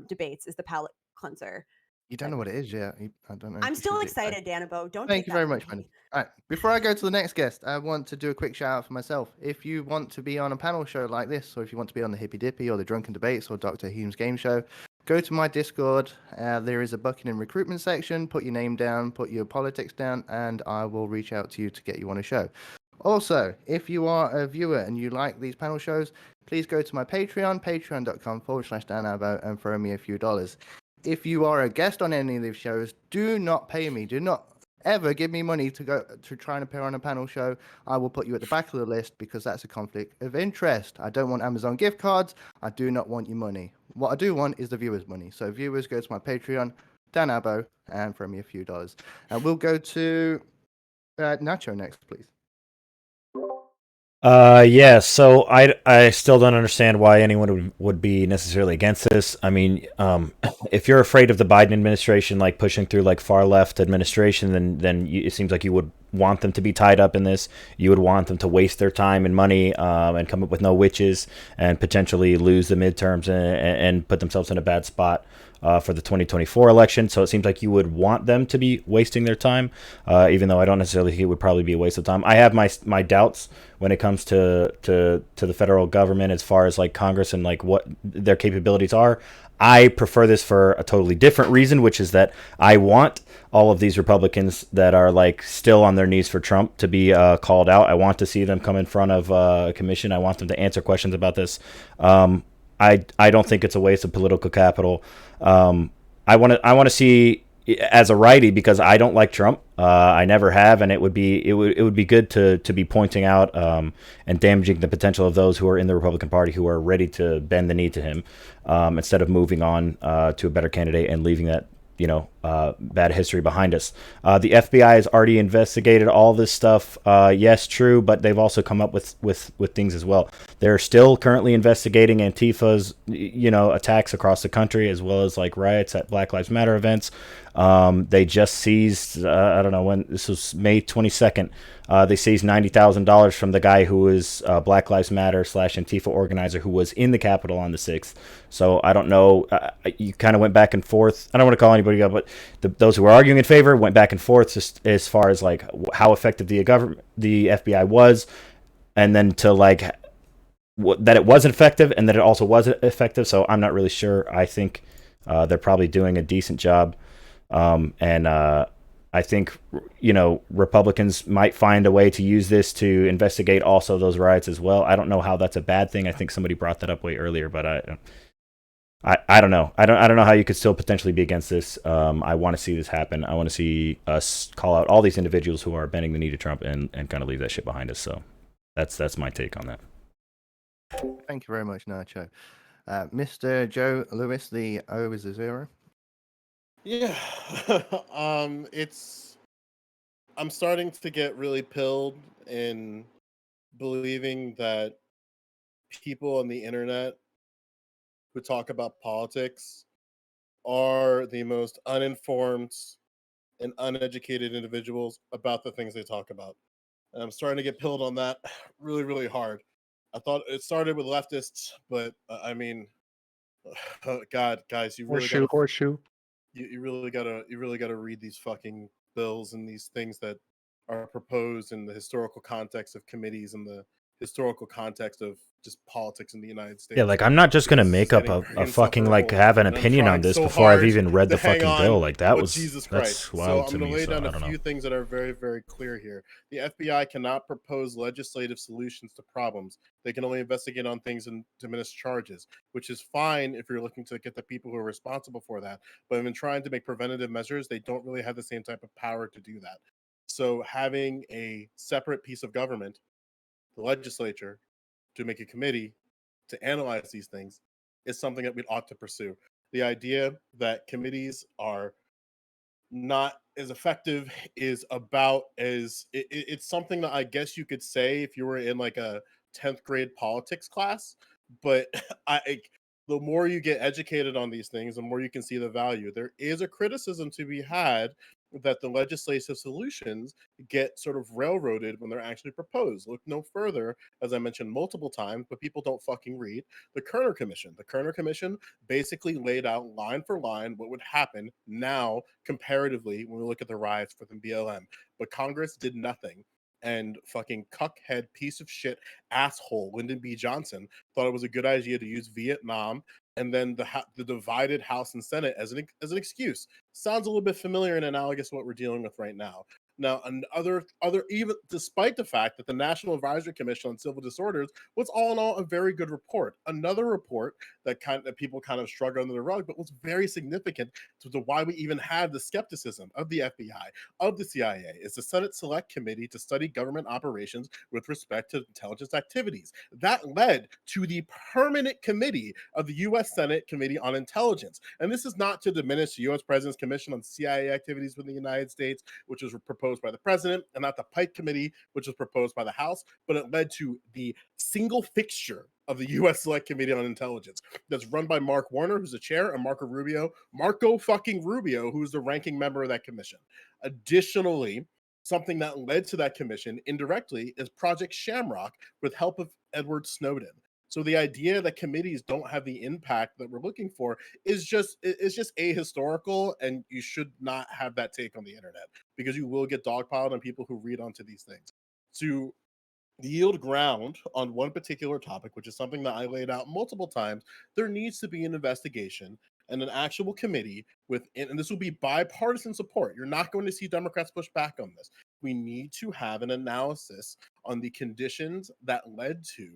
debates is the palate cleanser. You don't know what it is yet. I don't know if I'm you still should. excited, Danabo. Don't Thank take you that very from much, man. me. All right, before I go to the next guest, I want to do a quick shout out for myself. If you want to be on a panel show like this, or if you want to be on the Hippy Dippy or the Drunken Debates or Dr. Hume's game show, go to my Discord. There is a Buckingham recruitment section. Put your name down, put your politics down, and I will reach out to you to get you on a show. Also, if you are a viewer and you like these panel shows, please go to my Patreon, patreon.com/Dan Abbo, and throw me a few dollars. If you are a guest on any of these shows, do not pay me. Do not ever give me money to go to try and appear on a panel show. I will put you at the back of the list because that's a conflict of interest. I don't want Amazon gift cards. I do not want your money. What I do want is the viewers' money. So viewers, go to my Patreon, Dan Abbo, and throw me a few dollars. And we'll go to Nacho next, please. Yeah, so I still don't understand why anyone would be necessarily against this. I mean, if you're afraid of the Biden administration like pushing through like far left administration, then it seems like you would want them to be tied up in this. You would want them to waste their time and money and come up with no witches and potentially lose the midterms and put themselves in a bad spot for the 2024 election. So it seems like you would want them to be wasting their time, even though I don't necessarily think it would probably be a waste of time. I have my doubts when it comes to the federal government as far as like Congress and like what their capabilities are. I prefer this for a totally different reason, which is that I want all of these Republicans that are like still on their knees for Trump to be called out. I want to see them come in front of a commission. I want them to answer questions about this. I don't think it's a waste of political capital. I want to see as a righty because I don't like Trump. I never have, and it would be good to be pointing out and damaging the potential of those who are in the Republican Party who are ready to bend the knee to him instead of moving on to a better candidate and leaving that bad history behind us. The FBI has already investigated all this stuff. Yes, true, but they've also come up with things as well. They're still currently investigating Antifa's, attacks across the country, as well as like riots at Black Lives Matter events. They just seized, I don't know when, this was May 22nd. They seized $90,000 from the guy who was Black Lives Matter / Antifa organizer who was in the Capitol on the 6th. So I don't know. You kind of went back and forth. I don't want to call anybody up, but those who were arguing in favor went back and forth just as far as like how effective the FBI was, and then to like that it wasn't effective and that it also wasn't effective. So I'm not really sure. I think they're probably doing a decent job. I think, Republicans might find a way to use this to investigate also those riots as well. I don't know how that's a bad thing. I think somebody brought that up way earlier, but I don't know. I don't know how you could still potentially be against this. I want to see this happen. I want to see us call out all these individuals who are bending the knee to Trump and kind of leave that shit behind us. So that's my take on that. Thank you very much, Nacho. Mr. Joe Lewis, the O is a 0. Yeah. I'm starting to get really pilled in believing that people on the internet who talk about politics are the most uninformed and uneducated individuals about the things they talk about. And I'm starting to get pilled on that really, really hard. I thought it started with leftists, but I mean, God, guys, you really got Horseshoe. you really gotta read these fucking bills and these things that are proposed in the historical context of committees and the historical context of just politics in the United States. Yeah, like I'm not just gonna Because make up a fucking like insufferable, have an and I'm opinion on trying this so before I've hard even read to the hang fucking on bill. Like that with was Jesus that's Christ. wild So to I'm gonna me. lay So down I a don't few know. things that are very, very clear here. The FBI cannot propose legislative solutions to problems. They can only investigate on things and diminish charges, which is fine if you're looking to get the people who are responsible for that. But in trying to make preventative measures, they don't really have the same type of power to do that. So having a separate piece of government, the legislature, to make a committee to analyze these things is something that we ought to pursue. The idea that committees are not as effective is about as it's something that I guess you could say if you were in like a 10th grade politics class, but the more you get educated on these things, the more you can see the value. There is a criticism to be had that the legislative solutions get sort of railroaded when they're actually proposed. Look no further, as I mentioned multiple times, but people don't fucking read, the Kerner Commission. The Kerner Commission basically laid out line for line what would happen now comparatively when we look at the riots for the BLM. But Congress did nothing. And fucking cuckhead piece of shit asshole Lyndon B. Johnson thought it was a good idea to use Vietnam and then the divided House and Senate as an excuse. Sounds a little bit familiar and analogous to what we're dealing with right now. Now, other even despite the fact that the National Advisory Commission on Civil Disorders was all in all a very good report. Another report that people kind of shrug under the rug, but was very significant to why we even had the skepticism of the FBI, of the CIA, is the Senate Select Committee to study government operations with respect to intelligence activities. That led to the Permanent Committee of the U.S. Senate Committee on Intelligence. And this is not to diminish the U.S. President's Commission on CIA activities within the United States, which was proposed by the president, and not the Pike Committee, which was proposed by the House, but it led to the single fixture of the U.S. Select Committee on Intelligence that's run by Mark Warner, who's the chair, and Marco fucking Rubio, who's the ranking member of that commission. Additionally, something that led to that commission indirectly is Project Shamrock with help of Edward Snowden. So the idea that committees don't have the impact that we're looking for is just ahistorical, and you should not have that take on the internet because you will get dogpiled on people who read onto these things. To yield ground on one particular topic, which is something that I laid out multiple times, there needs to be an investigation and an actual committee and this will be bipartisan support. You're not going to see Democrats push back on this. We need to have an analysis on the conditions that led to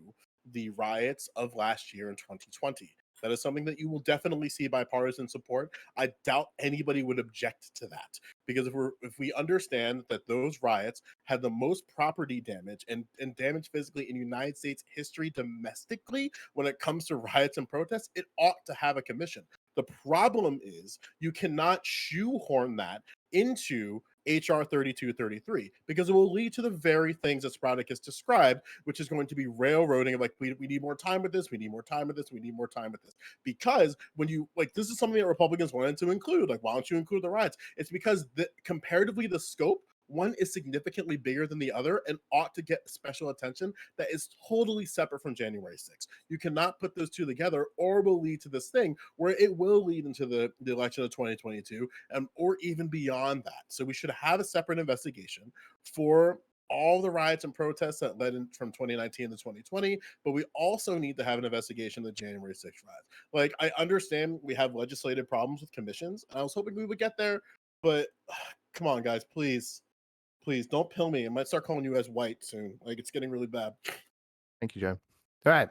the riots of last year in 2020. That is something that you will definitely see bipartisan support. I doubt anybody would object to that because if we understand that those riots had the most property damage and damage physically in United States history domestically when it comes to riots and protests, it ought to have a commission. The problem is you cannot shoehorn that into HR 3233 because it will lead to the very things that Sproutic has described, which is going to be railroading of like, we need more time with this, we need more time with this, we need more time with this. Because when you, like, this is something that Republicans wanted to include, like, why don't you include the riots? It's because comparatively the scope, one is significantly bigger than the other and ought to get special attention that is totally separate from January 6th. You cannot put those two together or will lead to this thing where it will lead into the election of 2022 or even beyond that. So we should have a separate investigation for all the riots and protests that led in from 2019 to 2020, but we also need to have an investigation of the January 6th riots. Like, I understand we have legislative problems with commissions, and I was hoping we would get there, but come on, guys, please don't pill me. I might start calling you guys white soon. Like, it's getting really bad. Thank you, Joe. All right.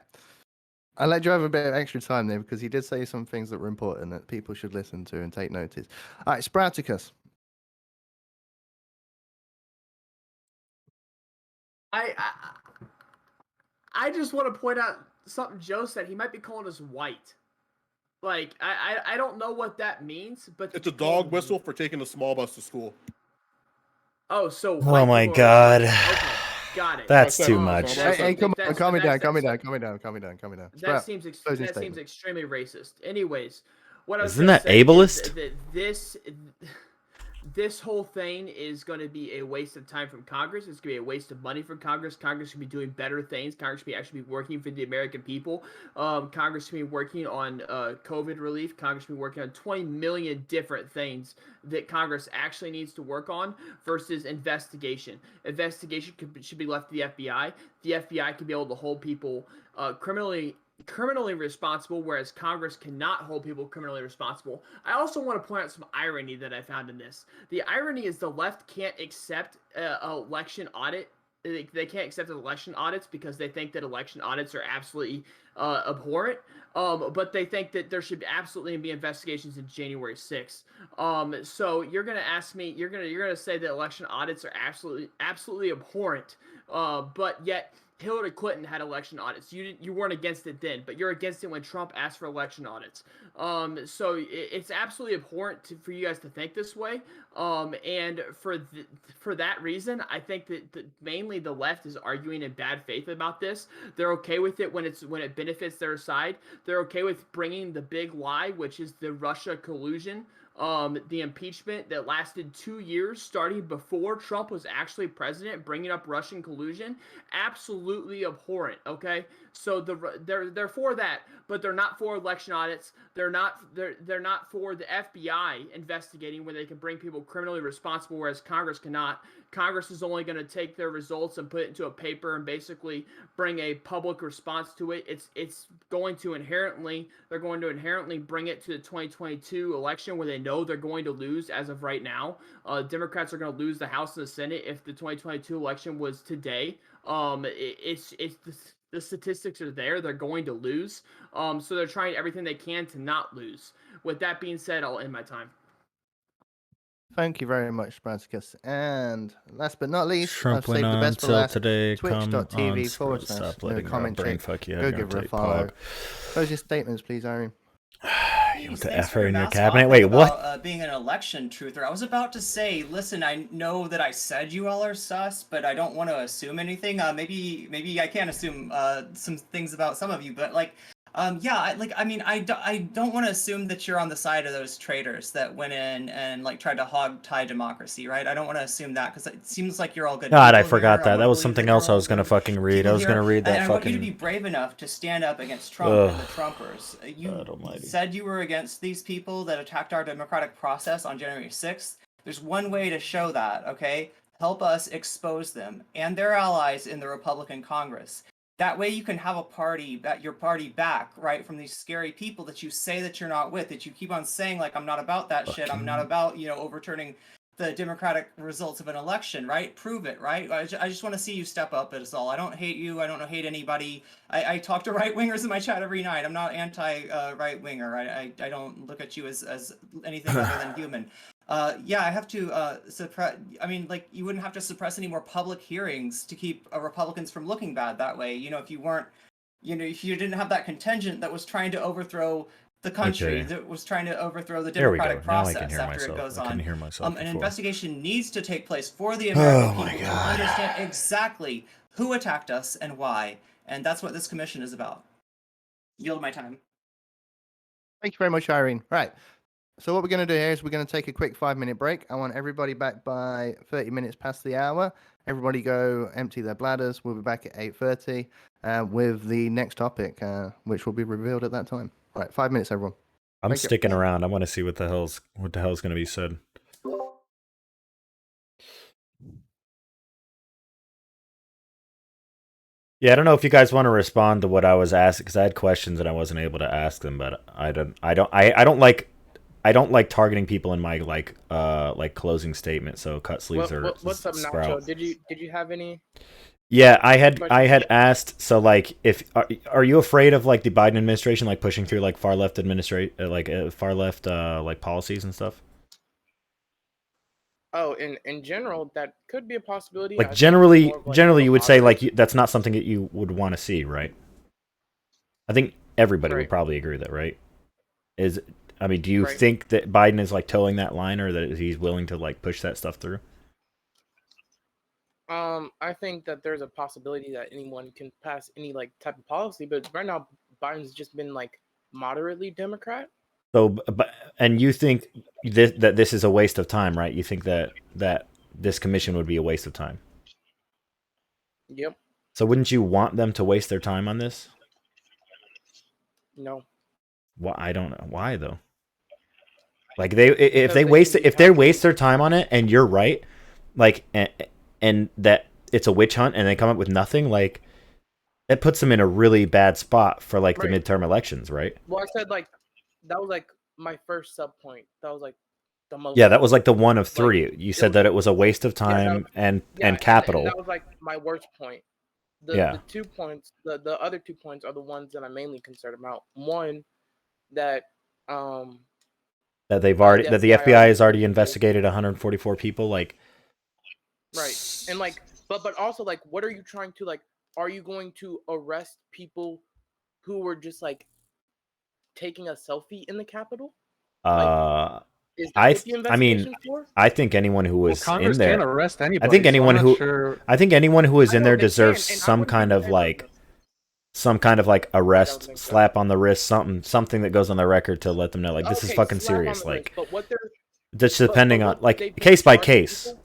I let Joe have a bit of extra time there because he did say some things that were important that people should listen to and take notice. All right, Sprouticus. I just want to point out something Joe said. He might be calling us white. Like, I don't know what that means, but it's a dog whistle for taking a small bus to school. Oh, so oh my God. Okay, got it. That's too much. Hey, calm me down. That seems extremely racist. Anyways, what I was Isn't that say ableist? Is that this whole thing is going to be a waste of time from Congress. It's going to be a waste of money from Congress. Congress should be doing better things. Congress should be actually be working for the American people. Congress should be working on COVID relief. Congress should be working on 20 million different things that Congress actually needs to work on versus investigation. Investigation should be left to the FBI. The FBI could be able to hold people criminally responsible, whereas Congress cannot hold people criminally responsible. I also want to point out some irony that I found in this. The irony is the left can't accept election audit. They can't accept election audits because they think that election audits are absolutely abhorrent. But they think that there should absolutely be investigations in January 6th. So you're gonna ask me, you're gonna say that election audits are absolutely abhorrent. But yet Hillary Clinton had election audits. You weren't against it then, but you're against it when Trump asked for election audits. So it's absolutely abhorrent for you guys to think this way. And for that reason, I think that mainly the left is arguing in bad faith about this. They're okay with it when it benefits their side. They're okay with bringing the big lie, which is the Russia collusion the impeachment that lasted 2 years, starting before Trump was actually president, bringing up Russian collusion, absolutely abhorrent. Okay, so they're for that, but they're not for election audits. They're not for the FBI investigating when they can bring people criminally responsible, whereas Congress cannot. Congress is only going to take their results and put it into a paper and basically bring a public response to it. They're going to inherently bring it to the 2022 election where they know they're going to lose as of right now. Democrats are going to lose the House and the Senate if the 2022 election was today. The statistics are there. They're going to lose. So they're trying everything they can to not lose. With that being said, I'll end my time. Thank you very much, Spartacus. And last but not least, Trump I've went saved the on best for till last. today. Come on, Twitch.tv/no stop letting comment brain check. fuck you. Go give her a follow. Closing statements, please, Irene. You want Thanks the F for her your in your mass cabinet? talk Wait, about, what? Being an election truther. I was about to say, listen, I know that I said you all are sus, but I don't want to assume anything. Maybe I can assume some things about some of you, but like, I don't want to assume that you're on the side of those traitors that went in and like tried to hog tie democracy, right? I don't want to assume that because it seems like you're all good. God, I people forgot here. that. I That was believe something you're else I all was gonna good fucking read. people I was here, gonna read that and I want you to be fucking. brave enough to stand up against Trump and the Trumpers. You God almighty. said you were against these people that attacked our democratic process on January 6th. There's one way to show that, okay? Help us expose them and their allies in the Republican Congress. That way you can have a party, your party back, right, from these scary people that you say that you're not with, that you keep on saying, like, I'm not about that shit. I'm not about, overturning the democratic results of an election, right? Prove it, right? I just want to see you step up, that's all. I don't hate you. I don't hate anybody. I talk to right-wingers in my chat every night. I'm not anti-right-winger. I don't look at you as anything other than human. I have to suppress. I mean, like, you wouldn't have to suppress any more public hearings to keep Republicans from looking bad that way. If you weren't, if you didn't have that contingent that was trying to overthrow the country, that was trying to overthrow the democratic process after it goes on. An investigation needs to take place for the American people to understand exactly who attacked us and why, and that's what this commission is about. Yield my time. Thank you very much, Irene. Right. So what we're going to do here is we're going to take a quick 5-minute break. I want everybody back by 30 minutes past the hour. Everybody go empty their bladders. We'll be back at 8:30 with the next topic, which will be revealed at that time. All right, 5 minutes, everyone. I'm sticking around. I want to see what the hell's going to be said. Yeah, I don't know if you guys want to respond to what I was asked because I had questions and I wasn't able to ask them, but I don't like targeting people in my like closing statement. So cut sleeves what's up, Nacho? Did you have any? Yeah, I had asked. So like, if are you afraid of like the Biden administration like pushing through like far left like policies and stuff? Oh, in general, that could be a possibility. Like generally, you would say like that's not something that you would want to see, right? I think everybody would probably agree with that, right? Do you think that Biden is like towing that line, or that he's willing to like push that stuff through? I think that there's a possibility that anyone can pass any like type of policy, but right now Biden's just been like moderately Democrat. So, and you think that this is a waste of time, right? You think that this commission would be a waste of time? Yep. So wouldn't you want them to waste their time on this? No. Well, I don't know why though. Like if they waste their time on it, and you're right, like and that it's a witch hunt, and they come up with nothing, like it puts them in a really bad spot for like the midterm elections, right? Well, I said like that was like my first sub point. That was like the most. Yeah, that was like the one of three. Like, you said that it was a waste of time and capital. And that was like my worst point. The 2 points, the other 2 points are the ones that I'm mainly concerned about. One, that the FBI has already investigated 144 people, like. Right, and like, but also like, what are you trying to like? Are you going to arrest people who were just like taking a selfie in the Capitol? I think anyone who was Congress in there. Can't arrest anybody, I think anyone who was in there deserves some kind of like some kind of like I don't arrest, think so. slap on the wrist, something that goes on the record to let them know like this is Okay, fucking slap on serious. the wrist, Like but what they're just depending on what like they've been case by charging case. people-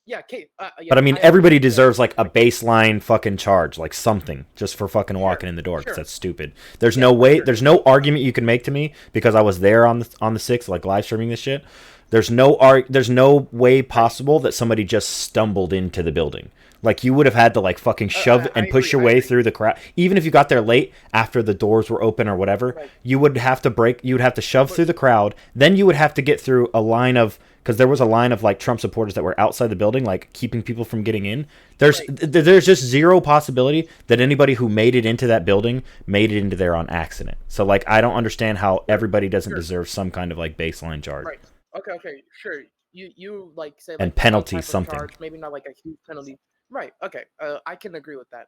Yeah, yeah, But I mean, I everybody understand deserves that. like a baseline fucking charge, like something, just for fucking walking in the door, because that's stupid. There's no way, there's no argument you can make to me because I was there on the 6th, like live streaming this shit. There's no way possible that somebody just stumbled into the building. Like you would have had to like fucking shove and push your way through the crowd. Even if you got there late after the doors were open or whatever, you would have to shove through the crowd. Then you would have to get through a line of, because there was a line of like Trump supporters that were outside the building, like keeping people from getting in. There's just zero possibility that anybody who made it into that building made it into there on accident. So like I don't understand how everybody doesn't deserve some kind of like baseline charge. Right. Okay, sure. You like say like And penalty some type of something. charge, maybe not like a huge penalty. Right. Okay. I can agree with that.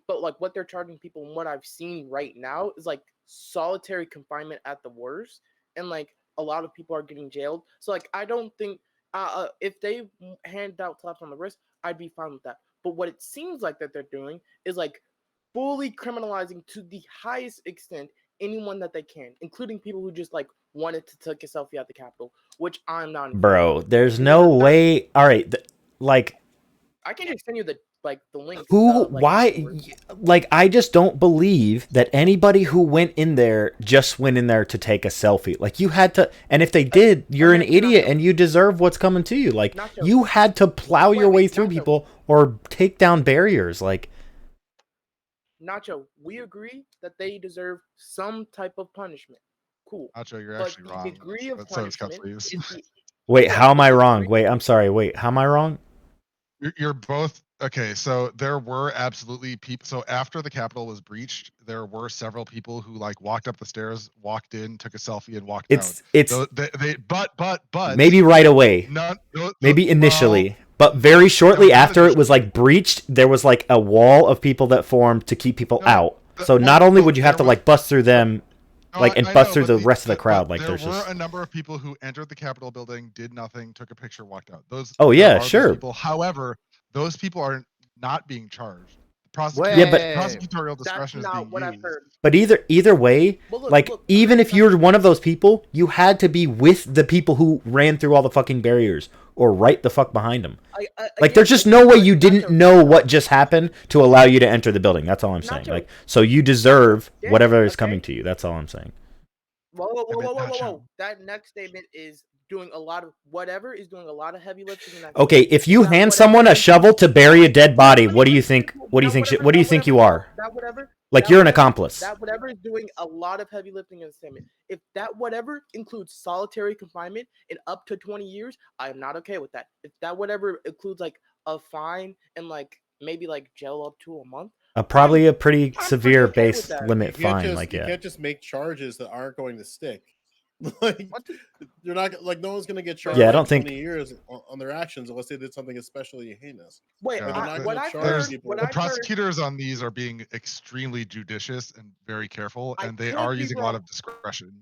But like what they're charging people and what I've seen right now is like solitary confinement at the worst, and like a lot of people are getting jailed. So like I don't think if they hand out slaps on the wrist, I'd be fine with that. But what it seems like that they're doing is like fully criminalizing to the highest extent anyone that they can, including people who just like wanted to take a selfie at the Capitol, which I'm not. Bro, there's no way. All right, like I can just send you the links. Why? Like, I just don't believe that anybody who went in there just went in there to take a selfie. Like, you had to, and if they did, you're an idiot and you deserve what's coming to you. Like, you had to plow your way through people or take down barriers. Like, Nacho, we agree that they deserve some type of punishment. Cool. Nacho, you're but actually the wrong. degree of punishment is the, wait, how am I wrong? Wait, I'm sorry. Wait, how am I wrong? You're both okay. So there were absolutely people. So after the Capitol was breached, there were several people who like walked up the stairs, walked in, took a selfie, and walked out. But maybe right away, maybe initially, but very shortly after it was like breached, there was like a wall of people that formed to keep people out. So not only would you have to like bust through them, bust through the rest of the crowd. Like there there's were just a number of people who entered the Capitol building, did nothing, took a picture, walked out. Oh yeah, sure. People. However, those people are not being charged. Prosecutorial discretion is being used. But either way, even if you're one of those people, you had to be with the people who ran through all the fucking barriers or right the fuck behind them. There's just no way you didn't know what just happened to allow you to enter the building. That's all I'm saying. Like, so you deserve whatever is coming to you. That's all I'm saying. Whoa. That next statement is doing a lot of heavy lifting. Okay, if you hand someone a shovel to bury a dead body, what do you think? What do you think you are? Like you're an accomplice. That whatever is doing a lot of heavy lifting in the statement. If that whatever includes solitary confinement and up to 20 years, I am not okay with that. If that whatever includes like a fine and like maybe like jail up to a month. Probably a pretty severe base limit fine. You can't just make charges that aren't going to stick. Like you're not like no one's gonna get charged. Yeah, I don't think 20 years on their actions unless they did something especially heinous. Wait, the prosecutors on these are being extremely judicious and very careful, and they are using a lot of discretion.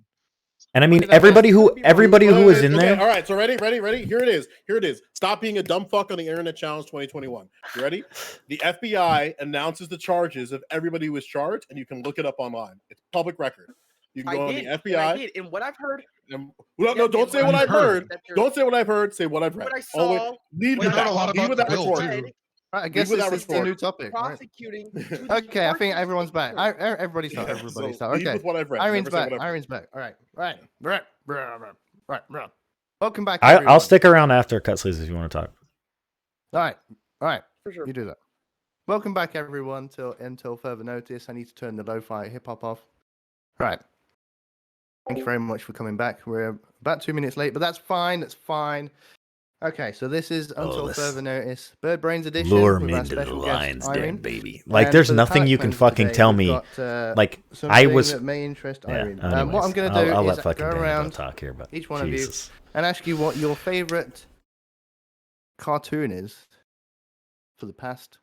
And I mean, everybody who was in there. All right, so ready. Here it is. Stop being a dumb fuck on the Internet Challenge 2021. You ready? The FBI announces the charges of everybody who was charged, and you can look it up online. It's public record. You can go on the FBI. And what I've heard. Don't say what I've heard. Don't say what I've heard. Say what I've read. What I saw. Lead with that retort. I guess this is a new topic. Prosecuting. Okay, I think everyone's back. Everybody's out. Everybody's out. Okay. With what I've read. Irene's back. All right. Welcome back. I'll stick around after Cutsleeves if you want to talk. All right. For sure. You do that. Welcome back, everyone. Until further notice, I need to turn the lo-fi hip hop off. Right. Thank you very much for coming back. We're about 2 minutes late, but that's fine. Okay, so this is Until Further Notice, Bird Brains edition. Lure me into the lion's den, baby. Like, there's nothing you can fucking tell me. Like, I was. That may interest Irene. Anyways, what I'm going to do I'll is let fucking go around talk here, but each one of you and ask you what your favorite cartoon is for the past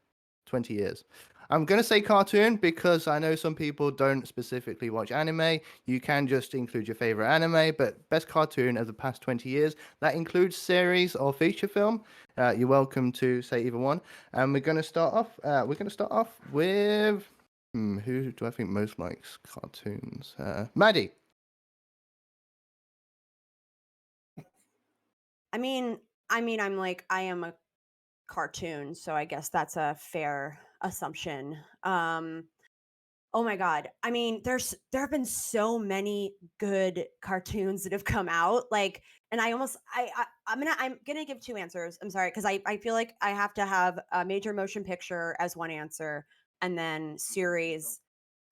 20 years. I'm going to say cartoon because I know some people don't specifically watch anime. You can just include your favorite anime, but best cartoon of the past 20 years. That includes series or feature film. You're welcome to say either one. And we're going to start off with Who do I think most likes cartoons? Maddie. I mean, I am a cartoon, so I guess that's a fair assumption. Oh my god. I mean, there have been so many good cartoons that have come out. Like, and I'm gonna give two answers. I'm sorry, because I feel like I have to have a major motion picture as one answer and then series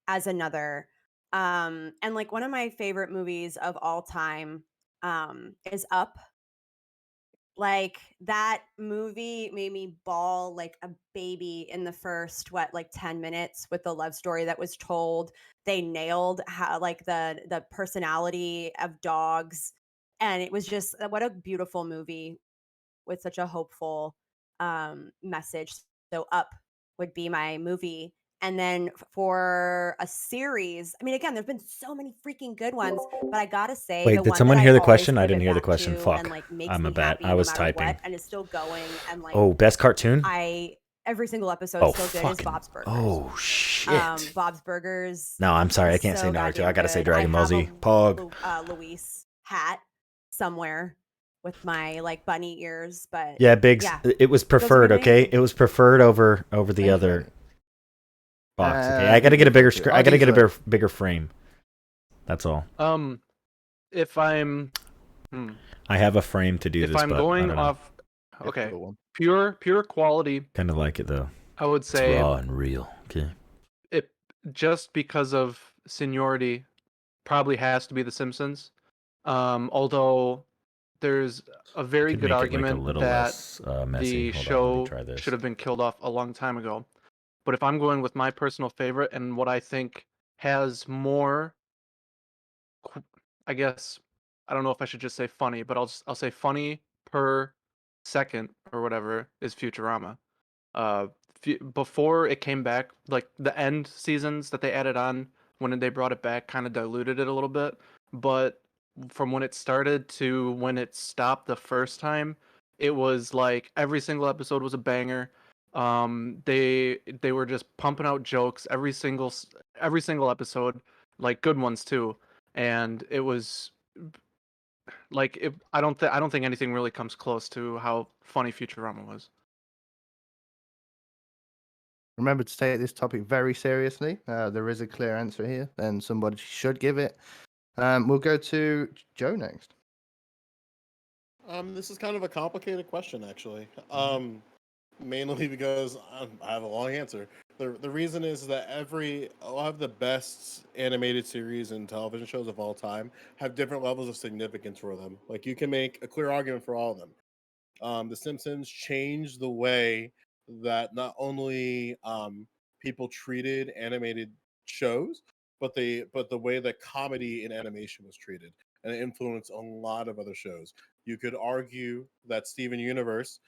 as another. And like one of my favorite movies of all time is Up. Like that movie made me bawl like a baby in the first 10 minutes with the love story that was told. They nailed how like the personality of dogs, and it was just what a beautiful movie with such a hopeful message. So Up would be my movie. And then for a series, I mean, again, there've been so many freaking good ones, but I gotta say, Wait, the did one someone that hear I the always question? I didn't pivot hear the back question. to Fuck. and like makes I'm a me bad. happy I no was matter typing. what, and is still going, and like Oh, best cartoon? every single episode Oh, is still good is fucking. Bob's Burgers. Oh, shit. Bob's Burgers No, I'm sorry. I is can't say so Naruto. I goddamn gotta say good. Dragon I Ball have Z. a Pog. Luis hat somewhere with my like bunny ears, but Yeah, Biggs. yeah, It was those are preferred, my okay? answers. It was preferred over the Thank you, other Maddie. box, okay? I gotta Who get a do we bigger go to? screen. I gotta get a RD bigger frame. That's all. If I'm I have a frame to do if this, I'm but I going don't know. off Yeah, okay, cool one. pure quality, Kind of like it though. I would It's say raw and real. Okay. it just because of seniority probably has to be The Simpsons. Although there's a very Could good make it like a argument little that less messy. the Hold on, let me show try this. should have been killed off a long time ago. But if I'm going with my personal favorite and what I think has more, I guess, I don't know if I should just say funny, but I'll say funny per second or whatever is Futurama. Uh, Before it came back, like the end seasons that they added on when they brought it back, kind of diluted it a little bit. But from when it started to when it stopped the first time, it was like every single episode was a banger. They were just pumping out jokes every single episode, like good ones too, and it was like I don't think anything really comes close to how funny Futurama was. Remember to take this topic very seriously. There is a clear answer here, and somebody should give it. We'll go to Joe next. This is kind of a complicated question, actually. Mainly because I have a long answer. The reason is that a lot of the best animated series and television shows of all time have different levels of significance for them. Like you can make a clear argument for all of them. The Simpsons changed the way that not only people treated animated shows, but the way that comedy in animation was treated, and it influenced a lot of other shows. You could argue that Steven Universe,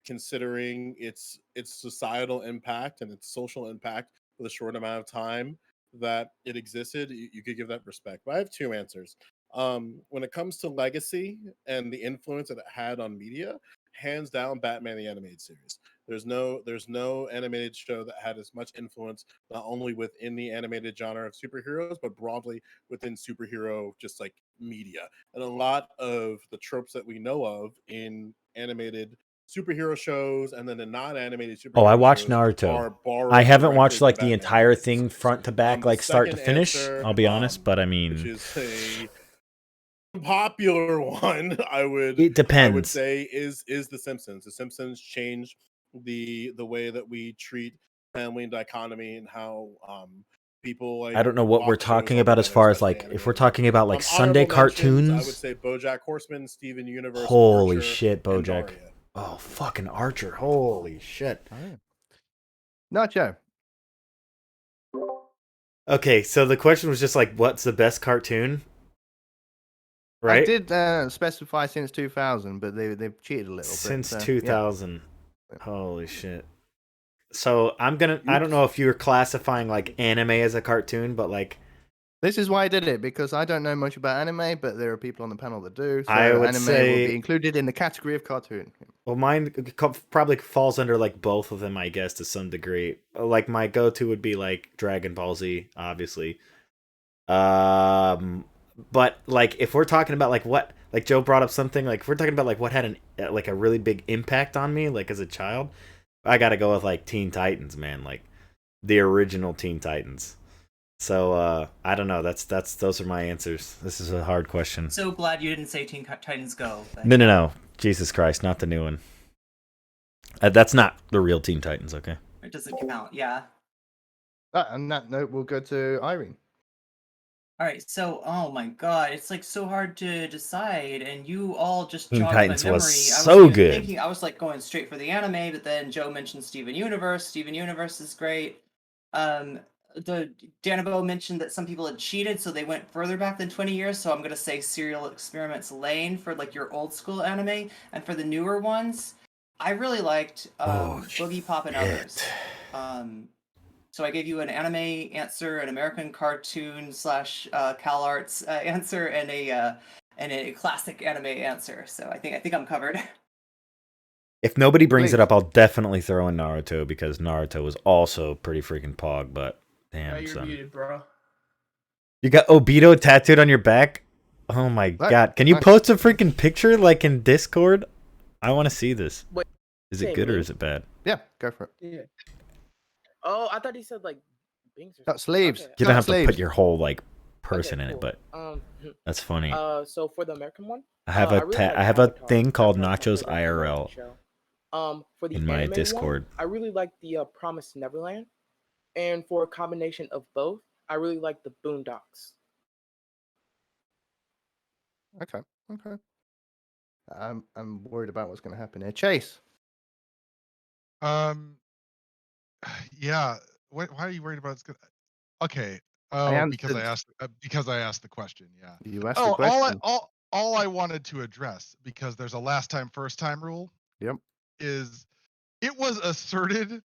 considering its societal impact and its social impact for the short amount of time that it existed, you could give that respect. But I have two answers. When it comes to legacy and the influence that it had on media, hands down, Batman the Animated Series. There's no animated show that had as much influence not only within the animated genre of superheroes, but broadly within superhero just like media. And a lot of the tropes that we know of in animated superhero shows and then the non-animated superhero Oh, I watched shows Naruto. are borrowed I haven't directly watched from like the Batman entire Animated thing Series. front to back, The like start to second finish. answer, I'll be honest, but I which mean, is a popular one, it I would depends. say is The Simpsons. The Simpsons changed the way that we treat family and dichotomy and how people like I don't know what we're watch shows talking all about as together, far as especially like if we're animated. talking about like Sunday Honorable mentions, I would cartoons. say BoJack Horseman, Steven Universe, Holy Archer, shit, and BoJack. Daria. Oh, fucking Archer. Holy shit. Nacho. Okay, so the question was just like, what's the best cartoon? Right? I did specify since 2000, but they've cheated a little Since bit. So, 2000. Yeah. Holy shit. So I don't know if you're classifying like anime as a cartoon, but like this is why I did it, because I don't know much about anime, but there are people on the panel that do. So I would anime say will be included in the category of cartoon. Well, mine probably falls under like both of them, I guess, to some degree. Like my go-to would be like Dragon Ball Z, obviously. But like if we're talking about like what, like Joe brought up something, like if we're talking about like what had an like a really big impact on me, like as a child, I gotta go with like Teen Titans, man, like the original Teen Titans. So I don't know. That's those are my answers. This is a hard question. So glad you didn't say Teen Titans Go. But... No. Jesus Christ, not the new one. That's not the real Teen Titans, okay? It doesn't count, yeah. On that note, we'll go to Irene. All right, so oh my god, it's like so hard to decide, and you all just Teen jogged Titans my memory. was I so even good. thinking, I was like going straight for the anime, but then Joe mentioned Steven Universe. Steven Universe is great. The Danabo mentioned that some people had cheated, so they went further back than 20 years. So I'm gonna say Serial Experiments Lane for like your old school anime, and for the newer ones, I really liked Boogie Pop and others. So I gave you an anime answer, an American cartoon / CalArts answer, and a classic anime answer. So I think I'm covered. If nobody brings it up, I'll definitely throw in Naruto because Naruto was also pretty freaking pog. But damn, you're son, muted, bro. you got Obito tattooed on your back. Oh my god! Can you post a freaking picture like in Discord? I want to see this. Wait, is it good or is it bad? Yeah, go for it. Yeah. Oh, I thought he said like Bings or got sleeves. Okay. You don't have to put your whole like person in it, but that's funny. So for the American one, I have a really like I have a Avatar. thing called Avatar's my Nachos favorite animated IRL show. For the in my anime Discord. one, I really like the Promised Neverland, and for a combination of both, I really like the Boondocks. Okay. I'm worried about what's going to happen here. Chase. Yeah. Why are you worried about it's good? Okay. Because I asked the question. Yeah. You asked the question. All I wanted to address, because there's a last time, first time rule. Yep. Is it was asserted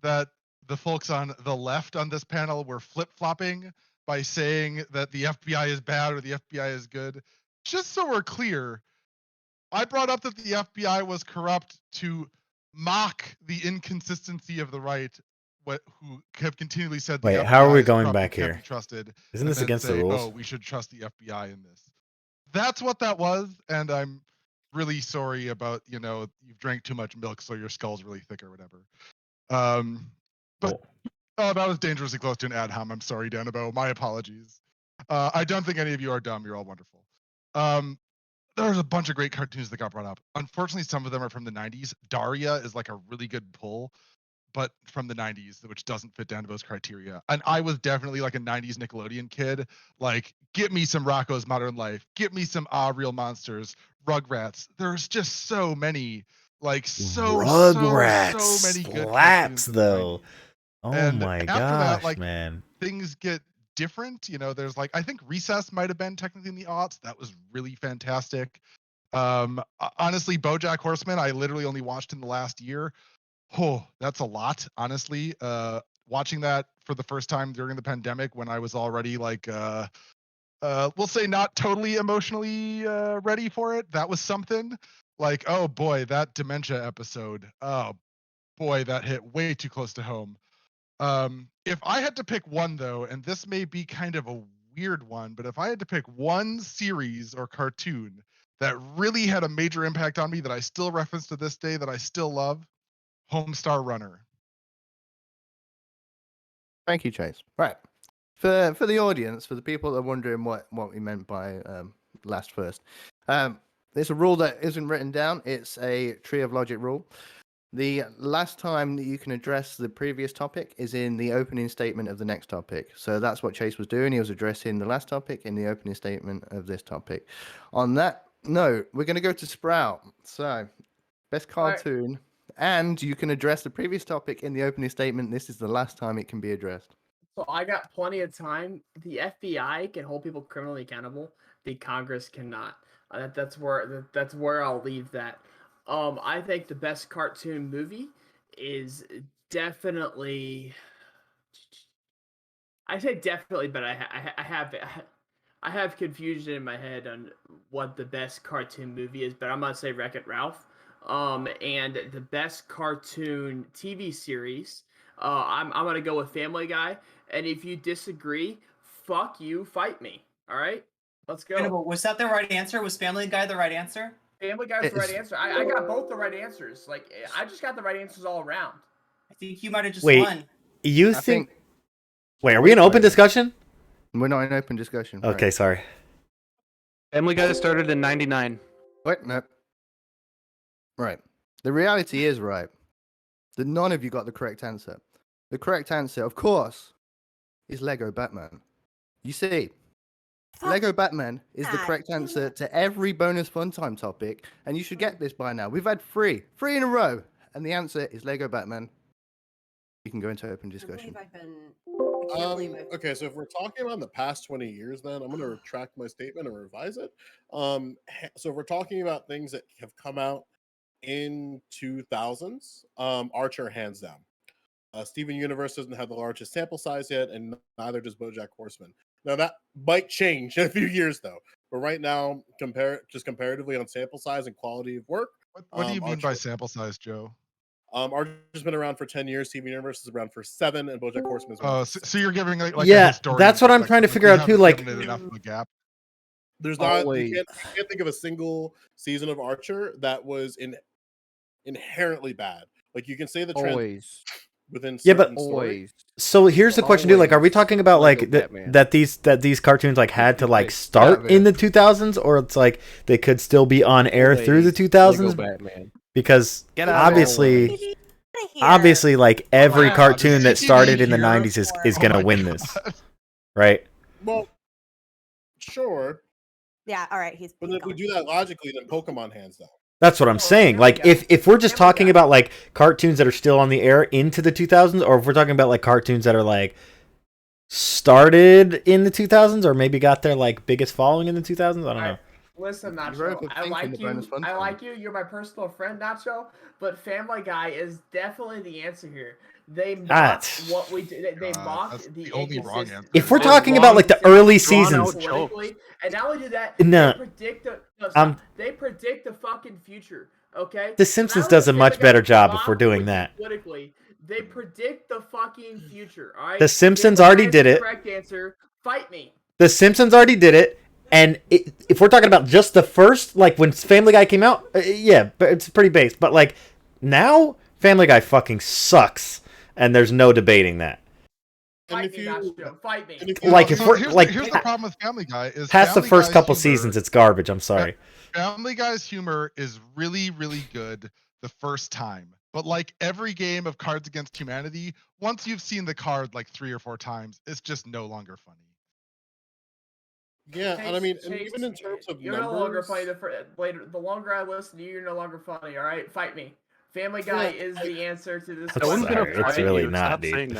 that the folks on the left on this panel were flip-flopping by saying that the FBI is bad or the FBI is good. Just so we're clear, I brought up that the FBI was corrupt to mock the inconsistency of the right, who have continually said the Wait, FBI how are we is going corrupt back and can't here? be trusted. Isn't this and then against the say, rules? Oh, we should trust the FBI in this. That's what that was, and I'm really sorry about, you've drank too much milk, so your skull's really thick or whatever. But that was dangerously close to an ad hom. I'm sorry, Danabo. My apologies. I don't think any of you are dumb. You're all wonderful. There's a bunch of great cartoons that got brought up. Unfortunately, some of them are from the 90s. Daria is like a really good pull, but from the 90s, which doesn't fit Danabo's criteria. And I was definitely like a 90s Nickelodeon kid. Like, get me some Rocko's Modern Life. Get me some Real Monsters, Rugrats. There's just so many, like so many good slaps cartoons though. Oh and my after gosh, that, like, man. things get different. There's like, I think Recess might have been technically in the aughts. That was really fantastic. Honestly, BoJack Horseman, I literally only watched in the last year. Oh, that's a lot, honestly. Watching that for the first time during the pandemic when I was already like, we'll say not totally emotionally ready for it. That was something. Like, oh boy, that dementia episode. Oh boy, that hit way too close to home. If I had to pick one though, and this may be kind of a weird one, but if I had to pick one series or cartoon that really had a major impact on me that I still reference to this day, that I still love, Homestar Runner. Thank you, Chase. Right. For the audience, for the people that are wondering what we meant by last first, there's a rule that isn't written down. It's a tree of logic rule. The last time that you can address the previous topic is in the opening statement of the next topic. So that's what Chase was doing. He was addressing the last topic in the opening statement of this topic. On that note, we're going to go to Sprout. So, best cartoon. And you can address the previous topic in the opening statement. This is the last time it can be addressed. So I got plenty of time. The FBI can hold people criminally accountable. The Congress cannot. That's where I'll leave that. I think the best cartoon movie is definitely. I say definitely, but I have confusion in my head on what the best cartoon movie is. But I'm gonna say Wreck-It Ralph. And the best cartoon TV series, I'm gonna go with Family Guy. And if you disagree, fuck you, fight me. All right, let's go. Incredible. Was that the right answer? Was Family Guy the right answer? Family Guy's the right answer. I got both the right answers. Like I just got the right answers all around. I think you might have just Wait, won. you I think? think- Wait, are we in open discussion? We're not in open discussion. Okay, right. sorry. Family Guy started in '99. Wait, no. Right. The reality is, right, that none of you got the correct answer. The correct answer, of course, is Lego Batman. You see, Lego Batman is the correct answer to every bonus fun time topic, and you should get this by now. We've had three in a row, and the answer is Lego Batman. You can go into open discussion. Okay, so if we're talking about the past 20 years, then I'm going to retract my statement and revise it. So if we're talking about things that have come out in 2000s, Archer hands down. Steven Universe doesn't have the largest sample size yet, and neither does BoJack Horseman. Now that might change in a few years, though. But right now, comparatively on sample size and quality of work. What do you mean by sample size, Joe? Archer's been around for 10 years. Steven Universe is around for 7, and BoJack Horseman is around. Oh, so you're giving like a Yeah, historian that's what I'm trying to figure we out too. haven't Like, given it enough of a gap. There's not. You can't think of a single season of Archer that was inherently bad. Like you can say the trend within certain stories. So here's the question, dude. Like, are we talking about like that these cartoons like had to like start in the 2000s, or it's like they could still be on air through the 2000s? Because obviously, like every cartoon that started in the 90s is gonna win this, right? Well, sure. Yeah. All right. But if we do that logically, then Pokemon hands down. That's what I'm saying. Like, if we're just talking about like cartoons that are still on the air into the 2000s, or if we're talking about like cartoons that are like started in the 2000s, or maybe got their like biggest following in the 2000s, I don't know. Listen, Nacho, I like you. You're my personal friend, Nacho. But Family Guy is definitely the answer here. They mock what we do. They mock the only wrong answer. If we're talking about like the early seasons, and not only do that, no, they predict the fucking future. Okay. The Simpsons does a much better job if we're doing that. Politically, they predict the fucking future. All right. The Simpsons already did it. Correct answer. Fight me. The Simpsons already did it. And if we're talking about just the first, like when Family Guy came out, yeah, but it's pretty base. But like now, Family Guy fucking sucks, and there's no debating that. Fight me. Like if we're like, here's the problem with Family Guy is past the first couple humor, seasons, it's garbage. I'm sorry. Family Guy's humor is really, really good the first time, but like every game of Cards Against Humanity, once you've seen the card like 3 or 4 times, it's just no longer funny. Yeah, and I mean, and even in terms of you're numbers, no longer funny. The longer I listen to you, you're no longer funny. All right, fight me. Family Guy is the answer to this. It's really not, dude.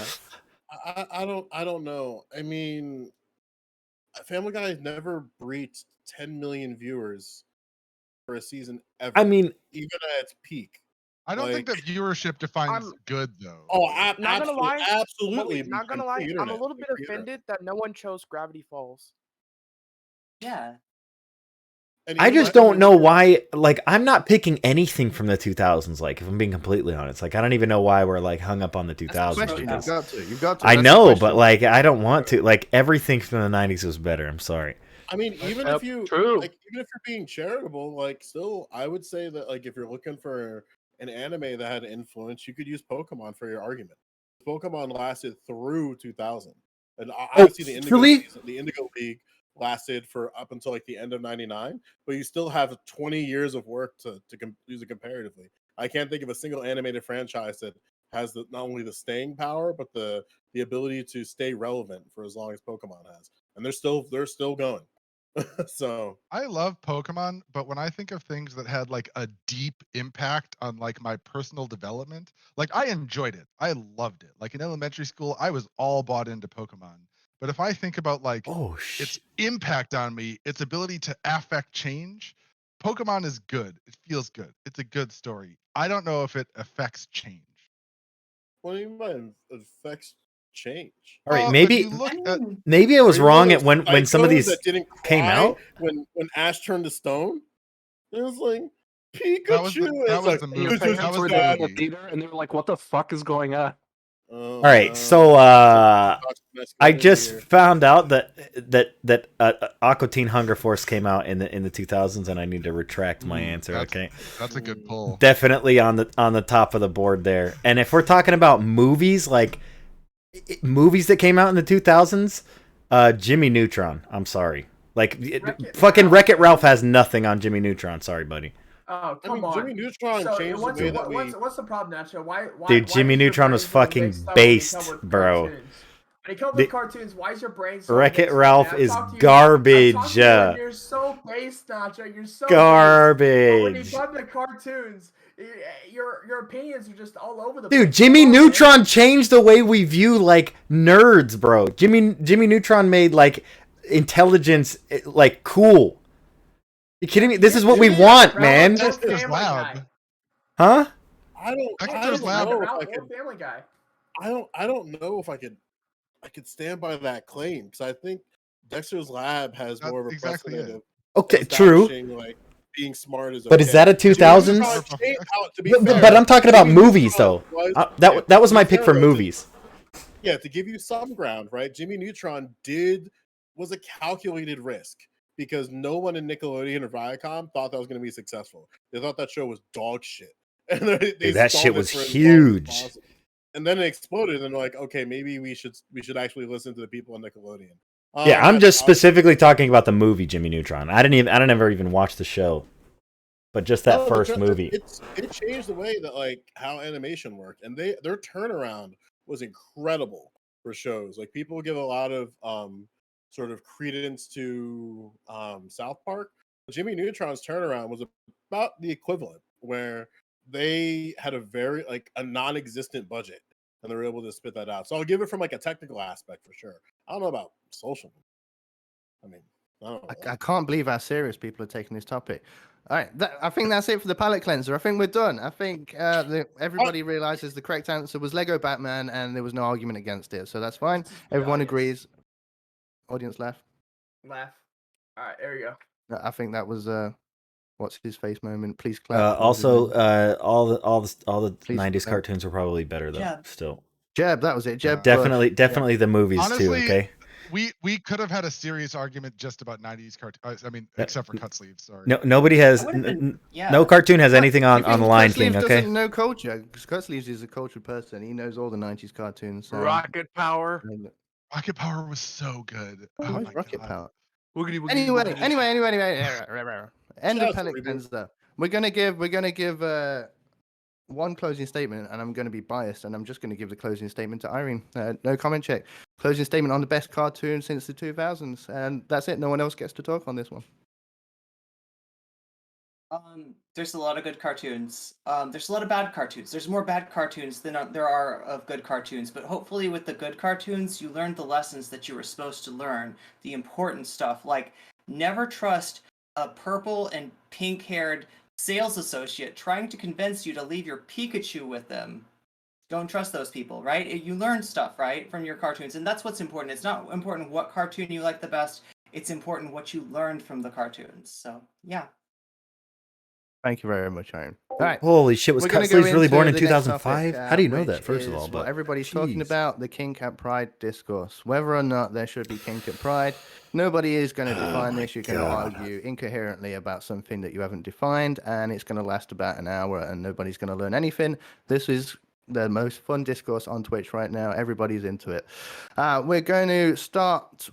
I don't know. I mean, Family Guy never breached 10 million viewers for a season ever. I mean, even at its peak. I don't think that viewership defines good, though. Oh, not gonna lie, absolutely. Not gonna lie, I'm a little bit offended that no one chose Gravity Falls. Yeah. I just don't know why. Like, I'm not picking anything from the 2000s. Like, if I'm being completely honest, like I don't even know why we're like hung up on the 2000s. You've got to. I know, but like I don't want to. Like everything from the 90s was better. I'm sorry. I mean, even if you're being charitable, like still, I would say that like if you're looking for an anime that had influence, you could use Pokemon for your argument. Pokemon lasted through 2000, and obviously the Indigo League lasted for up until like the end of 99, but you still have 20 years of work to use it comparatively. I can't think of a single animated franchise that has not only the staying power but the ability to stay relevant for as long as Pokemon has, and they're still going. So I love Pokemon, but when I think of things that had like a deep impact on like my personal development, like I enjoyed it, I loved it. Like in elementary school, I was all bought into Pokemon. But if I think about like its impact on me, its ability to affect change, Pokemon is good. It feels good. It's a good story. I don't know if it affects change. What do you mean affects change? All right, maybe I was wrong at when some of these that didn't came out. when Ash turned to stone. It was like Pikachu that was is the a movie. Parents That was were the there in the movie. theater, and they were like, "What the fuck is going on?" Oh, All right, no. so Let's I get just into here. found out that Aqua Teen Hunger Force came out in the 2000s, and I need to retract my answer. Okay, That's a good pull. definitely on the top of the board there. And if we're talking about movies, like movies that came out in the 2000s, Jimmy Neutron. I'm sorry, like fucking Wreck-It Ralph has nothing on Jimmy Neutron. Sorry, buddy. Oh, come on. Jimmy Neutron changed the way that we. What's the problem, Nacho? Why Dude, Jimmy does your Neutron was brain go fucking mixed up when you come based, with bro. cartoons? When you come with cartoons, why is your brain so Wreck-It mixed up, Ralph man? is I've talked to you- garbage. I've talked to you and you're so based, Nacho. You're so Garbage. based. But when you come to cartoons, your opinions are just all over the place. Dude, Jimmy Come on, Neutron man. changed the way we view like nerds, bro. Jimmy Neutron made like intelligence like cool. You kidding me? This is what we want, man. Dexter's Lab. Huh? I don't Dexter's know Lab. if I Ralph could. or Family Guy. I don't know if I could stand by that claim because I think Dexter's Lab has That's more of a exactly it. precedent. Okay, true. establishing, Like being smart is. But is that a Jimmy 2000s? Neutron changed how- to be But, fair, but I'm talking about Jimmy movies, Neutron though. was- That was my to be pick for fair, movies. Yeah, to give you some ground, right? Jimmy Neutron was a calculated risk because no one in Nickelodeon or Viacom thought that was going to be successful. They thought that show was dog shit, and they Dude, that stalled shit it was for as long as huge. possible. And then it exploded, and they're like, okay, maybe we should actually listen to the people on Nickelodeon. Yeah, I'm that's just awesome. specifically talking about the movie Jimmy Neutron. I never even watched the show, but just that No, but first movie. It changed the way that like how animation worked, and their turnaround was incredible for shows. Like people give a lot of sort of credence to South Park. Jimmy Neutron's turnaround was about the equivalent, where they had a non-existent budget, and they were able to spit that out. So I'll give it from like a technical aspect for sure. I don't know about social. I mean, I don't know. I can't believe how serious people are taking this topic. All right, I think that's it for the palate cleanser. I think we're done. I think everybody realizes the correct answer was Lego Batman, and there was no argument against it. So that's fine. Everyone agrees. Audience laugh. Laugh. All right, there you go. I think that was what's his face moment. Please clap. Also, all the Please 90s clap. cartoons were probably better though. Yeah. Still, Jeb, that was it. Jeb, definitely the movies Honestly, too. Okay. We could have had a serious argument just about 90s cartoons. I mean, except for cut sleeves. Sorry. No, nobody has. No cartoon has anything on the Lion King. Okay. Doesn't know culture because Cutsleeves is a cultured person. He knows all the '90s cartoons. So. Rocket Power. Rocket Power was so good. Oh my Rocket God. Power. Woogity, woogity, Anyway. woogity. End Shout of out to palate cleanser. We're gonna give one closing statement, and I'm going to be biased, and I'm just going to give the closing statement to Irene. No comment check. Closing statement on the best cartoon since the 2000s, and that's it. No one else gets to talk on this one. There's a lot of good cartoons. There's a lot of bad cartoons. There's more bad cartoons than there are of good cartoons. But hopefully, with the good cartoons, you learned the lessons that you were supposed to learn, the important stuff, like never trust a purple and pink-haired sales associate trying to convince you to leave your Pikachu with them. Don't trust those people, right? You learn stuff, right, from your cartoons, and that's what's important. It's not important what cartoon you like the best. It's important what you learned from the cartoons. So, yeah. Thank you very much, Aaron. All right. Holy shit, was We're gonna Cutsleeves go really born in into the next 2005? topic, How do you know which that, first of is all? what But everybody's talking jeez. about, the kink at Pride discourse. Whether or not there should be kink at Pride, nobody is going to define this. You're going to argue incoherently about something that you haven't defined, and it's going to last about an hour, and nobody's going to learn anything. This is the most fun discourse on Twitch right now. Everybody's into it. We're going to start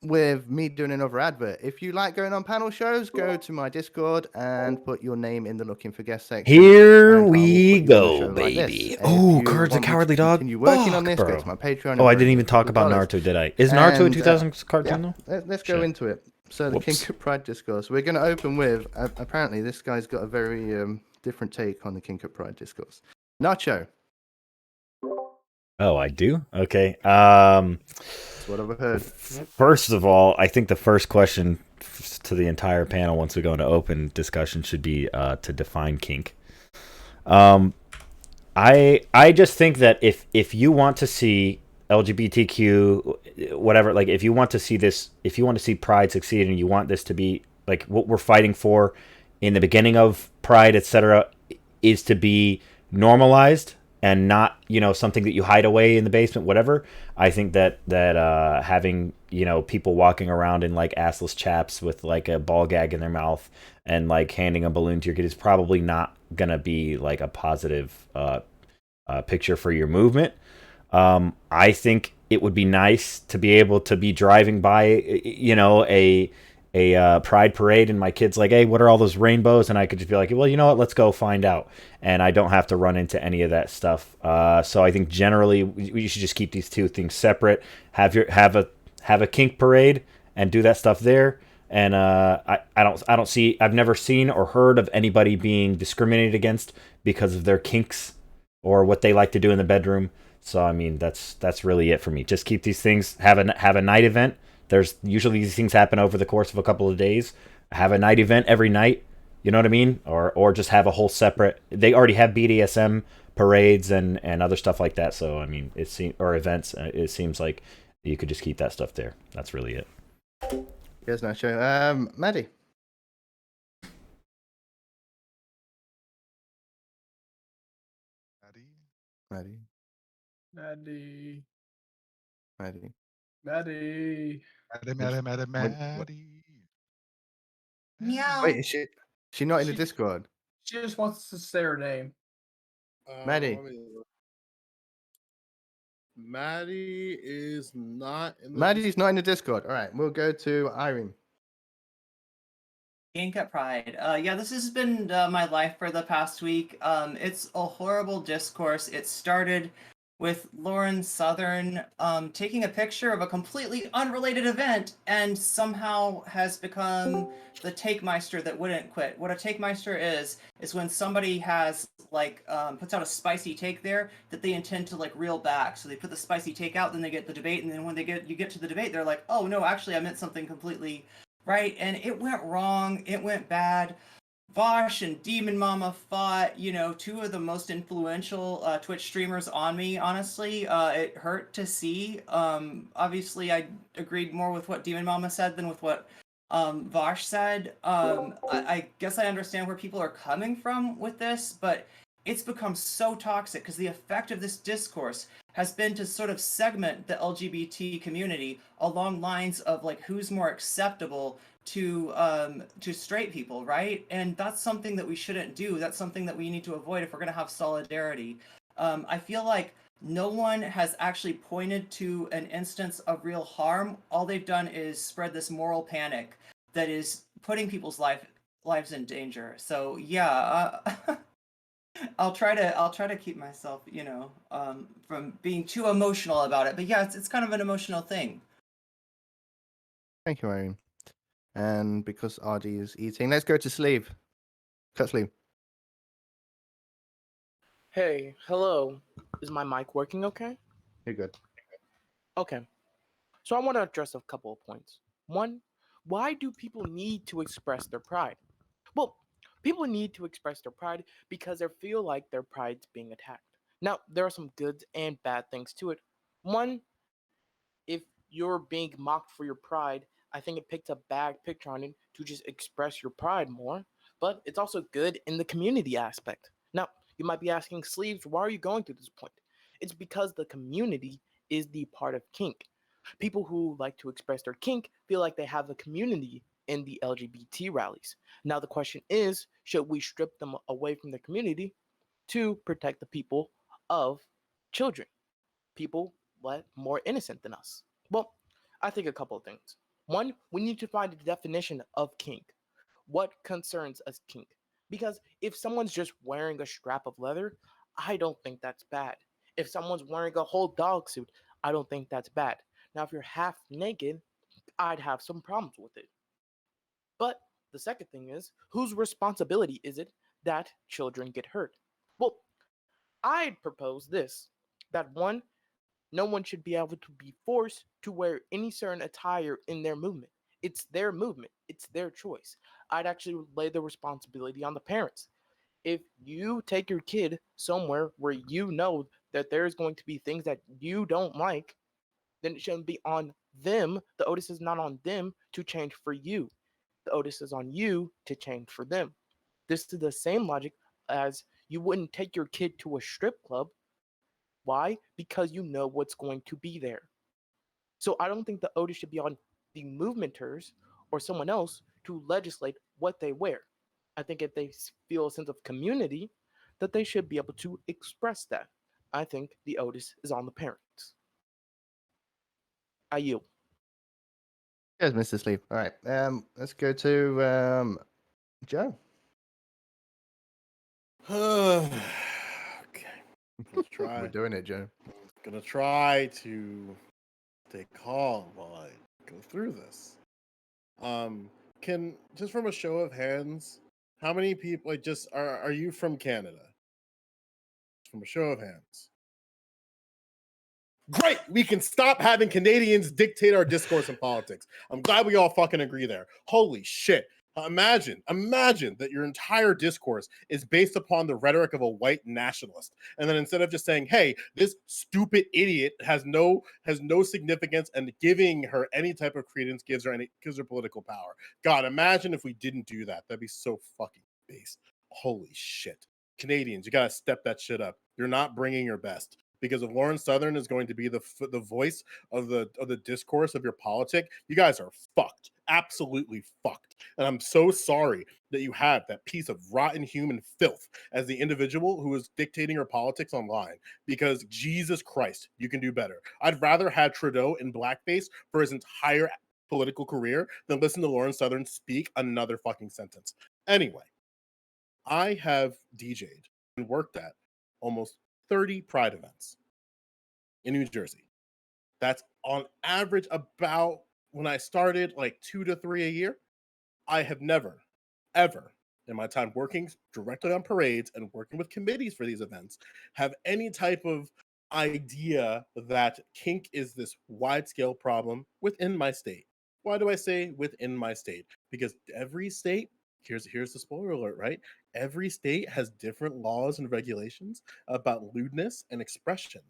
with me doing another advert. If you like going on panel shows, go to my Discord and put your name in the looking for guest section. Here and I will we put you on a go, show like this. baby. If Oh, you Courage the want me to Cowardly Dog. continue working on Fuck, this, bro. go to my Patreon. Oh, I and didn't even donate talk about $100. Naruto, did I? Is Naruto a And, 2000 cartoon though? Let's go Shit. into it. So the Whoops. Kink of Pride discourse. We're going to open with, apparently this guy's got a very different take on the Kink of Pride discourse. Nacho. Oh, I do? Okay. That's what I've heard. First of all, I think the first question to the entire panel, once we go into open discussion, should be to define kink. I just think that if you want to see LGBTQ, whatever, like if you want to see this, if you want to see Pride succeed and you want this to be like what we're fighting for in the beginning of Pride, etc., is to be normalized and not, something that you hide away in the basement, whatever. I think that having, people walking around in like assless chaps with like a ball gag in their mouth and like handing a balloon to your kid is probably not gonna be like a positive picture for your movement. I think it would be nice to be able to be driving by, a pride parade, and my kid's like, "Hey, what are all those rainbows?" And I could just be like, "Well, you know what? Let's go find out." And I don't have to run into any of that stuff. So I think generally we should just keep these two things separate. Have a kink parade and do that stuff there. And I've never seen or heard of anybody being discriminated against because of their kinks or what they like to do in the bedroom. So I mean, that's really it for me. Just keep these things. Have a night event. There's usually these things happen over the course of a couple of days. Have a night event every night. You know what I mean? Or just have a whole separate. They already have BDSM parades and other stuff like that. So I mean, or events. It seems like you could just keep that stuff there. That's really it. Yes, Nacho. Maddie. Maddie. Maddie. Maddie. Maddie. Maddie. Meow. Wait, is she not in the Discord? She just wants to say her name. Maddie. Maddie is not in the Maddie's not in the Discord. All right, we'll go to Irene. Kink at Pride. Yeah, this has been my life for the past week. It's a horrible discourse. It started with Lauren Southern taking a picture of a completely unrelated event and somehow has become the takemeister that wouldn't quit. What a takemeister is when somebody has puts out a spicy take there that they intend to like reel back. So they put the spicy take out, then they get the debate, and then when you get to the debate, they're like, oh no, actually I meant something completely right, and it went wrong, it went bad. Vosh and Demon Mama fought, two of the most influential Twitch streamers on me, honestly. It hurt to see. Obviously, I agreed more with what Demon Mama said than with what Vosh said. I guess I understand where people are coming from with this, but it's become so toxic because the effect of this discourse has been to sort of segment the LGBT community along lines of like who's more acceptable to straight people, right? And that's something that we shouldn't do. That's something that we need to avoid if we're going to have solidarity. I feel like no one has actually pointed to an instance of real harm. All they've done is spread this moral panic that is putting people's lives in danger. So yeah, I'll try to keep myself, from being too emotional about it. But yeah, it's kind of an emotional thing. Thank you, Irene. And because RD is eating, let's go to Sleeve. Cut Sleeve. Hey, hello. Is my mic working okay? You're good. Okay. So I want to address a couple of points. One, why do people need to express their pride? Well, people need to express their pride because they feel like their pride's being attacked. Now, there are some good and bad things to it. One, if you're being mocked for your pride, I think it picked a bad picture on it to just express your pride more. But it's also good in the community aspect. Now, you might be asking, Sleeves, why are you going through this point? It's because the community is the part of kink. People who like to express their kink feel like they have a community in the LGBT rallies. Now, the question is, should we strip them away from the community to protect the people of children? People more innocent than us? Well, I think a couple of things. One, we need to find a definition of kink. What concerns us kink? Because if someone's just wearing a strap of leather, I don't think that's bad. If someone's wearing a whole dog suit, I don't think that's bad. Now, if you're half naked, I'd have some problems with it. But the second thing is, whose responsibility is it that children get hurt? Well, I'd propose this, that one, no one should be able to be forced to wear any certain attire in their movement. It's their movement, it's their choice. I'd actually lay the responsibility on the parents. If you take your kid somewhere where you know that there's going to be things that you don't like, then it shouldn't be on them. The onus is not on them to change for you. The onus is on you to change for them. This is the same logic as you wouldn't take your kid to a strip club. Why? Because you know what's going to be there. So I don't think the onus should be on the movementers or someone else to legislate what they wear. I think if they feel a sense of community, that they should be able to express that. I think the onus is on the parents. I yield. Yes, Mr. Sleep. All right. Let's go to Joe. Okay. Let's We're try. doing it, Joe. Gonna try to stay calm while I go through this. Can just from a show of hands, how many people like just are you from Canada? From a show of hands. Great, we can stop having Canadians dictate our discourse in politics. I'm glad we all fucking agree there. Holy shit. Imagine that your entire discourse is based upon the rhetoric of a white nationalist. And then instead of just saying, hey, this stupid idiot has no significance and giving her any type of credence gives her political power. God, imagine if we didn't do that. That'd be so fucking base. Holy shit. Canadians, you gotta step that shit up. You're not bringing your best. Because if Lauren Southern is going to be the voice of the discourse of your politic, you guys are fucked, absolutely fucked. And I'm so sorry that you have that piece of rotten human filth as the individual who is dictating your politics online. Because Jesus Christ, you can do better. I'd rather have Trudeau in blackface for his entire political career than listen to Lauren Southern speak another fucking sentence. Anyway, I have DJ'd and worked at almost 30 Pride events in New Jersey. That's on average about, when I started, like 2 to 3 a year. I have never, ever, in my time working directly on parades and working with committees for these events, have any type of idea that kink is this wide-scale problem within my state. Why do I say within my state? Because every state, here's the spoiler alert, right? Every state has different laws and regulations about lewdness and expression.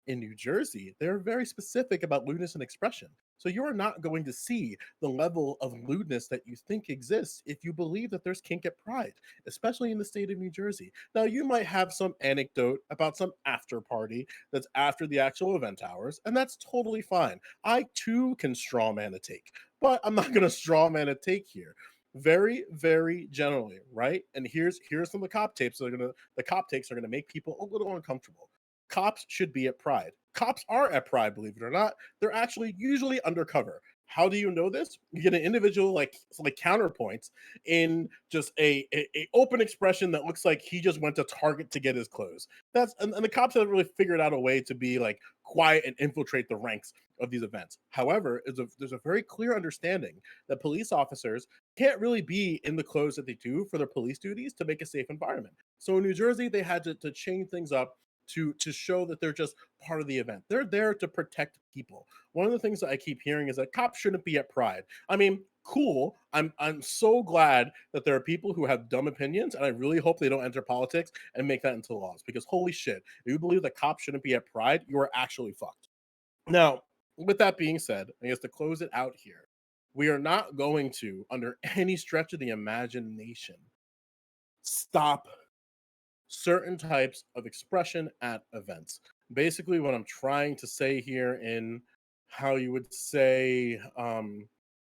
In New Jersey, they're very specific about lewdness and expression. So you're not going to see the level of lewdness that you think exists if you believe that there's kink at Pride, especially in the state of New Jersey. Now, you might have some anecdote about some after party that's after the actual event hours, and that's totally fine. I too can straw man a take, but I'm not going to straw man a take here. Very, very generally, right? And here's some of the cop takes that are gonna make people a little uncomfortable. Cops should be at Pride. Cops are at Pride, believe it or not. They're actually usually undercover. How do you know this? You get an individual like counterpoints in just a open expression that looks like he just went to Target to get his clothes. And the cops haven't really figured out a way to be like quiet and infiltrate the ranks of these events. However, there's a very clear understanding that police officers can't really be in the clothes that they do for their police duties to make a safe environment. So in New Jersey, they had to change things up to show that they're just part of the event. They're there to protect people. One of the things that I keep hearing is that cops shouldn't be at Pride. I mean, cool. I'm so glad that there are people who have dumb opinions, and I really hope they don't enter politics and make that into laws, because holy shit, if you believe that cops shouldn't be at Pride, you are actually fucked. Now, with that being said, I guess to close it out here, we are not going to, under any stretch of the imagination, stop certain types of expression at events. Basically, what I'm trying to say here, in how you would say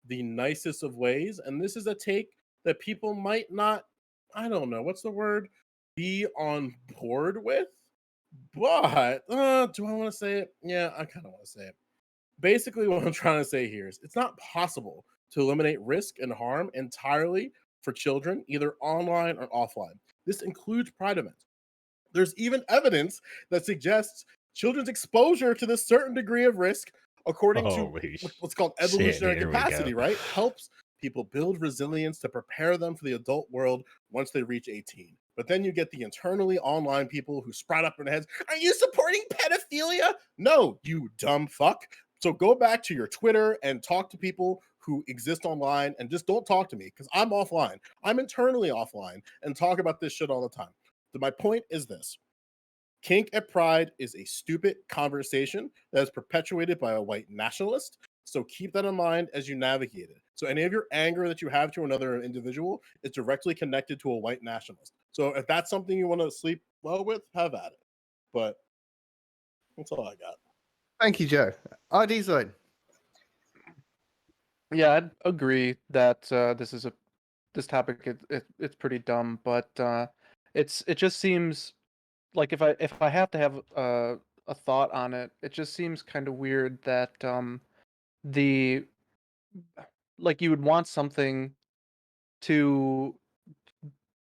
the nicest of ways, and this is a take that people might not, I don't know, what's the word, be on board with, but do I want to say it? Yeah, I kind of want to say it. Basically, what I'm trying to say here is it's not possible to eliminate risk and harm entirely for children, either online or offline. This includes Pride events. There's even evidence that suggests children's exposure to this certain degree of risk, according to what's called evolutionary capacity, right, helps people build resilience to prepare them for the adult world once they reach 18. But then you get the internally online people who sprout up in their heads, are you supporting pedophilia? No, you dumb fuck. So go back to your Twitter and talk to people who exist online, and just don't talk to me, because I'm offline. I'm internally offline and talk about this shit all the time. So my point is this. Kink at Pride is a stupid conversation that is perpetuated by a white nationalist So keep that in mind as you navigate it. So any of your anger that you have to another individual is directly connected to a white nationalist. So if that's something you want to sleep well with, have at it. But that's all I got. Thank you, Joe. ID Zone. Yeah, I'd agree that this topic it's pretty dumb, but it just seems like if I have to have a thought on it, it just seems kind of weird that the like you would want something to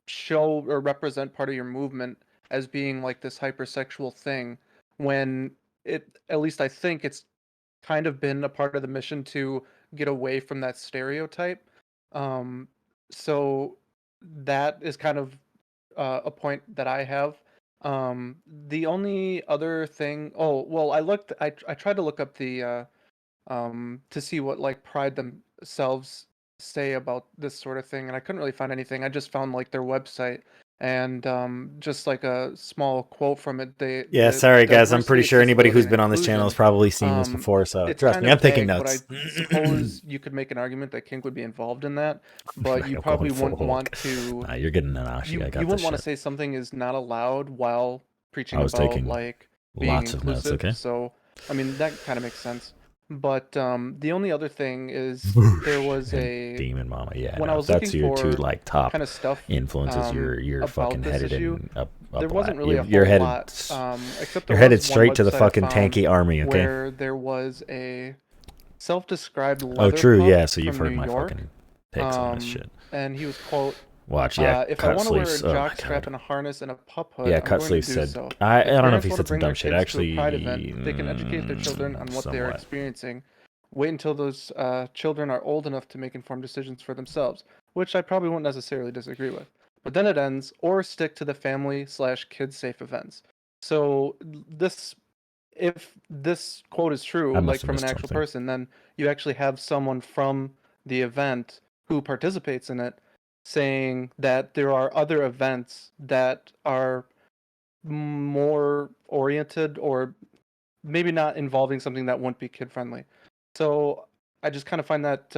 show or represent part of your movement as being like this hypersexual thing when it, at least I think it's kind of been a part of the mission to get away from that stereotype. Um, so that is kind of a point that I have. The only other thing, oh well, I tried to look up the to see what like Pride themselves say about this sort of thing, and I couldn't really find anything. I just found like their website and just like a small quote from it. Yeah, The sorry guys, I'm pretty diversity, sure anybody who's accessibility, and been on this channel has inclusion, probably seen this before, so it's trust kind me, of I'm taking vague, but I notes. suppose you could make an argument that kink would be involved in that, but you Going probably full wouldn't Hulk. want to. Nah, you're getting an Ashi. You I got wouldn't this want to shit. say something is not allowed while preaching I was about taking like being lots of notes, inclusive. okay? So I mean that kind of makes sense. But the only other thing is there was And a Demon Mama, yeah. when No, I if was that's looking your two for like top kind of stuff influences, you're about fucking this headed issue, in up there a wasn't lot. really a You're whole headed lot, except you're there headed was one straight to the website I fucking found tanky army, okay? where there was a self-described Oh, leather true, pup yeah. So you've from heard New my York, fucking takes on this shit. and he was quote, Watch, yeah, if I cut want to wear a sleeves. Oh my jock strap god. and a harness and a pup hood, Yeah, I'm cut going to sleeves do said. so. I If don't know if parents he want to said some bring their dumb shit. kids to a Actually, pride event, they can educate their children on what they're somewhat. experiencing. Wait until those children are old enough to make informed decisions for themselves, which I probably won't necessarily disagree with. But then it ends, or stick to the family/kids safe events. So this, if this quote is true, I like must have from an missed actual something. person, then you actually have someone from the event who participates in it saying that there are other events that are more oriented or maybe not involving something that wouldn't be kid friendly. So I just kind of find that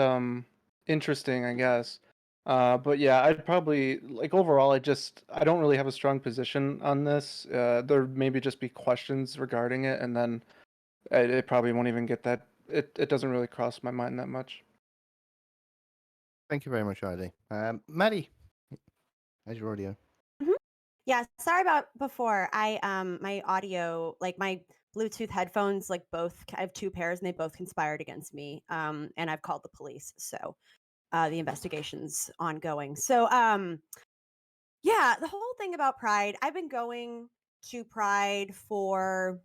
interesting, I guess. But yeah, I'd probably like overall. I don't really have a strong position on this. There maybe just be questions regarding it, and then it probably won't even get that. It doesn't really cross my mind that much. Thank you very much, ID. Maddie, how's your audio? Yeah, sorry about before. My audio, like my Bluetooth headphones, like both, I have two pairs and they both conspired against me. And I've called the police, so the investigation's ongoing. So, yeah, the whole thing about Pride, I've been going to Pride for,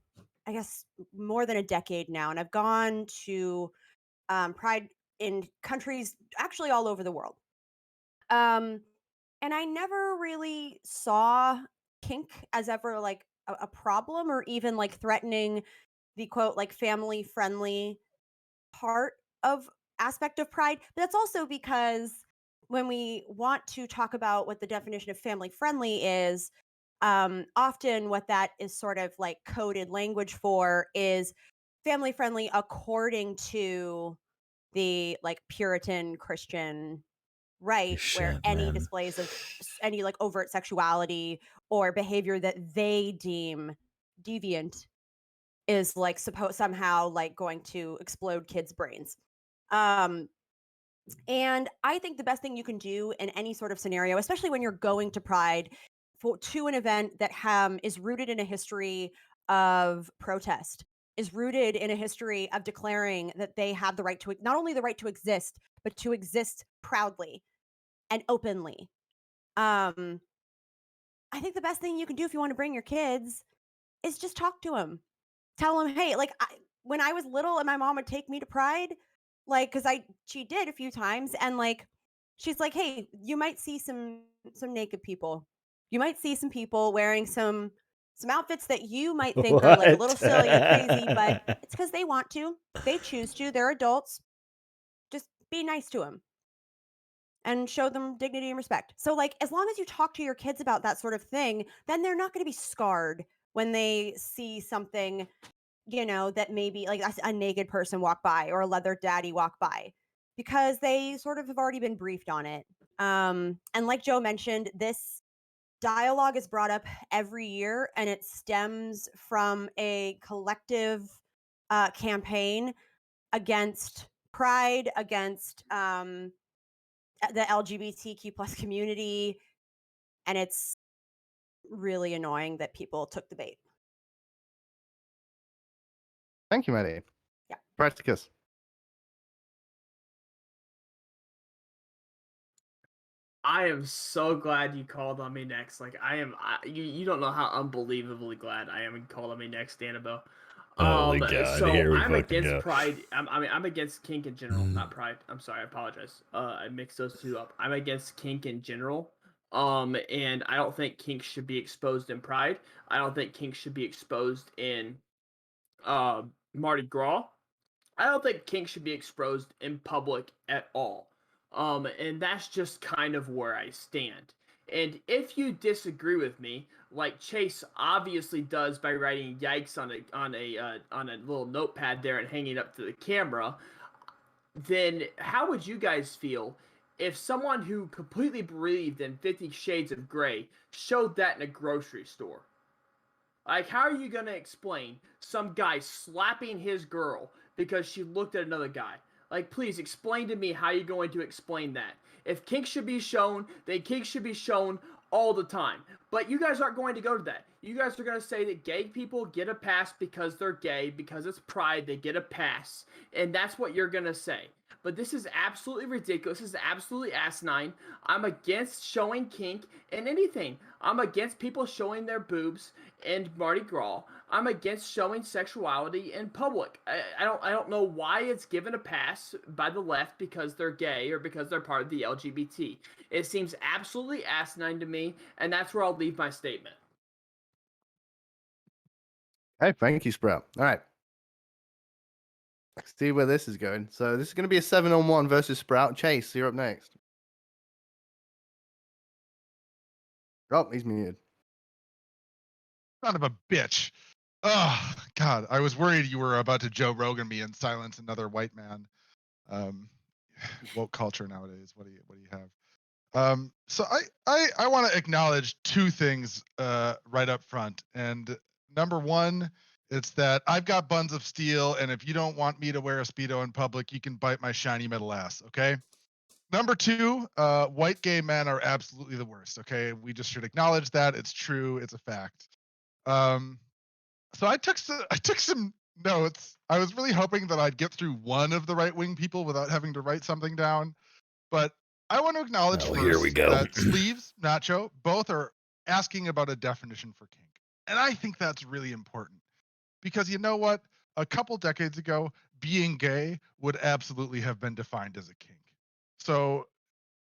I guess, more than a decade now, and I've gone to Pride in countries actually all over the world. And I never really saw kink as ever like a problem or even like threatening the quote like family friendly part of aspect of Pride. But that's also because when we want to talk about what the definition of family friendly is, often what that is sort of like coded language for is family friendly according to the like Puritan Christian right, where Shit, any man. displays of any like overt sexuality or behavior that they deem deviant is like supposed somehow like going to explode kids' brains. Um, and I think the best thing you can do in any sort of scenario, especially when you're going to Pride to an event that is rooted in a history of protest, is rooted in a history of declaring that they have the right to not only the right to exist, but to exist proudly and openly. I think the best thing you can do if you want to bring your kids is just talk to them. Tell them, hey, like when I was little and my mom would take me to Pride, like because she did a few times, and like she's like, hey, you might see some naked people. You might see some people wearing some outfits that you might think are like a little silly and crazy, but it's because they want to. They choose to. They're adults. Just be nice to them and show them dignity and respect. So like as long as you talk to your kids about that sort of thing, then they're not going to be scarred when they see something that maybe like a naked person walk by or a leather daddy walk by, because they sort of have already been briefed on it. And like Joe mentioned, this dialogue is brought up every year, and it stems from a collective campaign against Pride, against the LGBTQ plus community, and it's really annoying that people took the bait. Thank you, Maddie. Yeah. Practicus. I am so glad you called on me next. Like you don't know how unbelievably glad I am you called on me next, Annabelle. Holy God, So here we I'm fucking against go. Pride. I'm against kink in general, not Pride. I'm sorry, I apologize. I mixed those two up. I'm against kink in general. And I don't think kink should be exposed in Pride. I don't think kink should be exposed in Mardi Gras. I don't think kink should be exposed in public at all. And that's just kind of where I stand. And if you disagree with me, like Chase obviously does by writing "yikes" on a little notepad there and hanging it up to the camera, then how would you guys feel if someone who completely believed in 50 Shades of Grey showed that in a grocery store? Like, how are you gonna explain some guy slapping his girl because she looked at another guy? Like, please explain to me how you're going to explain that. If kink should be shown, then kink should be shown all the time. But you guys aren't going to go to that. You guys are going to say that gay people get a pass because they're gay, because it's Pride, they get a pass. And that's what you're going to say. But this is absolutely ridiculous. This is absolutely asinine. I'm against showing kink in anything. I'm against people showing their boobs in Mardi Gras. I'm against showing sexuality in public. I don't know why it's given a pass by the left because they're gay or because they're part of the LGBT. It seems absolutely asinine to me, and that's where I'll leave my statement. Hey, thank you, Sprout. All right. Let's see where this is going. So this is going to be a 7-on-1 versus Sprout. Chase, you're up next. Oh, he's muted. Son of a bitch. Oh, God. I was worried you were about to Joe Rogan me and silence another white man. Woke culture nowadays. What do you have? So I want to acknowledge two things right up front. And number one, it's that I've got buns of steel, and if you don't want me to wear a Speedo in public, you can bite my shiny metal ass, okay? Number two, white gay men are absolutely the worst, okay? We just should acknowledge that. It's true. It's a fact. So I took some notes. I was really hoping that I'd get through one of the right-wing people without having to write something down. But I want to acknowledge first here we go. that Sleeves, Nacho, both are asking about a definition for kink. And I think that's really important. Because you know what? A couple decades ago, being gay would absolutely have been defined as a kink. So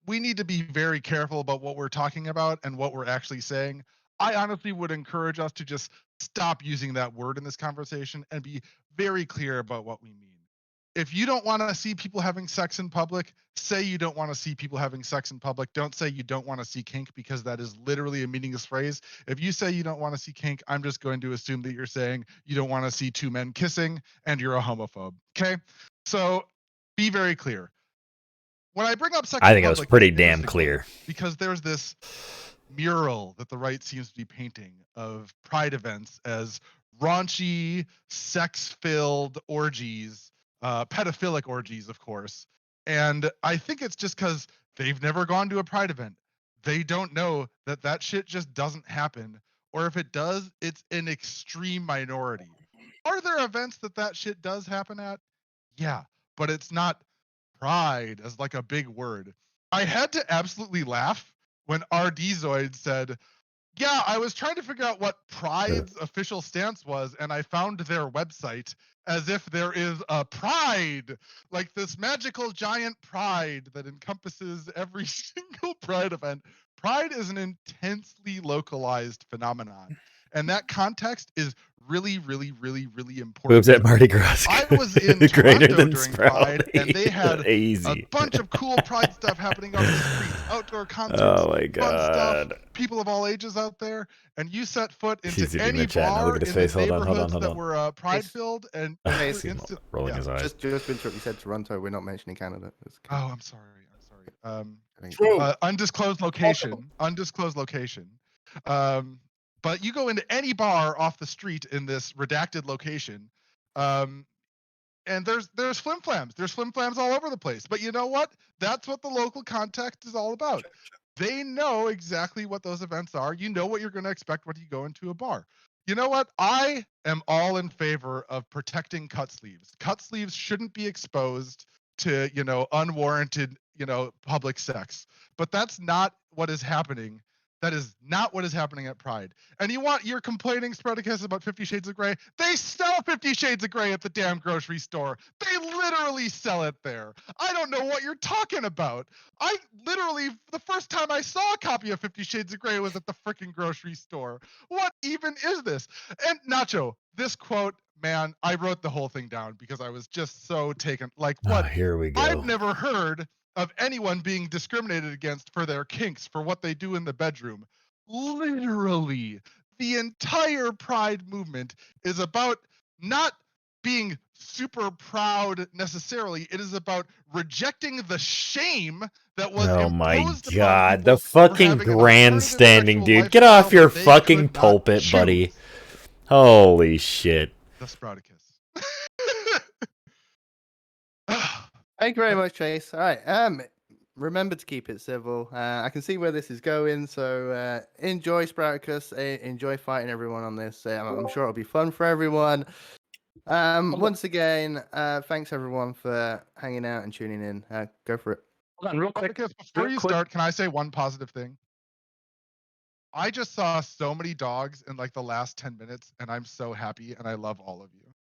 we need to be very careful about what we're talking about and what we're actually saying. I honestly would encourage us to just stop using that word in this conversation and be very clear about what we mean. If you don't want to see people having sex in public, say you don't want to see people having sex in public. Don't say you don't want to see kink, because that is literally a meaningless phrase. If you say you don't want to see kink, I'm just going to assume that you're saying you don't want to see two men kissing and you're a homophobe. Okay? So be very clear. When I bring up sex I in think it was public, pretty it's damn interesting clear. because there's this mural that the right seems to be painting of Pride events as raunchy, sex-filled orgies, pedophilic orgies, of course. And I think it's just because they've never gone to a Pride event. They don't know that that shit just doesn't happen. Or if it does, it's an extreme minority. Are there events that shit does happen at? Yeah, but it's not Pride as like a big word. I had to absolutely laugh when RD Zoid said, yeah, I was trying to figure out what Pride's official stance was, and I found their website, as if there is a Pride, like this magical giant Pride that encompasses every single Pride event. Pride is an intensely localized phenomenon. and that context is really, really, really, really important. Moves at Mardi Gras. I was in Greater Toronto than during Sprout. Pride, and they had a Easy. bunch of cool Pride stuff happening on the streets, outdoor concerts, Oh my fun stuff, god. people of all ages out there. And you set foot into He's reading any the chat now. bar Look at his in face. the Hold on, hold on, neighborhoods hold that on. were Pride-filled, and you I were see him instant. rolling Yeah. his eyes. Just to interrupt, you said Toronto. We're not mentioning Canada. It's Oh, I'm sorry. True. Undisclosed location. Undisclosed location. But you go into any bar off the street in this redacted location, and there's flim flams. There's flim flams all over the place. But you know what? That's what the local context is all about. They know exactly what those events are. You know what you're going to expect when you go into a bar. You know what? I am all in favor of protecting cut sleeves. Cut sleeves shouldn't be exposed to, unwarranted, public sex. But that's not what is happening. That is not what is happening at Pride. And you're complaining, Spreadicus, about 50 Shades of Grey. They sell 50 Shades of Grey at the damn grocery store. They literally sell it there. I don't know what you're talking about. The first time I saw a copy of 50 Shades of Grey was at the freaking grocery store. What even is this? And Nacho, this quote, man, I wrote the whole thing down because I was just so taken. Like, what? Here we go. I've never heard of anyone being discriminated against for their kinks, for what they do in the bedroom. Literally, the entire Pride movement is about not being super proud necessarily. It is about rejecting the shame that was Oh my imposed upon god. people The for fucking having an alternative grandstanding, sexual dude. Get off lifestyle your that they fucking could not pulpit, buddy. choose. Holy shit. The Sprouticus. Thank you very much, Chase. All right. Remember to keep it civil. I can see where this is going, so enjoy Sprouticus. Enjoy fighting everyone on this. I'm sure it'll be fun for everyone. Once again, thanks everyone for hanging out and tuning in. Go for it. Hold on, real quick. Spartacus, before you start, can I say one positive thing? I just saw so many dogs in like the last 10 minutes, and I'm so happy, and I love all of you.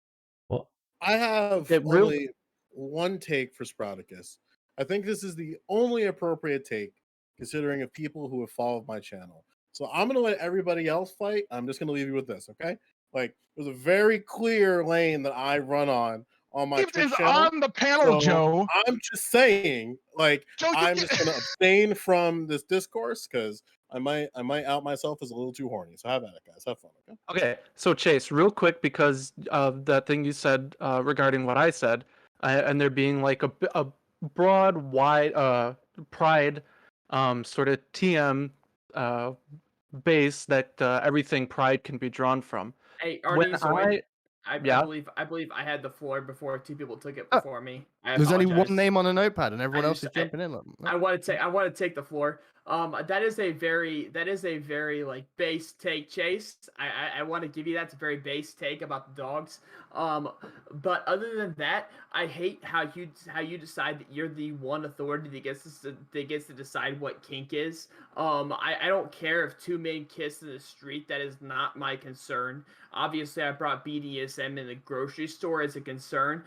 Well, I have only one take for Sprouticus. I think this is the only appropriate take, considering of people who have followed my channel. So I'm going to let everybody else fight. I'm just going to leave you with this, okay? Like, there's a very clear lane that I run on my Twitch channel. On the panel, So Joe. I'm just saying, like, Joe, I'm just going to abstain from this discourse because I might out myself as a little too horny. So have at it, guys. Have fun, okay? Okay, so Chase, real quick, because of that thing you said regarding what I said, and there being like a broad, wide Pride sort of TM base that everything Pride can be drawn from. Hey, Arnie, I yeah? believe I had the floor before two people took it before me. There's only one name on a notepad, and everyone else is jumping in. I want to take the floor. That is a very like base take, Chase. I want to give you that's a very base take about the dogs. But other than that, I hate how you decide that you're the one authority that gets to decide what kink is. I don't care if two men kiss in the street. That is not my concern. Obviously, I brought BDSM in the grocery store as a concern.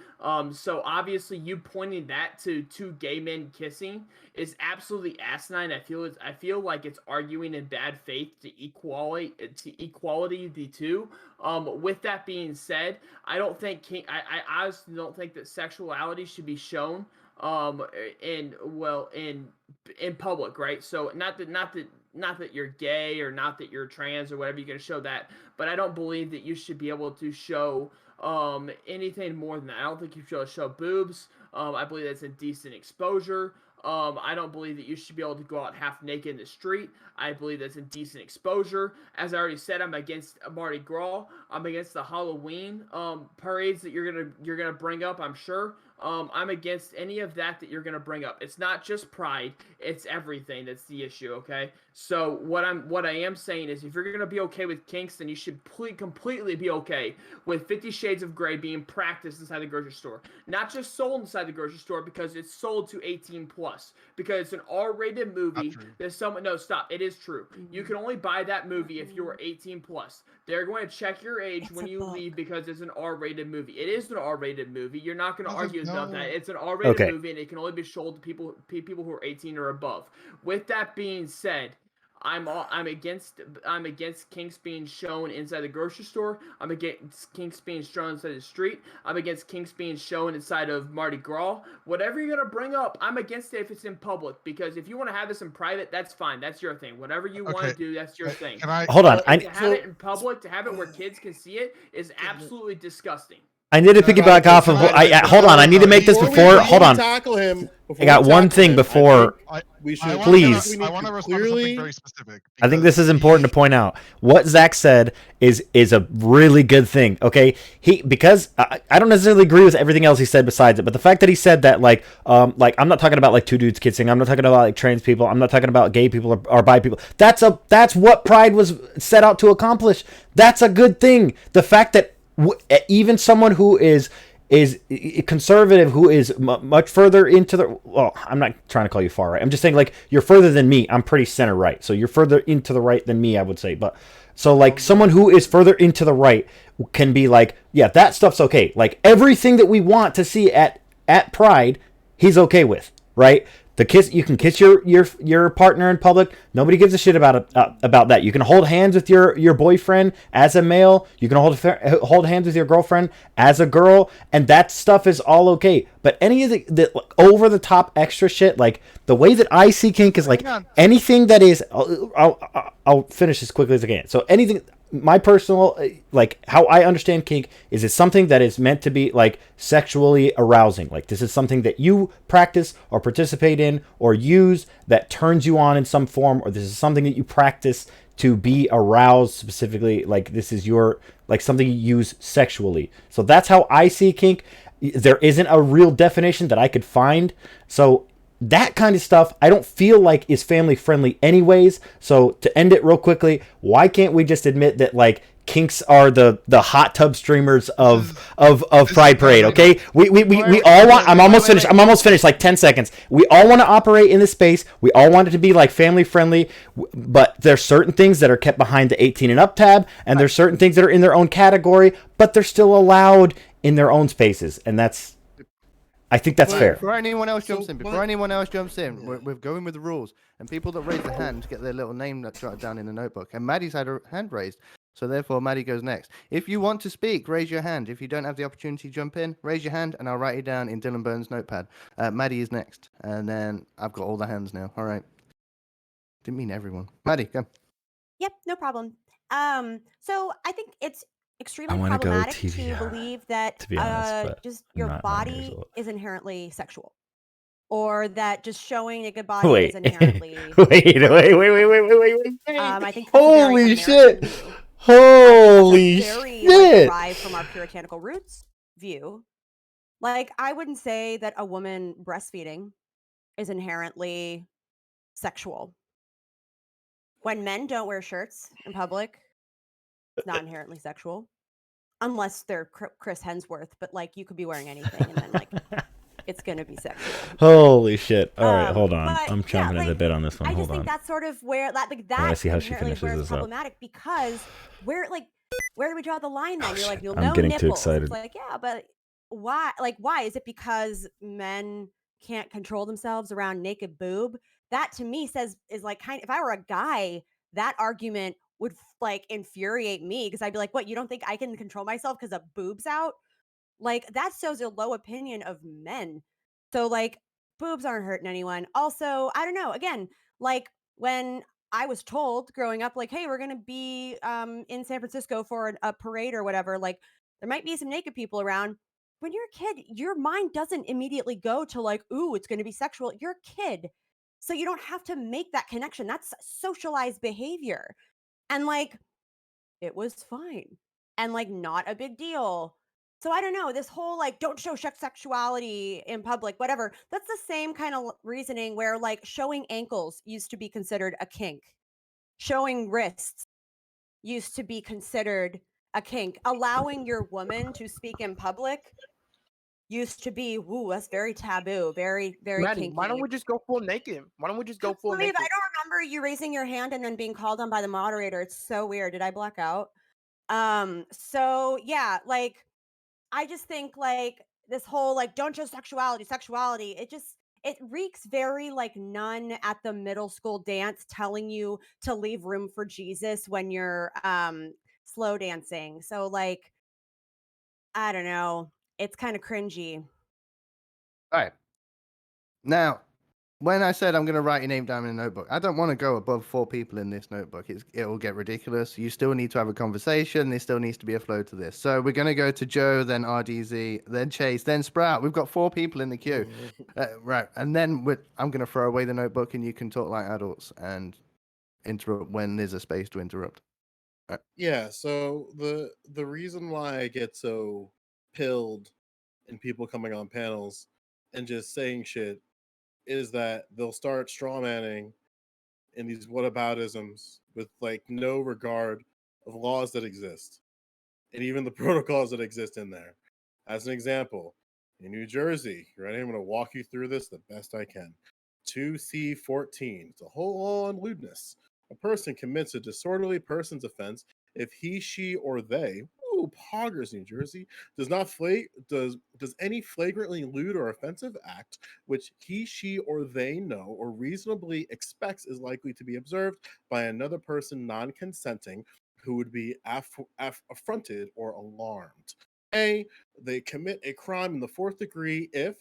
So obviously, you pointing that to two gay men kissing is absolutely asinine. I feel like it's arguing in bad faith to equality the two. With that being said, I don't think I honestly don't think that sexuality should be shown in public, right? So not that you're gay or not that you're trans or whatever, you're going to show that, but I don't believe that you should be able to show anything more than that. I don't think you should show boobs. I believe that's indecent exposure. I don't believe that you should be able to go out half naked in the street. I believe that's indecent exposure. As I already said, I'm against Mardi Gras. I'm against the Halloween parades that you're gonna bring up, I'm sure. I'm against any of that you're gonna bring up. It's not just Pride; it's everything that's the issue. Okay, so what I am saying is, if you're gonna be okay with kinks, then you should completely be okay with 50 Shades of Grey being practiced inside the grocery store, not just sold inside the grocery store because it's sold to 18 plus, because it's an R-rated movie. There's someone no stop. It is true. You can only buy that movie if you are 18 plus. They're going to check your age when you leave because it's an R-rated movie. It is an R-rated movie. You're not going to argue about that. It's an R-rated movie, and it can only be sold to people who are 18 or above. With that being said, I'm against kinks being shown inside the grocery store. I'm against kinks being shown inside the street. I'm against kinks being shown inside of Mardi Gras. Whatever you're gonna bring up, I'm against it if it's in public. Because if you want to have this in private, that's fine. That's your thing. Whatever you want Okay. to do, that's your thing. Can I? Hold on. But to have it in public, to have it where kids can see it, is absolutely disgusting. I need to piggyback off of. Hold on. I need to make this before. Hold on. Tackle him. I got one thing before. We should. Please. I want to respond to something very specific. I think this is important to point out. What Zach said is a really good thing. Okay, because I don't necessarily agree with everything else he said besides it, but the fact that he said that like I'm not talking about like two dudes kissing. I'm not talking about like trans people. I'm not talking about gay people or bi people. That's what Pride was set out to accomplish. That's a good thing. The fact that even someone who is conservative, who is much further into the, well, I'm not trying to call you far right. I'm just saying like you're further than me. I'm pretty center right, so you're further into the right than me, I would say. But so like someone who is further into the right can be like, yeah, that stuff's okay. Like everything that we want to see at Pride, he's okay with, right? The kiss, you can kiss your partner in public. Nobody gives a shit about that. You can hold hands with your boyfriend as a male. You can hold hands with your girlfriend as a girl, and that stuff is all okay. But any of the over the top extra shit, like the way that I see kink is like anything that is. I'll finish as quickly as I can. So anything. My personal, like how I understand kink is it's something that is meant to be like sexually arousing. Like this is something that you practice or participate in or use that turns you on in some form, or this is something that you practice to be aroused specifically. Like this is like something you use sexually. So that's how I see kink. There isn't a real definition that I could find. So that kind of stuff I don't feel like is family friendly anyways. So to end it real quickly, why can't we just admit that like kinks are the hot tub streamers of Pride Parade, okay? We all want, I'm almost finished, like 10 seconds. We all want to operate in this space. We all want it to be like family friendly, but there's certain things that are kept behind the 18 and up tab, and there's certain things that are in their own category, but they're still allowed in their own spaces, and I think that's fair. Before anyone else jumps in, we're going with the rules. And people that raise their hand get their little name jotted down in the notebook. And Maddie's had her hand raised. So therefore, Maddie goes next. If you want to speak, raise your hand. If you don't have the opportunity to jump in, raise your hand and I'll write it down in Dylan Burns' notepad. Maddie is next. And then I've got all the hands now. All right. Didn't mean everyone. Maddie, go. Yep, no problem. So I think it's extremely wanna go problematic to TVR, believe that to be honest, but just I'm your not 9 years body old. is inherently sexual, or that just showing naked body Wait. is inherently. wait. I think that's a very Holy American shit. view. Holy That's a very, shit. derived from our puritanical roots view. Like, I wouldn't say that a woman breastfeeding is inherently sexual. When men don't wear shirts in public, it's not inherently sexual, unless they're Chris Hemsworth. But like, you could be wearing anything, and then like, it's gonna be sexual. Holy shit. All right, hold on. But, I'm chomping at the bit on this one. I Hold just think on. that's sort of where that I see how she inherently finishes where it's this up. problematic, because where do we draw the line then? You're like, you'll I'm know getting nipples. too excited. It's like, yeah, but why? Like, why is it because men can't control themselves around naked boob? That to me is like if I were a guy, that argument would like infuriate me, because I'd be like, what? You don't think I can control myself because of boobs out? Like, that shows a low opinion of men. So like, boobs aren't hurting anyone. Also, I don't know. Again, like when I was told growing up, like, hey, we're gonna be in San Francisco for a parade or whatever, like there might be some naked people around. When you're a kid, your mind doesn't immediately go to like, ooh, it's gonna be sexual. You're a kid. So you don't have to make that connection. That's socialized behavior. And like, it was fine. And like, not a big deal. So I don't know, this whole like, don't show sexuality in public, whatever. That's the same kind of reasoning where like showing ankles used to be considered a kink. Showing wrists used to be considered a kink. Allowing your woman to speak in public used to be, woo, that's very taboo, very, very Maddie, kinky. why don't we just go full naked? Why don't we just go full Leave, naked? I don't remember you raising your hand and then being called on by the moderator. It's so weird. Did I black out? So yeah, like I just think like this whole like don't show sexuality, it reeks very like nun at the middle school dance telling you to leave room for Jesus when you're slow dancing. So like, I don't know. It's kind of cringy. All right. Now, when I said I'm going to write your name down in a notebook, I don't want to go above 4 people in this notebook. It will get ridiculous. You still need to have a conversation. There still needs to be a flow to this. So we're going to go to Joe, then RDZ, then Chase, then Sprout. We've got 4 people in the queue. Right. And then I'm going to throw away the notebook and you can talk like adults and interrupt when there's a space to interrupt. Yeah, so the reason why I get so pilled in people coming on panels and just saying shit is that they'll start strawmanning in these whataboutisms with like no regard of laws that exist and even the protocols that exist in there. As an example, in New Jersey, ready? I'm going to walk you through this the best I can. 2C14, it's a whole on lewdness. A person commits a disorderly person's offense if he, she, or they, ooh, poggers, New Jersey, does any flagrantly lewd or offensive act which he, she, or they know or reasonably expects is likely to be observed by another person non-consenting who would be affronted or alarmed. A, they commit a crime in the 4th degree if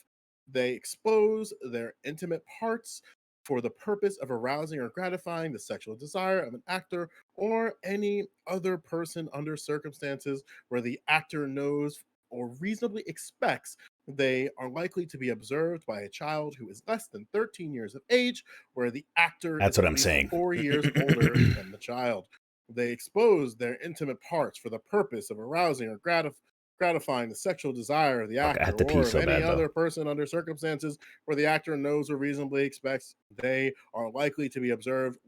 they expose their intimate parts for the purpose of arousing or gratifying the sexual desire of an actor or any other person under circumstances where the actor knows or reasonably expects they are likely to be observed by a child who is less than 13 years of age, where the actor That's is what at I'm least saying. 4 years older than the child. They expose their intimate parts for the purpose of arousing or gratifying the sexual desire of the Fuck, I actor have to pee or of so any bad, though. other person under circumstances where the actor knows or reasonably expects they are likely to be observed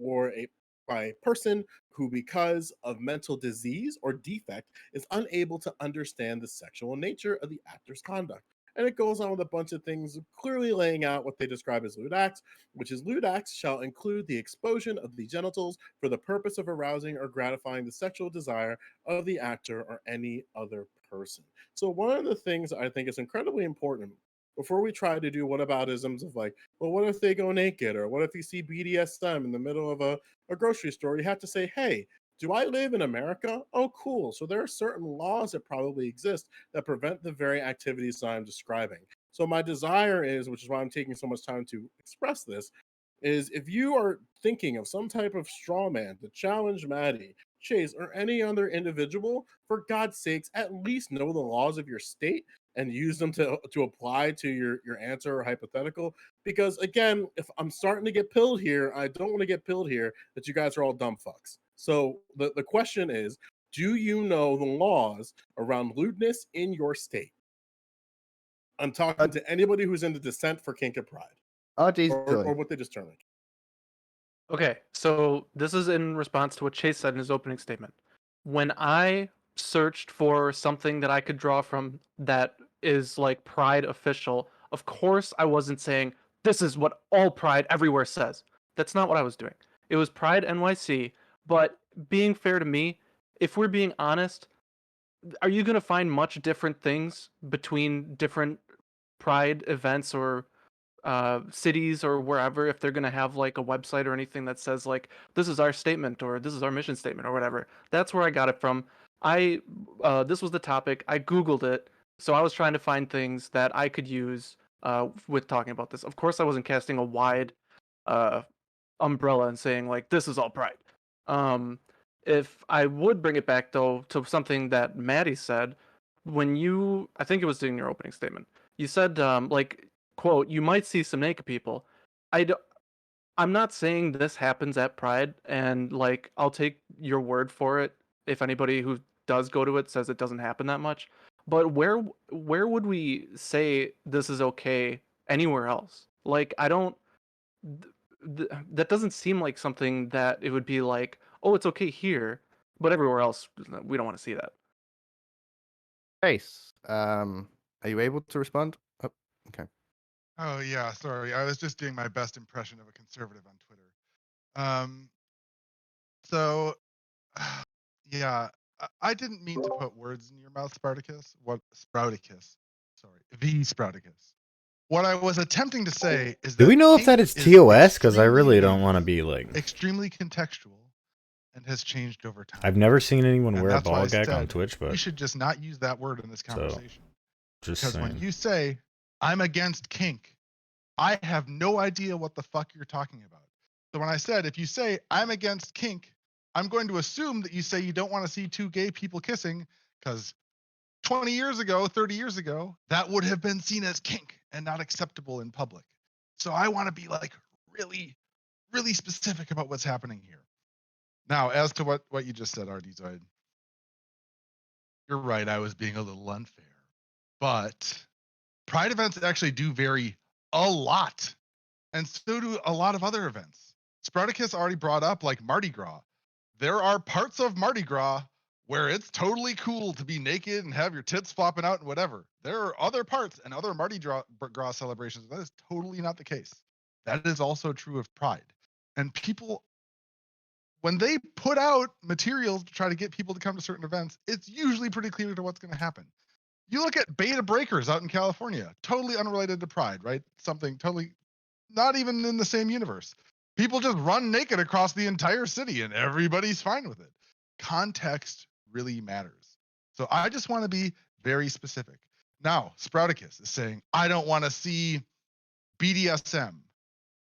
by a person who, because of mental disease or defect, is unable to understand the sexual nature of the actor's conduct. And it goes on with a bunch of things, clearly laying out what they describe as lewd acts, which is lewd acts shall include the exposure of the genitals for the purpose of arousing or gratifying the sexual desire of the actor or any other person. So one of the things I think is incredibly important before we try to do whataboutisms of like, well, what if they go naked? Or what if you see BDSM in the middle of a grocery store? You have to say, hey, do I live in America? Oh, cool. So there are certain laws that probably exist that prevent the very activities that I'm describing. So my desire is, which is why I'm taking so much time to express this, is if you are thinking of some type of straw man to challenge Maddie, Chase, or any other individual, for God's sakes, at least know the laws of your state and use them to apply to your answer or hypothetical. Because again, if I'm starting to get pilled here, I don't want to get pilled here that you guys are all dumb fucks. So the question is, do you know the laws around lewdness in your state? I'm talking to anybody who's in the dissent for kink and pride. Or what they just termed it. Okay, so this is in response to what Chase said in his opening statement. When I searched for something that I could draw from that is like Pride official, of course I wasn't saying this is what all Pride everywhere says. That's not what I was doing. It was Pride NYC, but being fair to me, if we're being honest, are you going to find much different things between different Pride events or cities or wherever if they're going to have like a website or anything that says like this is our statement or this is our mission statement or whatever? That's where I got it from. This was the topic. I googled it, so I was trying to find things that I could use with talking about this. Of course I wasn't casting a wide uh umbrella and saying like this is all Pride. If I would bring it back though to something that Maddie said, when you, I think it was in your opening statement, you said like, quote, you might see some naked people. I'm not saying this happens at Pride, and like I'll take your word for it if anybody who does go to it says it doesn't happen that much. But where would we say this is okay anywhere else? Like I don't that doesn't seem like something that it would be like, oh, it's okay here, but everywhere else we don't want to see that. Chase, are you able to respond? Oh, okay. Oh yeah, sorry. I was just doing my best impression of a conservative on Twitter. Um, so yeah, I didn't mean to put words in your mouth, Spartacus. What Sprouticus? Sorry, the Sprouticus. What I was attempting to say is that Do we know if that kink is is TOS? Because I extremely really don't loose, want to be like. extremely contextual, and has changed over time. I've never seen anyone And wear a that's why ball I gag on said Twitch, we but should just not use that word in this so conversation. just Because when saying. you say I'm against kink, I have no idea what the fuck you're talking about. So when I said if you say I'm against kink, I'm going to assume that you say you don't want to see two gay people kissing, because 20 years ago, 30 years ago, that would have been seen as kink and not acceptable in public. So I want to be like really, really specific about what's happening here. Now, as to what you just said, RD Zoid, you're right. I was being a little unfair, but Pride events actually do vary a lot, and so do a lot of other events. Spartacus already brought up like Mardi Gras. There are parts of Mardi Gras where it's totally cool to be naked and have your tits flopping out and whatever. There are other parts and other Mardi Gras celebrations that is totally not the case. That is also true of Pride. And people, when they put out materials to try to get people to come to certain events, it's usually pretty clear to what's going to happen. You look at Beta Breakers out in California, totally unrelated to Pride, right? Something totally not even in the same universe. People just run naked across the entire city and everybody's fine with it. Context really matters. So I just want to be very specific. Now, Sprouticus is saying, I don't want to see BDSM.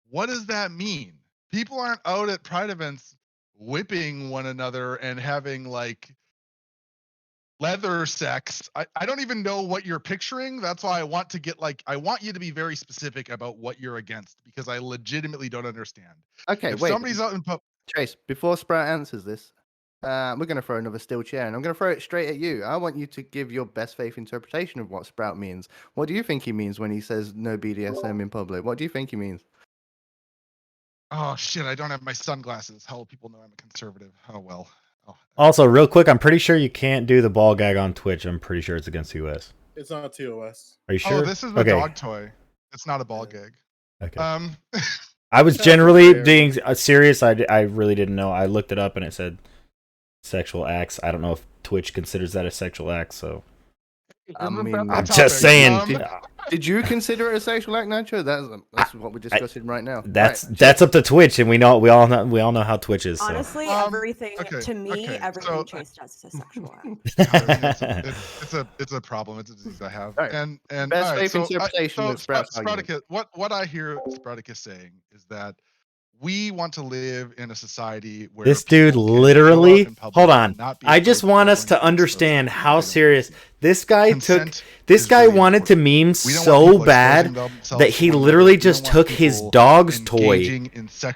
What does that mean? People aren't out at Pride events whipping one another and having like leather sex. I don't even know what you're picturing. That's why I want to get I want you to be very specific about what you're against, because I legitimately don't understand. Okay, If wait. somebody's out in Chase, before Sprout answers this, we're going to throw another steel chair, and I'm going to throw it straight at you. I want you to give your best faith interpretation of what Sprout means. What do you think he means when he says no BDSM in public? What do you think he means? Oh shit, I don't have my sunglasses. How will people know I'm a conservative? Oh well. Oh. Also, real quick, I'm pretty sure you can't do the ball gag on Twitch. I'm pretty sure it's against US. It's not TOS. Are you sure? Oh, this is a dog toy. It's not a ball gag. Okay. I was generally being serious. I really didn't know. I looked it up and it said sexual acts. I don't know if Twitch considers that a sexual act, so I mean, I'm just saying. Did you consider it a sexual act, Nacho? That's what we're discussing right now. That's up to Twitch, and we all know how Twitch is. So. Honestly, everything to me, everything Chase does is a sexual act. It's a problem. It's a disease I have. Right. And Best all right, faith interpretation of Sprout's Sproutacus, what I hear Sproutacus saying is that we want to live in a society where this dude literally, hold on. I just want us to to understand how serious this guy took. This guy wanted to meme so bad that he literally just took his dog's toy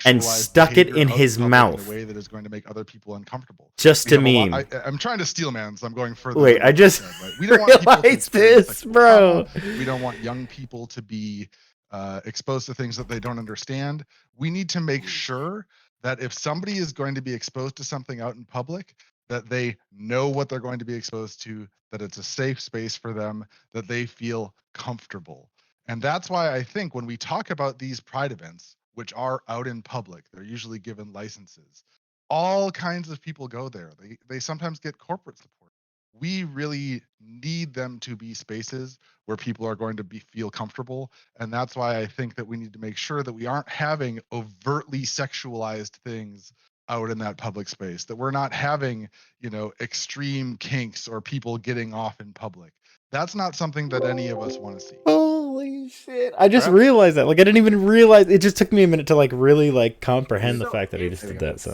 and stuck it in his mouth. In a way that is going to make other people uncomfortable. Just to meme. I'm trying to steal, man, so I'm going further. Wait, I just we don't want people realized this, bro. We don't want young people to be exposed to things that they don't understand. We need to make sure that if somebody is going to be exposed to something out in public, that they know what they're going to be exposed to, that it's a safe space for them, that they feel comfortable. And that's why I think when we talk about these Pride events, which are out in public, they're usually given licenses. All kinds of people go there. They sometimes get corporate support. We really need them to be spaces where people are going to feel comfortable. And that's why I think that we need to make sure that we aren't having overtly sexualized things out in that public space, that we're not having, extreme kinks or people getting off in public. That's not something that any of us want to see. Holy shit. I just realized that. I didn't even realize. It just took me a minute to really comprehend the fact that he just did that. So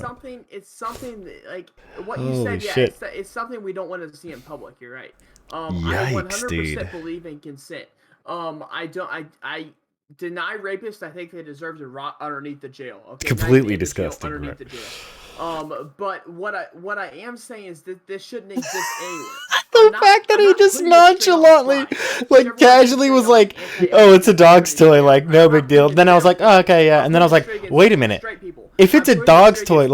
it's something that, what you said. Yeah, shit. It's something we don't want to see in public. You're right. Yikes, I 100% dude. believe in consent. I deny rapists. I think they deserve to rot underneath the jail. Okay, completely disgusting. Underneath the jail. But what I am saying is that this shouldn't exist anywhere. The fact that he just nonchalantly, casually was like, "Oh, it's a dog's toy, no big deal." Then I was like, "Oh, okay, yeah." And then I was like, "Wait a minute. If it's a dog's toy,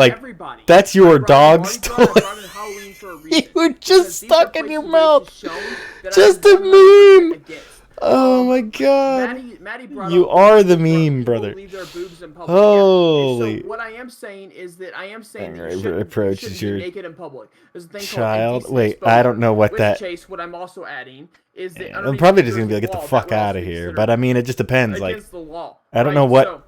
that's your dog's toy. You were just stuck in your mouth, just a meme." Oh my god. Maddie brought You up are the people meme, people brother. leave their boobs in public. Holy. So what I am saying is that you Angry shouldn't approaches be your naked in public. There's a thing child. called indecent Wait, exposure. I don't know what Which, that. Chase, what I'm also adding is that I'm underneath probably that just gonna be there's like, a get the law fuck that would out also of be here. considered But I mean, it just depends. Like, against the law. I don't know what So,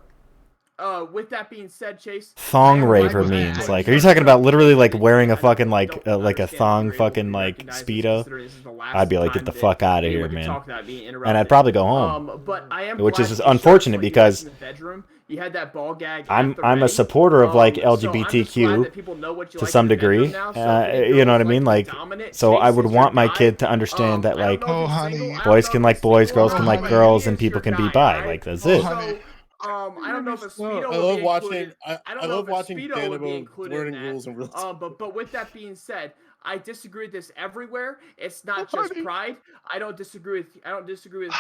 with that being said, Chase, thong I raver understand- means. I Like, are you understand talking about literally like that wearing you a fucking don't like a understand thong that you're able fucking to like recognize this, speedo? considering this is the last I'd be like, time get the that fuck out of here, anyone could man. talk without being And interrupted. I'd probably go home. But I am Which glad is that you showed us unfortunate what you because had in the bedroom. You had that ball gag. I'm at the a ready. supporter of like So I'm just glad LGBTQ that people know what you to like some in the bedroom degree. now. So if any You know girls what I mean? to be Like, dominant, so I Chase would is your want my guy. kid to understand that I don't like know if Oh, he's honey. single. I don't boys know can if like he's boys, single or girls can not, like but girls, he and is people your can be guy, bi. alright? Like that's Oh, it. honey. I don't know if a speedo I would love be watching. included. I don't know love if a watching speedo would be Danimo included learning in that. rules in real time. But with that being said, I disagree with this everywhere. It's Oh, not just honey. pride. I don't disagree with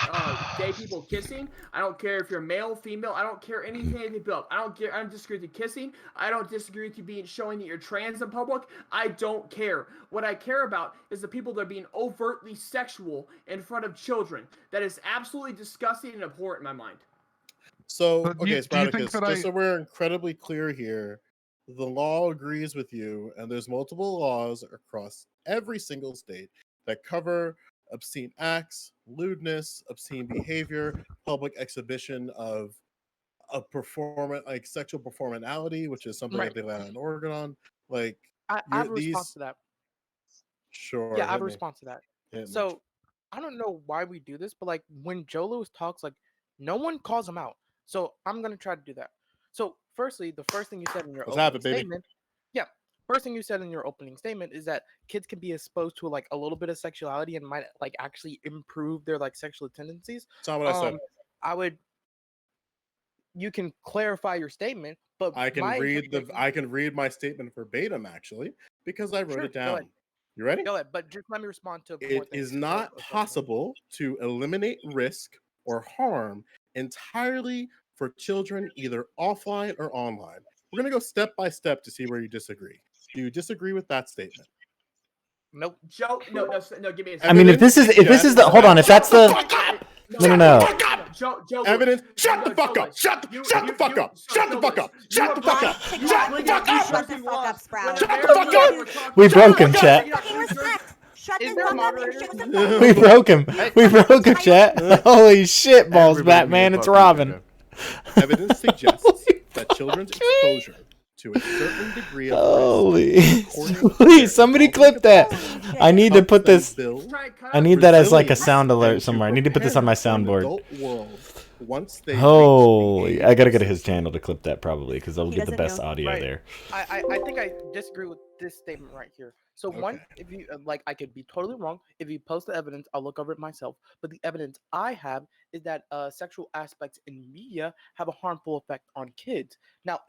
gay people kissing. I don't care if you're male, female. I don't care anything about. I don't disagree with you kissing. I don't disagree with you showing that you're trans in public. I don't care. What I care about is the people that are being overtly sexual in front of children. That is absolutely disgusting and abhorrent in my mind. So, But do okay, you think Spartacus, that just so we're incredibly clear here, the law agrees with you, and there's multiple laws across every single state that cover obscene acts, lewdness, obscene behavior, public exhibition of a performance like sexual performality, which is something Right. that they land in Oregon on. Like, I have a response these, to that. sure, Yeah, I have hit a me, response to that. hit me. So I don't know why we do this, but like when Joe Lewis talks, like no one calls him out. So I'm gonna try to do that. So firstly, the first thing you said in your Let's have opening it, baby. statement, yeah, first thing you said in your opening statement is that kids can be exposed to like a little bit of sexuality and might like actually improve their like sexual tendencies. That's not what I said. I would. You can clarify your statement, but I can my read my statement verbatim actually because I wrote Sure, it go down. ahead. You ready? Go ahead, but just let me respond to more It things. is not possible to eliminate risk or harm entirely for children either offline or online. We're going to go step by step to see where you disagree. Do you disagree with that statement? Nope. Joe, no, give me a second. I mean, if this is the hold on, if that's the no. Joe, evidence. Shut the fuck up. Shut the fuck up. Shut the fuck up. Shut the fuck up. Shut the fuck up. Shut the fuck up, Sprout. Shut the fuck up. We broke him, chat. Fucking respect. Shut Is the there a fuck up and moderator? shut the fuck We up. broke him. We broke him, chat. Holy shit balls, Everybody Batman. mute It's Bucky, Robin. okay. Evidence suggests that children's exposure to a certain degree of Holy. risk, according to their Please, somebody evolving clip that. capacity, I need to helps put them this. build I need that as like a resilience sound alert and to somewhere. I need to put this on my prepare for an soundboard. adult world once they reach Holy. the I gotta age go of to his 16. channel to clip that probably because I'll He get the doesn't best know. audio Right. there. I think I disagree with this statement right here. So one, Okay. if you like, I could be totally wrong. If you post the evidence, I'll look over it myself. But the evidence I have is that sexual aspects in media have a harmful effect on kids. Now,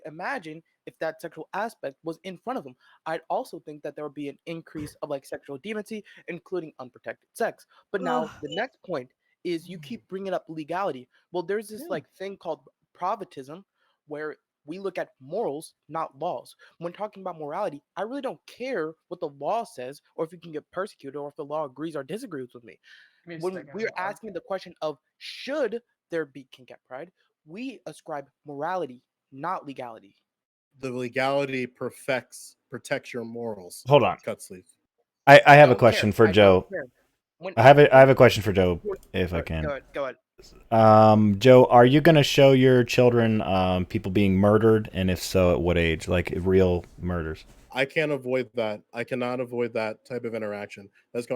imagine if that sexual aspect was in front of them. I'd also think that there would be an increase of like sexual deviancy, including unprotected sex. But now the next point is you keep bringing up legality. Well, there's this like thing called privatism where we look at morals, not laws. When talking about morality, I really don't care what the law says or if you can get persecuted or if the law agrees or disagrees with me. When we're asking the question of should there be kink at pride, we ascribe morality, not legality. The legality protects your morals. Hold on. Cut sleeve. I have a Don't question care. for I Joe. don't care. When I have a question for Joe if I can. Go ahead. Joe, are you gonna show your children people being murdered, and if so, at what age? Like real murders? I can't avoid that. I cannot avoid that type of interaction.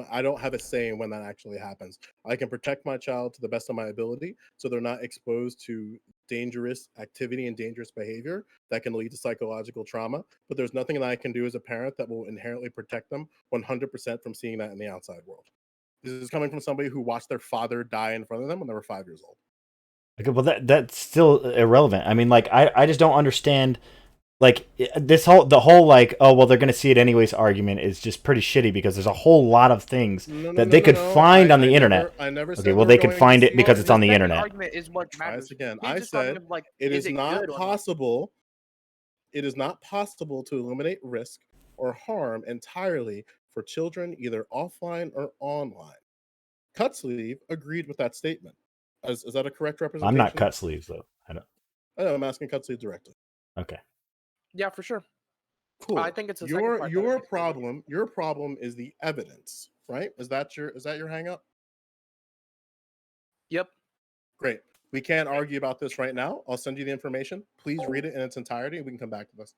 I don't have a say in when that actually happens. I can protect my child to the best of my ability, so they're not exposed to dangerous activity and dangerous behavior that can lead to psychological trauma. But there's nothing that I can do as a parent that will inherently protect them 100% from seeing that in the outside world. This is coming from somebody who watched their father die in front of them when they were 5 years old. Okay, well that's still irrelevant. I mean, like I just don't understand. Like the whole like, oh well, they're gonna see it anyways argument is just pretty shitty because there's a whole lot of things that they could find on the internet. I never said Okay, well they they could find it because it's on the second internet. argument is what Try matters. this again. He's I just talking said of, like, it is it not good or not? possible. It is not possible to eliminate risk or harm entirely for children, either offline or online. Cut Sleeve agreed with that statement. Is that a correct representation? I'm not cut sleeves though. I don't. I know, I'm asking Cut Sleeve directly. Okay. Yeah, for sure. Cool. I think it's the second part that Your makes me weird. problem. Your problem is the evidence, right? Is that your hang up? Yep. Great. We can't argue about this right now. I'll send you the information. Please read it in its entirety, and we can come back to this.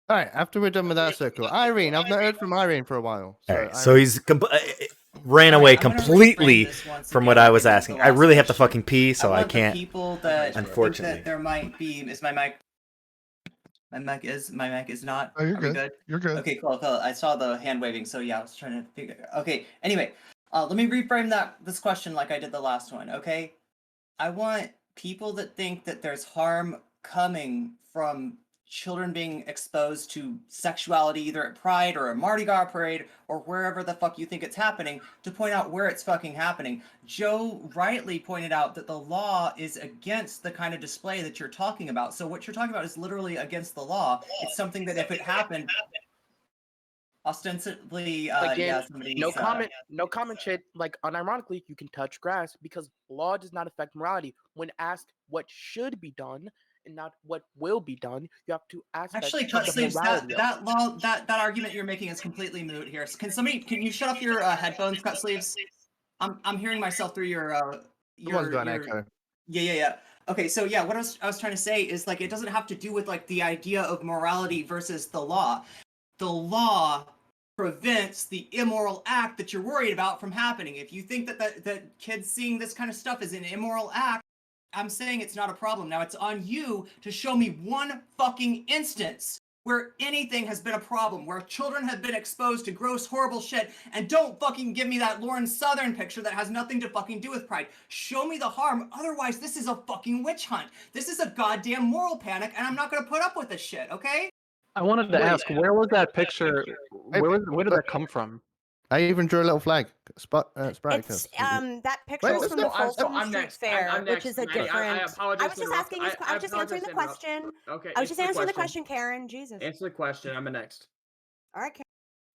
All right, after we're done with that circle, Irene, I've not heard from Irene for a while. All So, right. So Irene, he's ran All away right, I'm gonna completely reframe this once from again, what I like was I did with asking. the I last really have to question. fucking pee, so I want the can't. people that think Unfortunately. that there might be is my mic. My mic is not. Oh, you're Are we good. good? You're good. Okay, cool. I saw the hand waving, so yeah, I was trying to figure. Okay, anyway, let me reframe this question like I did the last one. Okay, I want people that think that there's harm coming from children being exposed to sexuality either at Pride or a Mardi Gras parade or wherever the fuck you think it's happening to point out where it's fucking happening. Joe rightly pointed out that the law is against the kind of display that you're talking about. So what you're talking about is literally against the law. It's something that if it happened ostensibly, Again, somebody no comment shit. Like, unironically, you can touch grass because law does not affect morality. When asked what should be done and not what will be done, you have to ask. Actually, Cut Sleeves, that argument you're making is completely moot here. Can you shut off your headphones, Cut Sleeves? I'm hearing myself through your the one's got an echo. Yeah. Okay, so yeah, what I was trying to say is like it doesn't have to do with like the idea of morality versus the law. The law prevents the immoral act that you're worried about from happening. If you think that kids seeing this kind of stuff is an immoral act, I'm saying it's not a problem. Now it's on you to show me one fucking instance where anything has been a problem, where children have been exposed to gross, horrible shit, and don't fucking give me that Lauren Southern picture that has nothing to fucking do with Pride. Show me the harm, otherwise this is a fucking witch hunt. This is a goddamn moral panic, and I'm not gonna put up with this shit, okay? I wanted to ask, where was that picture? Where did that come from? I even drew a little flag. It's that picture is Wait, from the so Folsom I'm Street next. Fair, I'm which next. is a Maddie, different. I apologize. I was just asking. I was just answering the question. Okay. I was just answering the question, Karen. Jesus. Answer the question. I'm next. All right, Karen.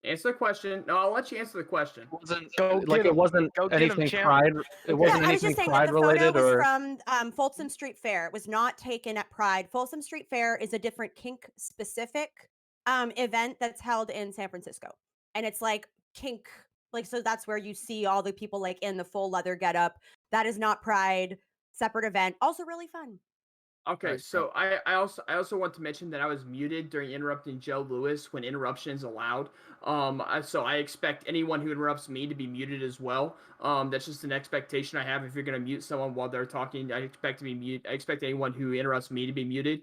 Answer the question. No, I'll let you answer the question. It wasn't anything Pride. It wasn't I was anything just saying Pride that the photo related, was or from Folsom Street Fair. It was not taken at Pride. Folsom Street Fair is a different kink specific event that's held in San Francisco, and it's like kink. Like, so that's where you see all the people like in the full leather getup. That is not Pride. Separate event. Also really fun. Okay, so I also want to mention that I was muted during interrupting Joe Lewis when interruptions allowed. So I expect anyone who interrupts me to be muted as well. That's just an expectation I have. If you're gonna mute someone while they're talking, I expect to be mute. I expect anyone who interrupts me to be muted.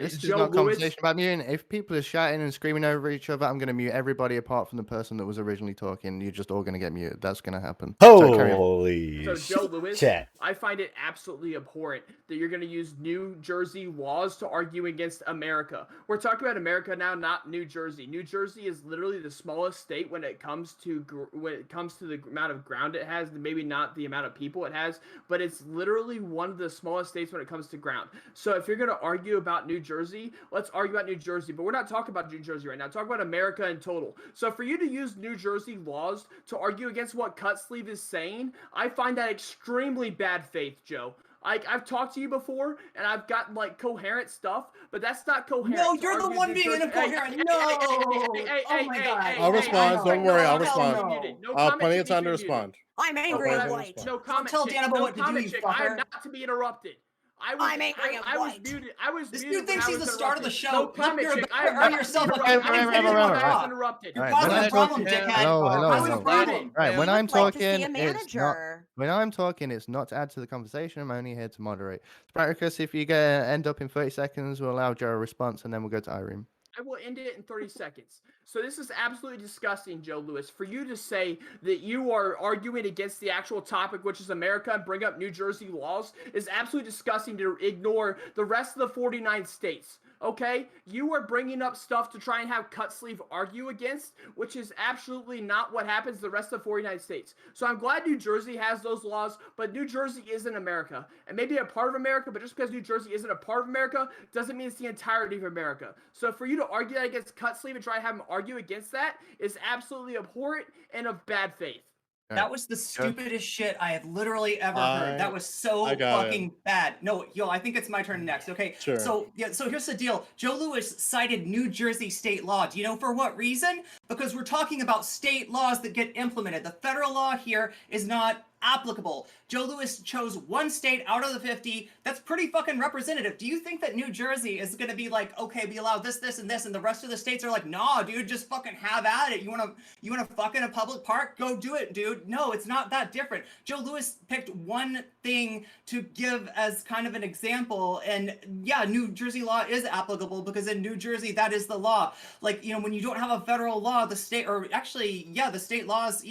This is Joe not a Lewis. conversation about muting. If people are shouting and screaming over each other, I'm going to mute everybody apart from the person that was originally talking. You're just all going to get muted. That's going to happen. Holy So Joe Lewis, chat. I find it absolutely abhorrent that you're going to use New Jersey laws to argue against America. We're talking about America now, not New Jersey. New Jersey is literally the smallest state when it comes to the amount of ground it has, maybe not the amount of people it has, but it's literally one of the smallest states when it comes to ground. So if you're going to argue about New Jersey, let's argue about New Jersey, but we're not talking about New Jersey right now. Talk about America in total. So for you to use New Jersey laws to argue against what Cut Sleeve is saying, I find that extremely bad faith, Joe. I've talked to you before, and I've gotten like coherent stuff, but that's not coherent. No, you're the one being incoherent. No. Oh my god. I'll respond. Don't worry. I'll respond. Plenty of time to muted. respond. I'm angry and white. No comment. Don't tell Danabo what to do, you I am fucker. not to be interrupted. I'm angry and I was white. muted. I was This muted. dude thinks he's the start of the show. No Look, comment. you're I am earn not yourself a interrupted. I was interrupted. You're causing a problem, dickhead. Hello. Problem. Right, when I'm Like to see a talking, manager. when I'm talking, it's not to add to the conversation. I'm only here to moderate. Spartacus, if you end up in 30 seconds, we'll allow Joe a response, and then we'll go to Irene. I will end it in 30 seconds. So this is absolutely disgusting, Joe Lewis, for you to say that you are arguing against the actual topic, which is America, and bring up New Jersey laws, is absolutely disgusting to ignore the rest of the 49 states. Okay? You are bringing up stuff to try and have Cut Sleeve argue against, which is absolutely not what happens in the rest of the 49 states. So I'm glad New Jersey has those laws, but New Jersey isn't America. And maybe a part of America, but just because New Jersey isn't a part of America doesn't mean it's the entirety of America. So for you to argue that against Cut Sleeve and try to have him argue against that is absolutely abhorrent and of bad faith. That was the stupidest shit I have literally ever heard. That was so fucking bad. No, yo, I think it's my turn next. Okay. Sure. So here's the deal. Joe Lewis cited New Jersey state law. Do you know for what reason? Because we're talking about state laws that get implemented. The federal law here is not applicable. Joe Lewis chose one state out of the 50. That's pretty fucking representative. Do you think that New Jersey is going to be like, okay, we allow this, this, and this, and the rest of the states are like, nah, dude, just fucking have at it. You wanna fuck in a public park? Go do it, dude. No, it's not that different. Joe Lewis picked one thing to give as kind of an example, and yeah, New Jersey law is applicable because in New Jersey, that is the law. Like, when you don't have a federal law, the state, or actually, yeah, the state laws,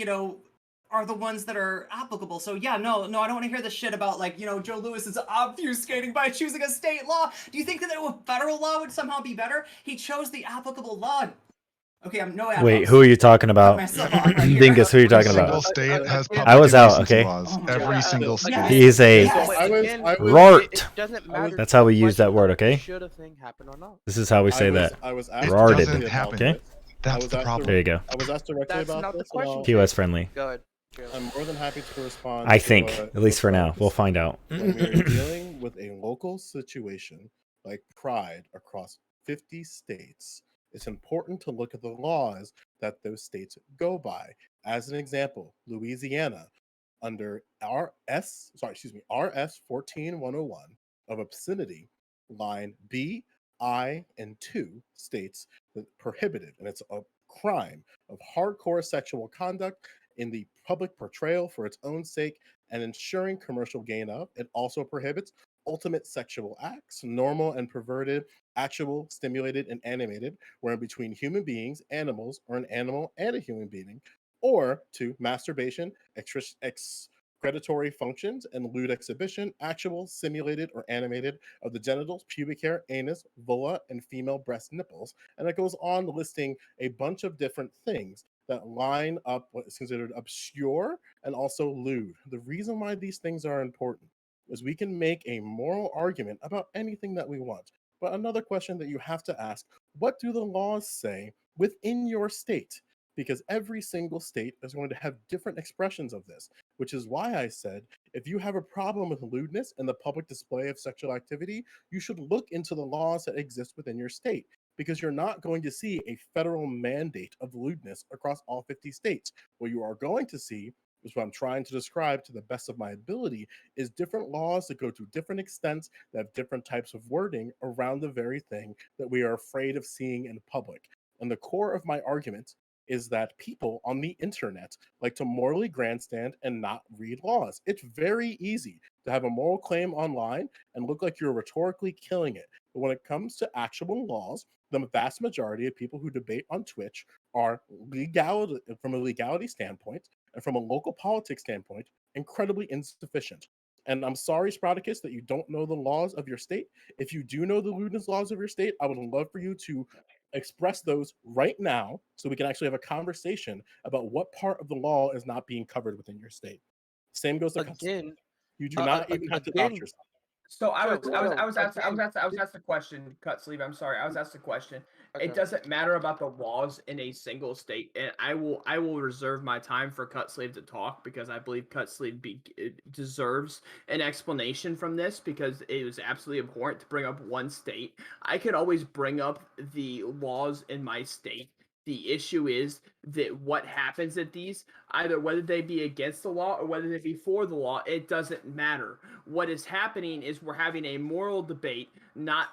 are the ones that are applicable. So yeah, no, I don't want to hear the shit about like, Joe Lewis is obfuscating by choosing a state law. Do you think that a federal law would somehow be better? He chose the applicable law. Okay, I'm no. Wait, who are you talking about? Dingus, who are you talking Every about? single state has public I was out. indecency Okay. laws. Every single state. He's a rart. It doesn't matter. That's how we use that word. Okay. Should a thing happen or not? This is how we say that. I was asked Rarted. doesn't happen. Okay. That's the problem. There you go. I was asked directly That's about not the this. question. POS friendly. Go ahead. I'm more than happy to respond. I to think, what- at least for now. We'll find out. When we're dealing with a local situation like Pride across 50 states, it's important to look at the laws that those states go by. As an example, Louisiana, under RS 14101 of obscenity, line B, I, and 2 states that prohibited, and it's a crime of hardcore sexual conduct in the public portrayal for its own sake and ensuring commercial gain of. It also prohibits ultimate sexual acts, normal and perverted, actual, stimulated, and animated, wherein between human beings, animals, or an animal and a human being, or 2, masturbation, excretory functions, and lewd exhibition, actual, simulated, or animated of the genitals, pubic hair, anus, vulva, and female breast nipples. And it goes on listing a bunch of different things that line up what is considered obscure and also lewd. The reason why these things are important is we can make a moral argument about anything that we want. But another question that you have to ask, what do the laws say within your state? Because every single state is going to have different expressions of this, which is why I said, if you have a problem with lewdness and the public display of sexual activity, you should look into the laws that exist within your state, because you're not going to see a federal mandate of lewdness across all 50 states. What you are going to see is what I'm trying to describe to the best of my ability is different laws that go to different extents that have different types of wording around the very thing that we are afraid of seeing in public. And the core of my argument is that people on the internet like to morally grandstand and not read laws. It's very easy to have a moral claim online and look like you're rhetorically killing it. But when it comes to actual laws, the vast majority of people who debate on Twitch are legality, from a legality standpoint and from a local politics standpoint, incredibly insufficient. And I'm sorry, Sproticus, that you don't know the laws of your state. If you do know the lewdness laws of your state, I would love for you to express those right now so we can actually have a conversation about what part of the law is not being covered within your state. Same goes to again. You do not even have to again, dox yourself. So I was asked the question, cut sleeve. I'm sorry, I was asked the question. Okay. It doesn't matter about the laws in a single state, and I will reserve my time for cut sleeve to talk because I believe cut sleeve deserves an explanation from this because it was absolutely important to bring up one state. I could always bring up the laws in my state. The issue is that what happens at these, either whether they be against the law or whether they be for the law, it doesn't matter. What is happening is we're having a moral debate, not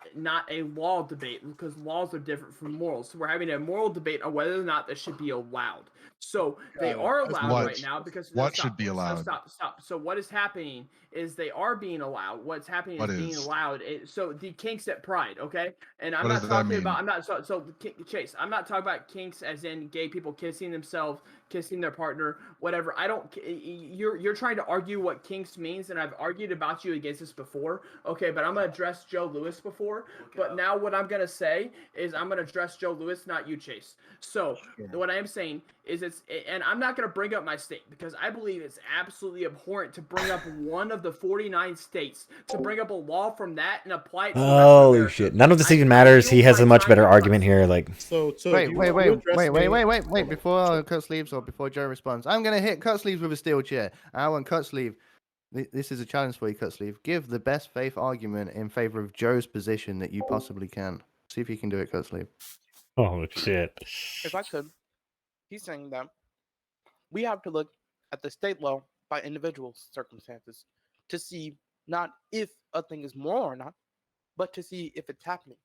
a law debate, because laws are different from morals. So we're having a moral debate on whether or not this should be allowed. So they are allowed right now because what should be allowed? Stop. So what is happening is they are being allowed. What's happening is being allowed. So the kinks at Pride, okay? And I'm not talking about. I'm not so Chase. I'm not talking about kinks as in gay people kissing themselves, kissing their partner, whatever. I don't. You're trying to argue what kinks means, and I've argued about you against this before. Okay, but I'm gonna address Joe Lewis before. But now what I'm gonna say is I'm gonna address Joe Lewis, not you, Chase. So what I am saying is and I'm not going to bring up my state because I believe it's absolutely abhorrent to bring up one of the 49 states, to bring up a law from that and apply it to Holy shit. None of this even matters. He has a much better argument here. Like, Wait. Before Kurt leaves or before Joe responds, response. I'm going to hit Cutsleeves with a steel chair. I want Cutsleeve. This is a challenge for you, Cutsleeve. Give the best faith argument in favor of Joe's position that you possibly can. See if you can do it, Cutsleeve. Oh shit! If I could, he's saying that we have to look at the state law by individual circumstances to see not if a thing is moral or not, but to see if it's happening.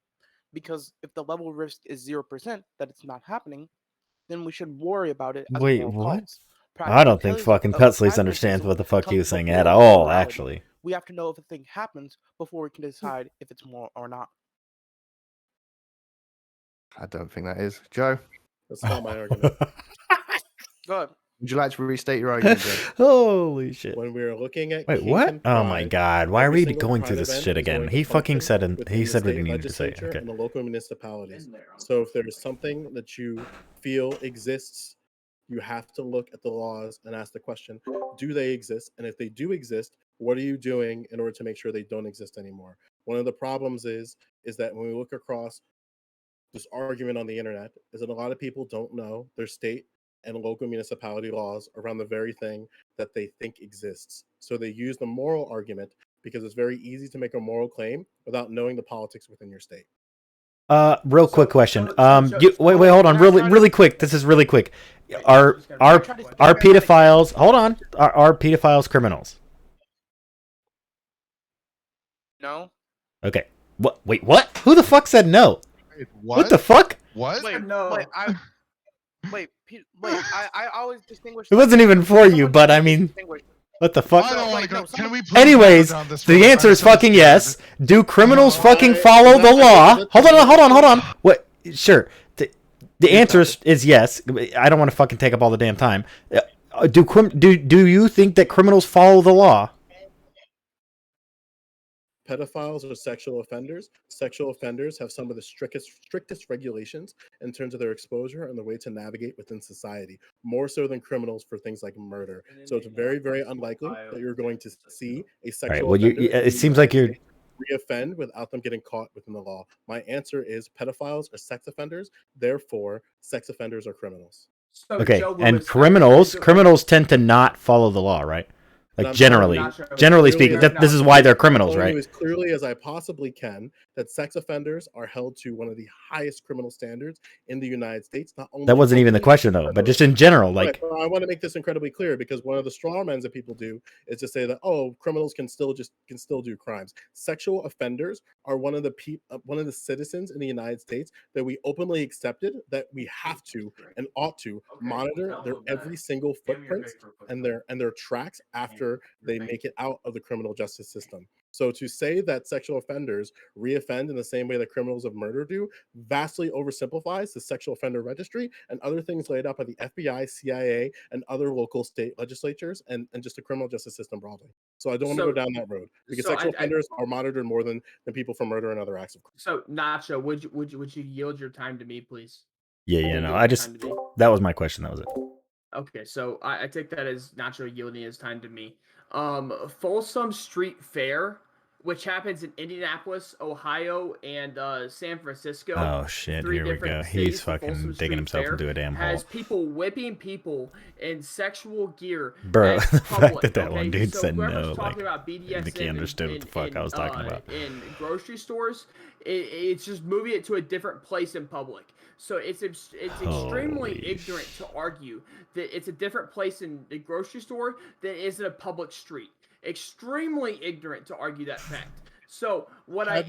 Because if the level of risk is 0% that it's not happening, then we should worry about it as Wait, moral what? cause. I don't think fucking Cutsleeves understands what the fuck he was saying at all. Actually, we have to know if a thing happens before we can decide if it's moral or not. I don't think that is. Joe? That's not my argument. Good. Would you like to restate your argument, Joe? Holy shit! When we're looking at Wait, kink what? and Oh my pride, god! Why are every we single going through pride this event shit is again? going to He fucking function said within he the said what he state needed to say. legislature Okay. and the local municipalities. So if there's something that you feel exists, you have to look at the laws and ask the question, do they exist? And if they do exist, what are you doing in order to make sure they don't exist anymore? One of the problems is that when we look across this argument on the internet is that a lot of people don't know their state and local municipality laws around the very thing that they think exists. So they use the moral argument because it's very easy to make a moral claim without knowing the politics within your state. Real quick question. Joe, Wait, hold on, really quick. This is really quick. Are pedophiles? Hold on. Are pedophiles criminals? No. Okay. What? Wait, what? Who the fuck said no? Wait, What the fuck? What? Wait, No. I always distinguish. It wasn't even for you, but I mean, what the fuck? I don't want to go. Can we please Anyways, not go down this road? the I'm answer is fucking yes. disturbed. Do criminals Oh, fucking I- follow is the that- law? is that- Hold on. What? Sure. The answer is yes. I don't want to fucking take up all the damn time. Do you think that criminals follow the law? Pedophiles are sexual offenders. Sexual offenders have some of the strictest regulations in terms of their exposure and the way to navigate within society, more so than criminals for things like murder. So it's very, very unlikely that you're going to see a sexual All right. Well, offender in it the seems like United you're. States reoffend without them getting caught within the law. My answer is pedophiles are sex offenders. Therefore, sex offenders are criminals. So, Okay, Joe and Lewis, criminals tend to not follow the law, right? Like I'm generally, telling you, generally clearly speaking, as- this is why they're I'm criminals, telling right? you as clearly as I possibly can that sex offenders are held to one of the highest criminal standards in the United States. Not only That wasn't even the locally, question though, but just in general, like. Right, but I want to make this incredibly clear because one of the straw men that people do is to say that criminals can still do crimes. Sexual offenders are one of the citizens in the United States that we openly accepted that we have to and ought to monitor their every single footprints and their tracks after they make it out of the criminal justice system. So to say that sexual offenders reoffend in the same way that criminals of murder do vastly oversimplifies the sexual offender registry and other things laid out by the FBI, CIA, and other local state legislatures and just the criminal justice system broadly. So I don't want to go down that road because sexual offenders are monitored more than people for murder and other acts of crime. So Nacho, would you yield your time to me, please? Yeah, no, that was my question. That was it. Okay, so I take that as Nacho yielding his time to me. Folsom Street Fair, which happens in Indianapolis, Ohio, and San Francisco. Oh shit! Three Here we different go. cities. He's The fucking Folsom digging Street himself Fair into a damn hole. has people whipping people in sexual gear. Bro, at the fact public, that okay? one dude So said whoever's no, talking like, about I BDSM think he understood what the fuck I was talking about. in grocery stores, it's just moving it to a different place in public. So it's extremely Holy ignorant to argue that it's a different place in the grocery store than it is in a public street. Extremely ignorant to argue that fact. So I'm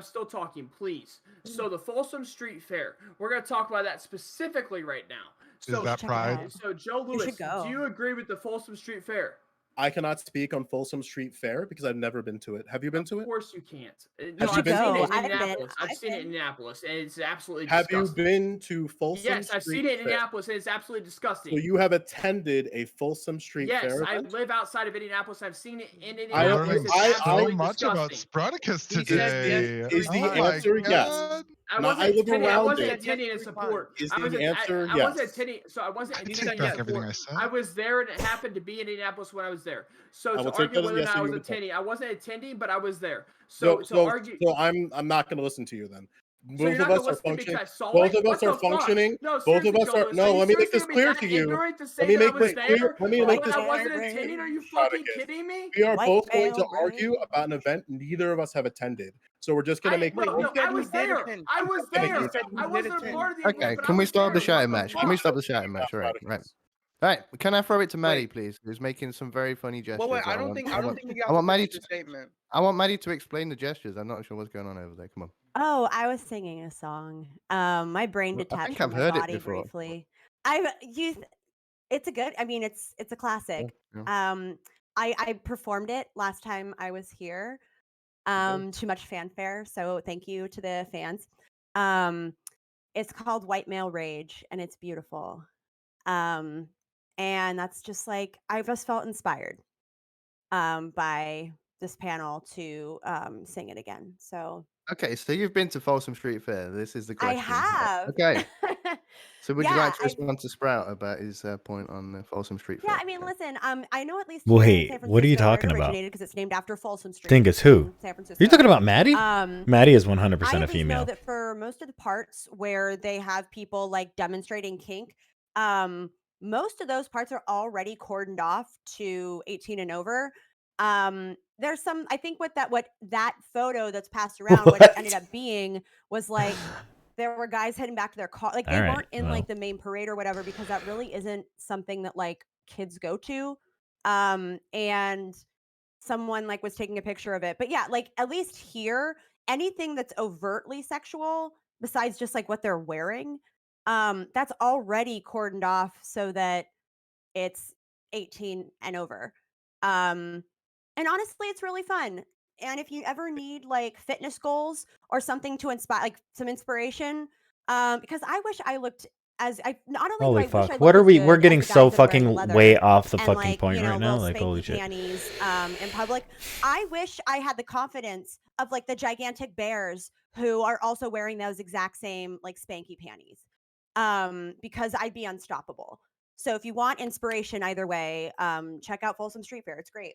still talking, please. So the Folsom Street Fair, we're gonna talk about that specifically right now. So Is that pride? So Joe Lewis, do you agree with the Folsom Street Fair? I cannot speak on Folsom Street Fair because I've never been to it. Have you been to it? Of course you can't. Have you been to it? I've seen it in Indianapolis, and it's absolutely Have disgusting. you been to Folsom Street Yes, I've seen it in Indianapolis, and it's absolutely disgusting. So you have attended a Folsom Street Fair Yes, I event? live outside of Indianapolis. I've seen it in I'm Indianapolis. learning It's so absolutely much about disgusting. Spartacus He said today. yes. Is the Oh my answer yes? God. I Not wasn't live attending. I around wasn't it. attending in support. Is I the answer I wasn't yes? attending. So I wasn't I attending take in back everything support. I said. I was there, and it happened to be in Indianapolis when I was there. So I to will take argue that as whether or yes, not so I you was would take- attending, I wasn't attending, but I was there. So So argue. I'm not going to listen to you then. both of us are functioning. Both Both of us are functioning. No, Both of us are. No, let me make this clear to you. Let me make this clear. Let me make this I clear. wasn't attending. Are you fucking kidding me? We are White both going to male argue brain. about an event neither of us have attended. So we're just gonna make. No, Wait, I was there. I was there. I wasn't a part of the event. Okay, but can I we was stop the there. shouting What match? the Can we fuck? stop the shouting match? Right. All right, can I throw it to Maddie, please? Who's making some very funny gestures? Wait, I don't think you have I want to Maddie finish the statement. I want Maddie to explain the gestures. I'm not sure what's going on over there. Come on. Oh, I was singing a song. My brain Well, I detached think from I've my heard it body before. briefly. I've used. It's a good. I mean, it's a classic. Yeah. I performed it last time I was here. Too much fanfare, so thank you to the fans. It's called White Male Rage, and it's beautiful. And that's just like I just felt inspired by this panel to sing it again. So Okay, so you've been to Folsom Street Fair. This is the I question. have. Okay. So would you Yeah, like to respond to Sprout about his point on the Folsom Street Fair? Yeah, I mean, listen, I know at least here in Wait, San Francisco what are you where it talking about? originated because it's named after Folsom Street. Think it's who? in San Francisco. You're talking about Maddie? Maddie is 100% I a at least know female. that for most of the parts where they have people like demonstrating kink, most of those parts are already cordoned off to 18 and over. There's some, I think, what that photo that's passed around, what it ended up being was like there were guys heading back to their car, like they All right, weren't in well. like the main parade or whatever because that really isn't something that like kids go to. And someone like was taking a picture of it, but yeah, like at least here, anything that's overtly sexual besides just like what they're wearing, that's already cordoned off so that it's 18 and over. And honestly, it's really fun. And if you ever need like fitness goals or something to inspire, like some inspiration, because I wish I looked as I not only Holy do I wish I fuck. looked as we're good getting as the so guys that are wearing fucking leather way off the and, fucking like, point you know, right now. little Like, holy spanky shit. panties in public. I wish I had the confidence of like the gigantic bears who are also wearing those exact same like spanky panties, because I'd be unstoppable. So if you want inspiration either way, check out Folsom Street Fair. It's great.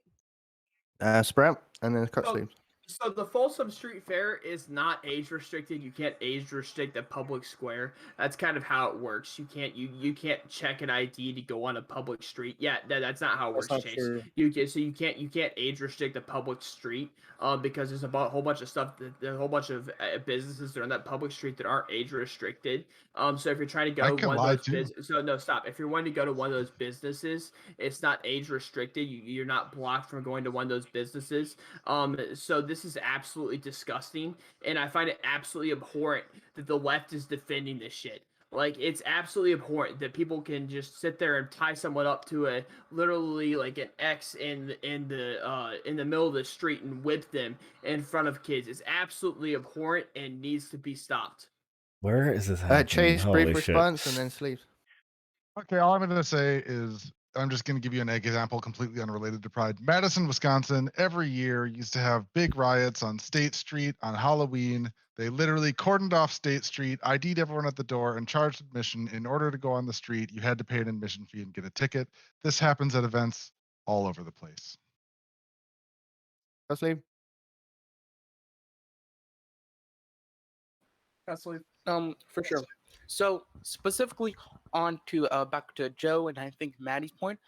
Sprout, and then cut So, sleeves. so the Folsom Street Fair is not age restricted. You can't age restrict a public square. That's kind of how it works. You can't check an ID to go on a public street. Yeah, that's not how it That's works, not Chase. true. You can't age restrict a public street because there's a whole bunch of stuff a whole bunch of businesses that are on that public street that aren't age restricted. So if you're trying to I go to can one of lie those too. businesses, so no, stop. If you're wanting to go to one of those businesses, it's not age restricted. You're not blocked from going to one of those businesses. So this is absolutely disgusting, and I find it absolutely abhorrent that the left is defending this shit. Like, it's absolutely abhorrent that people can just sit there and tie someone up to a literally like an X in the middle of the street and whip them in front of kids. It's absolutely abhorrent and needs to be stopped. Where is this happening? Chase, Holy brief shit. response, and then sleeves. Okay, all I'm going to say is I'm just going to give you an example completely unrelated to Pride. Madison, Wisconsin, every year used to have big riots on State Street on Halloween. They literally cordoned off State Street, ID'd everyone at the door, and charged admission. In order to go on the street, you had to pay an admission fee and get a ticket. This happens at events all over the place. Cut sleeve. For sure. So specifically on to back to Joe and I think Maddie's point.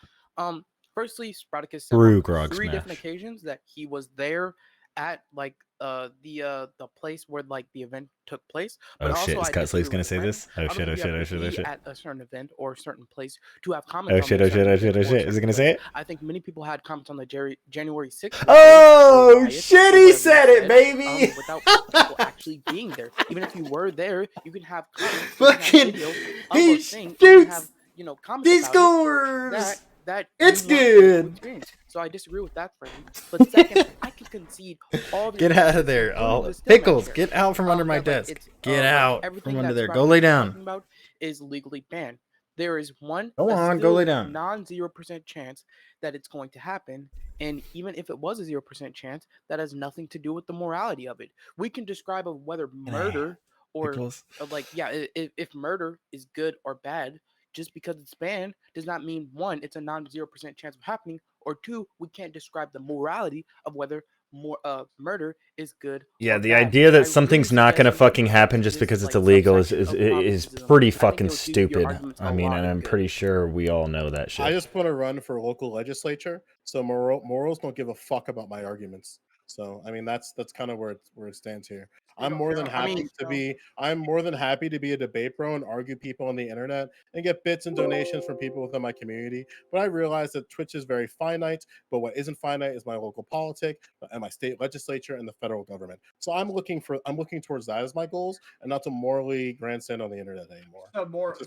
Firstly, Spartacus said Brew on grog 3 smash. different occasions that he was there at like the place where like the event took place. But Oh also, shit, is I Cut disagree Sleeves gonna with say Brandon. this? I Oh don't shit, think oh you shit, have oh to shit, oh be shit. at a certain event or a certain place to have comments Oh on shit, a oh shit, certain oh shit, event oh or a shit. Is certain he gonna place. say it? I think many people had comments on the January 6th. Oh riots shit, or he whatever said it, baby! without people actually being there. Even if you were there, you can have comments. Fucking, video of he a thing. You shoots can have comments he about scores! it that It's you want to good! experience. So I disagree with that frame. But second, I can concede all of your Get out of comments, there. including Oh, the Stillman Pickles, chair, get out from under my that, like, desk. it's, Get like, out everything from under that there. Go Sprout lay is down. talking about is legally banned. There is Go a on, go still lay down. non-0% chance that it's going to happen. And even if it was a 0% chance, that has nothing to do with the morality of it. We can describe of whether murder or Pickles. if murder is good or bad. Just because it's banned does not mean 1, it's a non-0% chance of happening, or 2, we can't describe the morality of whether more murder is good. Yeah, or the bad. idea that I really something's not suggest going to you look fucking into happen just this, because it's like, illegal is subsection of is Protestantism. pretty I think fucking it'll do your stupid. arguments I a mean, lot and of I'm good. pretty sure we all know that shit. I just want to run for local legislature, so morals don't give a fuck about my arguments. So I mean that's kind of where it stands here. I'm more than happy to be a debate bro and argue people on the internet and get bits and donations from people within my community. But I realize that Twitch is very finite, but what isn't finite is my local politic and my state legislature and the federal government. So I'm looking towards that as my goals and not to morally grandstand on the internet anymore.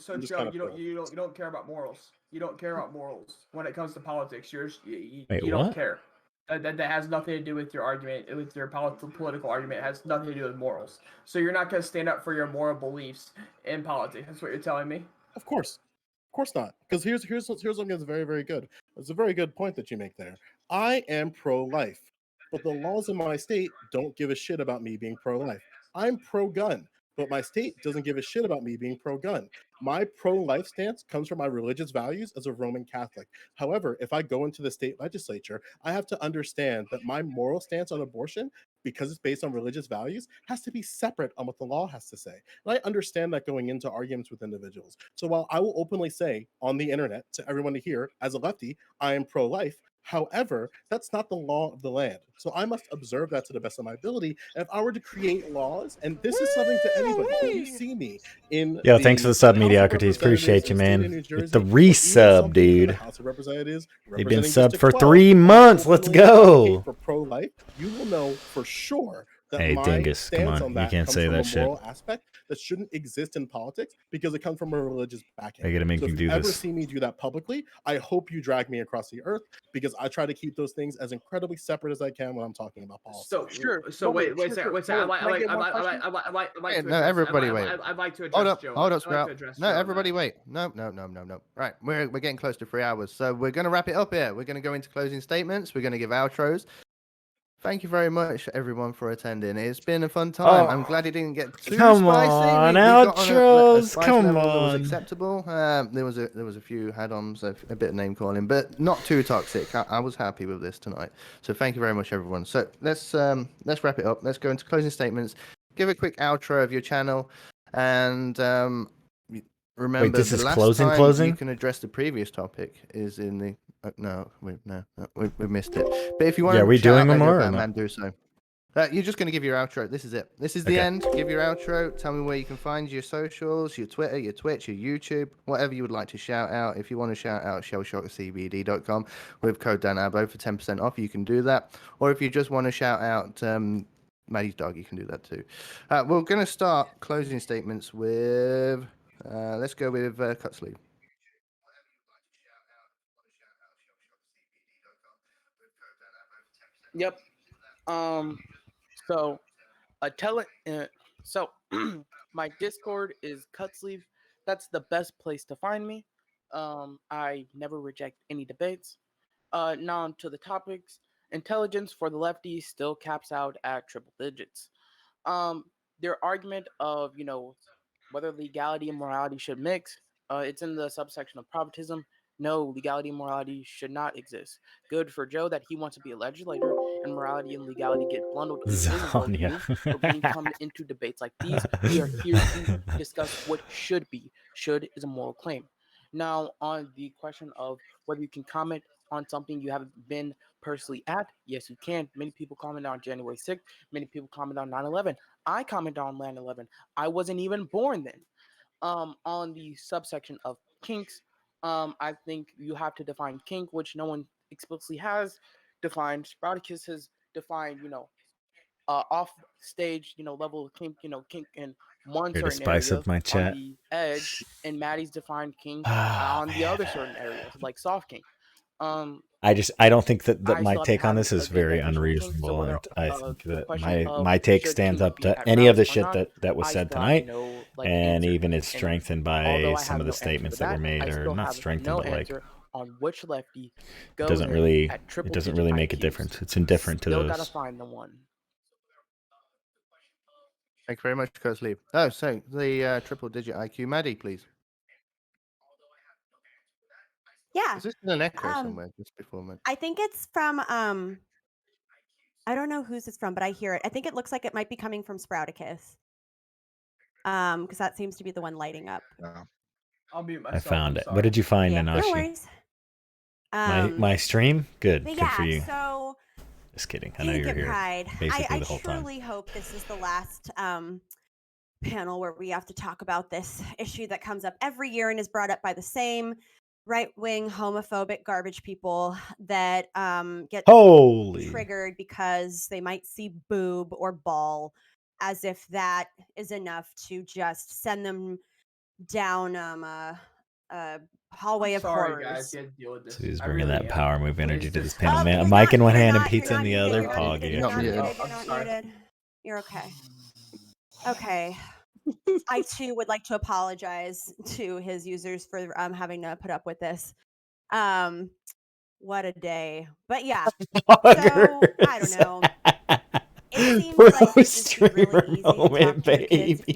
So Joe, you don't care about morals. You don't care about morals when it comes to politics. You Wait, don't what? care. That has nothing to do with your argument, with your political argument. It has nothing to do with morals. So you're not going to stand up for your moral beliefs in politics. That's what you're telling me. Of course not. Because here's something that's very, very good. It's a very good point that you make there. I am pro-life, but the laws in my state don't give a shit about me being pro-life. I'm pro-gun, but my state doesn't give a shit about me being pro-gun. My pro-life stance comes from my religious values as a Roman Catholic. However, if I go into the state legislature, I have to understand that my moral stance on abortion, because it's based on religious values, has to be separate on what the law has to say. And I understand that going into arguments with individuals. So while I will openly say on the internet to everyone to hear, as a lefty, I am pro-life. However, that's not the law of the land. So I must observe that to the best of my ability. And if I were to create laws, and this is something to anybody, if you see me in Yo, thanks for the sub, House of Mediocrities. Representatives Appreciate you, in the state of man. New With the Jersey, or even resub, some people in the dude. House of Representatives They've been representing subbed District for 12, 3 and I months. Let's openly advocate go. for pro-life, you will know for sure that Hey, my Dingus, come stance on. on You that can't comes say from a that shit. moral aspect that shouldn't exist in politics because it comes from a religious backing. They gotta make So me if you do ever this. see me do that publicly, I hope you drag me across the earth because I try to keep those things as incredibly separate as I can when I'm talking about policy. So wait a second. No, everybody wait. I'd like to address Hold up, Joe. hold up, I'd like Sprout. to address No, Joe on everybody that. wait. No. Right, we're getting close to 3 hours, so we're going to wrap it up here. We're going to go into closing statements. We're going to give outros. Thank you very much, everyone, for attending. It's been a fun time. I'm glad it didn't get too come spicy. on, We got on a outros, spice come level that was on. acceptable. There was a few add-ons, a bit of name calling, but not too toxic. I was happy with this tonight. So thank you very much, everyone. So let's wrap it up. Let's go into closing statements. Give a quick outro of your channel, and remember, Wait, this the is last closing, time closing? you can address the previous topic is in the. No, we've missed it. But if you want Yeah, are to we shout doing out one about your more or Batman, not? do so. You're just going to give your outro. This is it. This is the Okay. end. Give your outro. Tell me where you can find your socials, your Twitter, your Twitch, your YouTube, whatever you would like to shout out. If you want to shout out shellshockcbd.com with code DanAbo for 10% off, you can do that. Or if you just want to shout out Maddie's dog, you can do that too. We're going to start closing statements with, let's go with Cutsleeve. Yep. So so my Discord is Cutsleeve. That's the best place to find me. I never reject any debates. Now on to the topics. Intelligence for the lefties still caps out at triple digits. Their argument of whether legality and morality should mix. It's in the subsection of Protestantism. No, legality and morality should not exist. Good for Joe that he wants to be a legislator, and morality and legality get bundled into his Zonia. worldview. But when you come into debates like these, we are here to discuss what should be. Should is a moral claim. Now, on the question of whether you can comment on something you haven't been personally at, yes, you can. Many people comment on January 6th. Many people comment on 9/11. I comment on 9/11. I wasn't even born then. On the subsection of kinks, I think you have to define kink, which no one explicitly has defined. Spartacus has defined, off stage, level of kink, kink in one Here to certain spice area up my on chat. the edge, and Maddie's defined kink Oh, on the man. other certain areas, like soft kink. I don't think that I my still haven't take on had this a is good very definition of kink. So unreasonable, whether and I think the that question of my take should stands kink up be to at any of the routes or shit not, that was I said still have tonight, no and answer. even it's And strengthened by although I some have of the no answer for statements that were that, made, I or still not have strengthened, no but like answer on which lefty it goes doesn't in really at triple it doesn't digit really make a IQs. difference. It's indifferent to Still gotta those. find the one. Thank you very much, Cutsleeve. Oh, so the triple digit IQ, Maddie, please. Yeah. Is this in an echo somewhere just before, man? I think it's from I don't know whose it's from, but I hear it. I think it looks like it might be coming from Sprouticus. Because that seems to be the one lighting up. Yeah. I'll mute myself. I found I'm it. sorry. What did you find, Yeah, no Nanashi? worries. My stream? Good. But Good for yeah, you. so Just kidding. I know you're here Pride. basically I the whole time. truly hope this is the last panel where we have to talk about this issue that comes up every year and is brought up by the same right-wing homophobic garbage people that get Holy. triggered because they might see boob or ball, as if that is enough to just send them down a hallway of Sorry, horrors. guys. You had to deal with this. So he's I bringing really that am. power move energy Please to this just- panel. You're Mic in one you're hand and not- pizza you're in the not other. muted, Pog You're you. not muted. muted. You're I'm not sorry. muted. You're okay. Okay. I too would like to apologize to his users for having to put up with this. What a day. But yeah. So I don't know. It seems like it'd just be really easy to talk to your kids if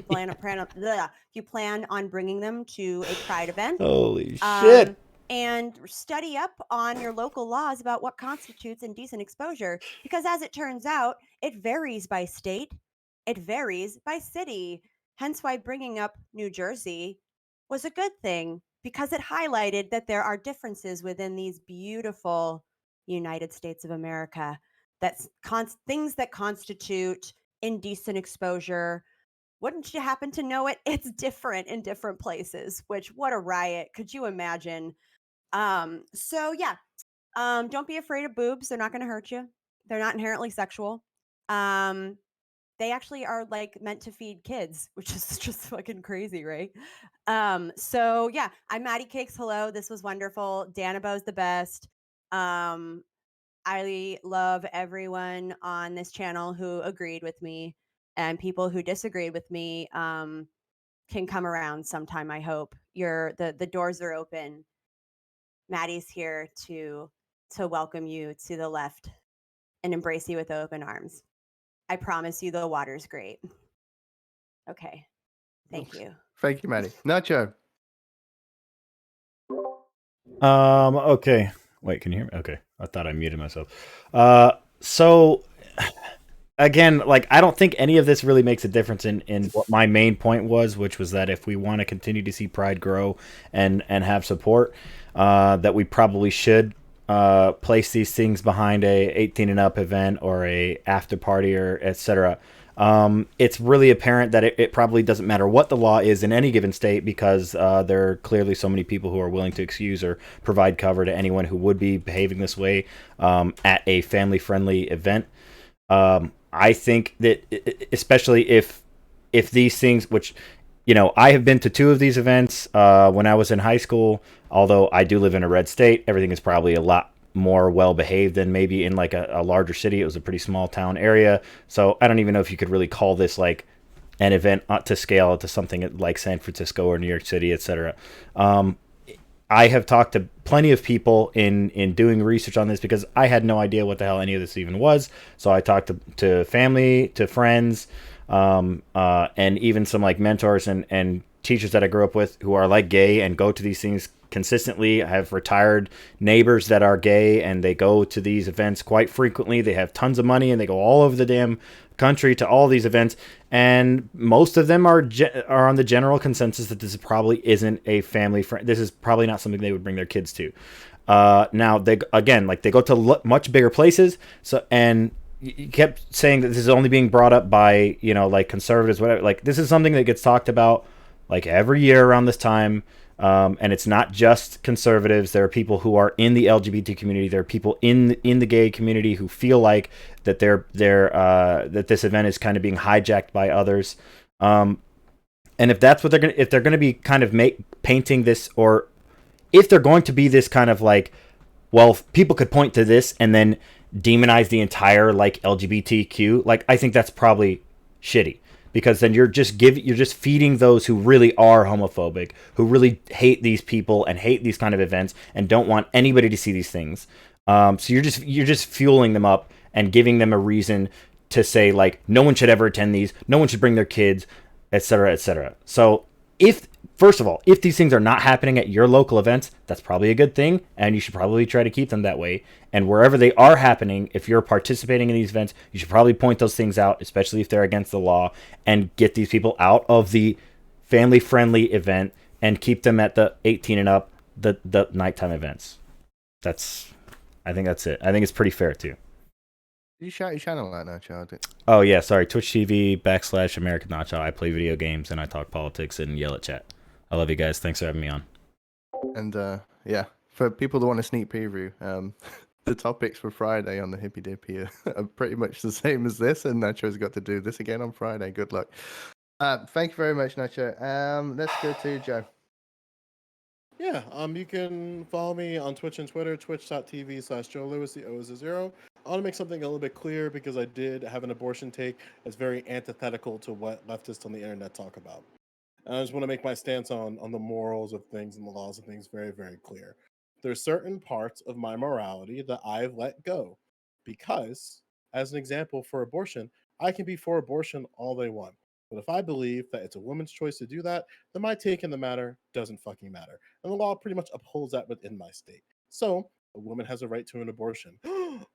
you plan on bringing them to a Pride event. Holy shit. And study up on your local laws about what constitutes indecent exposure. Because as it turns out, it varies by state. It varies by city. Hence why bringing up New Jersey was a good thing, because it highlighted that there are differences within these beautiful United States of America. That's things that constitute indecent exposure. Wouldn't you happen to know it? It's different in different places, which what a riot. Could you imagine? So yeah, don't be afraid of boobs. They're not going to hurt you. They're not inherently sexual. They actually are like meant to feed kids, which is just fucking crazy, right? So yeah, I'm Maddie Cakes. Hello, this was wonderful. Danabo's the best. I love everyone on this channel who agreed with me, and people who disagreed with me can come around sometime. I hope the doors are open. Maddie's here to welcome you to the left and embrace you with open arms. I promise you the water's great. Okay. Thank you. Thank you, Maddie. Nacho. Okay. Wait, can you hear me? Okay. I thought I muted myself. So again, like, I don't think any of this really makes a difference in what my main point was, which was that if we want to continue to see Pride grow and have support, that we probably should place these things behind a 18 and up event or a after party or etc. It's really apparent that it probably doesn't matter what the law is in any given state, because there are clearly so many people who are willing to excuse or provide cover to anyone who would be behaving this way at a family-friendly event. I think that especially if these things, which, you know, I have been to 2 of these events when I was in high school, although I do live in a red state, everything is probably a lot more well behaved than maybe in like a larger city. It was a pretty small town area, so I don't even know if you could really call this like an event to scale to something like San Francisco or New York City, etc. I have talked to plenty of people in doing research on this, because I had no idea what the hell any of this even was. So I talked to family, to friends, and even some like mentors and teachers that I grew up with who are like gay and go to these things consistently. I have retired neighbors that are gay, and they go to these events quite frequently. They have tons of money, and they go all over the damn country to all these events, and most of them are on the general consensus that this probably isn't a family friend. This is probably not something they would bring their kids to. Now they go to much bigger places. So, and you kept saying that this is only being brought up by, you know, like conservatives, whatever. Like, this is something that gets talked about like every year around this time. And it's not just conservatives. There are people who are in the LGBT community. There are people in the gay community who feel like that that this event is kind of being hijacked by others. And if that's what they're gonna be kind of painting this, or if they're going to be this kind of like, well, people could point to this and then demonize the entire like LGBTQ. Like, I think that's probably shitty. Because then you're just feeding those who really are homophobic, who really hate these people and hate these kind of events and don't want anybody to see these things. So you're just fueling them up and giving them a reason to say like no one should ever attend these, no one should bring their kids, etc., etc. So if first of all, if these things are not happening at your local events, that's probably a good thing, and you should probably try to keep them that way. And wherever they are happening, if you're participating in these events, you should probably point those things out, especially if they're against the law, and get these people out of the family-friendly event and keep them at the 18 and up, the nighttime events. I think that's it. I think it's pretty fair too. You shout your channel out now, child. Oh yeah, sorry. Twitch TV / AmericanNacho. I play video games and I talk politics and yell at chat. I love you guys. Thanks for having me on. And yeah, for people that want a sneak preview, the topics for Friday on the Hippy Dippy are pretty much the same as this, and Nacho's got to do this again on Friday. Good luck. Thank you very much, Nacho. Let's go to Joe. Yeah, you can follow me on Twitch and Twitter, twitch.tv/Joe Lewis, the O is a 0. I want to make something a little bit clear because I did have an abortion take that's very antithetical to what leftists on the internet talk about. And I just want to make my stance on the morals of things and the laws of things very, very clear. There's certain parts of my morality that I've let go because, as an example for abortion, I can be for abortion all they want. But if I believe that it's a woman's choice to do that, then my take in the matter doesn't fucking matter. And the law pretty much upholds that within my state. So a woman has a right to an abortion.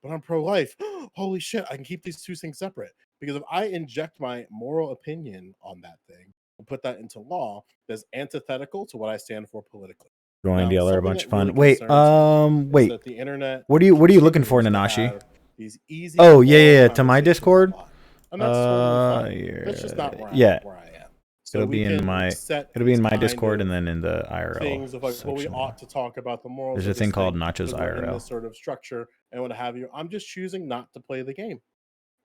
But I'm pro-life. Holy shit, I can keep these two things separate. Because if I inject my moral opinion on that thing and put that into law, that's antithetical to what I stand for politically. Going Now, to are a something bunch that of fun. really Wait, concerns me is wait. that the internet What are you looking for, continues to Nanashi? have these easy Oh yeah, moral yeah, to my conversations Discord. online. And that's totally fine. That's just not where Yeah. I am. So It'll be in my Discord and then in the IRL things of like section. what we ought to talk about the morals. There's a of thing this called thing, Nachos because we're in IRL. this sort of structure and what have you. I'm just choosing not to play the game.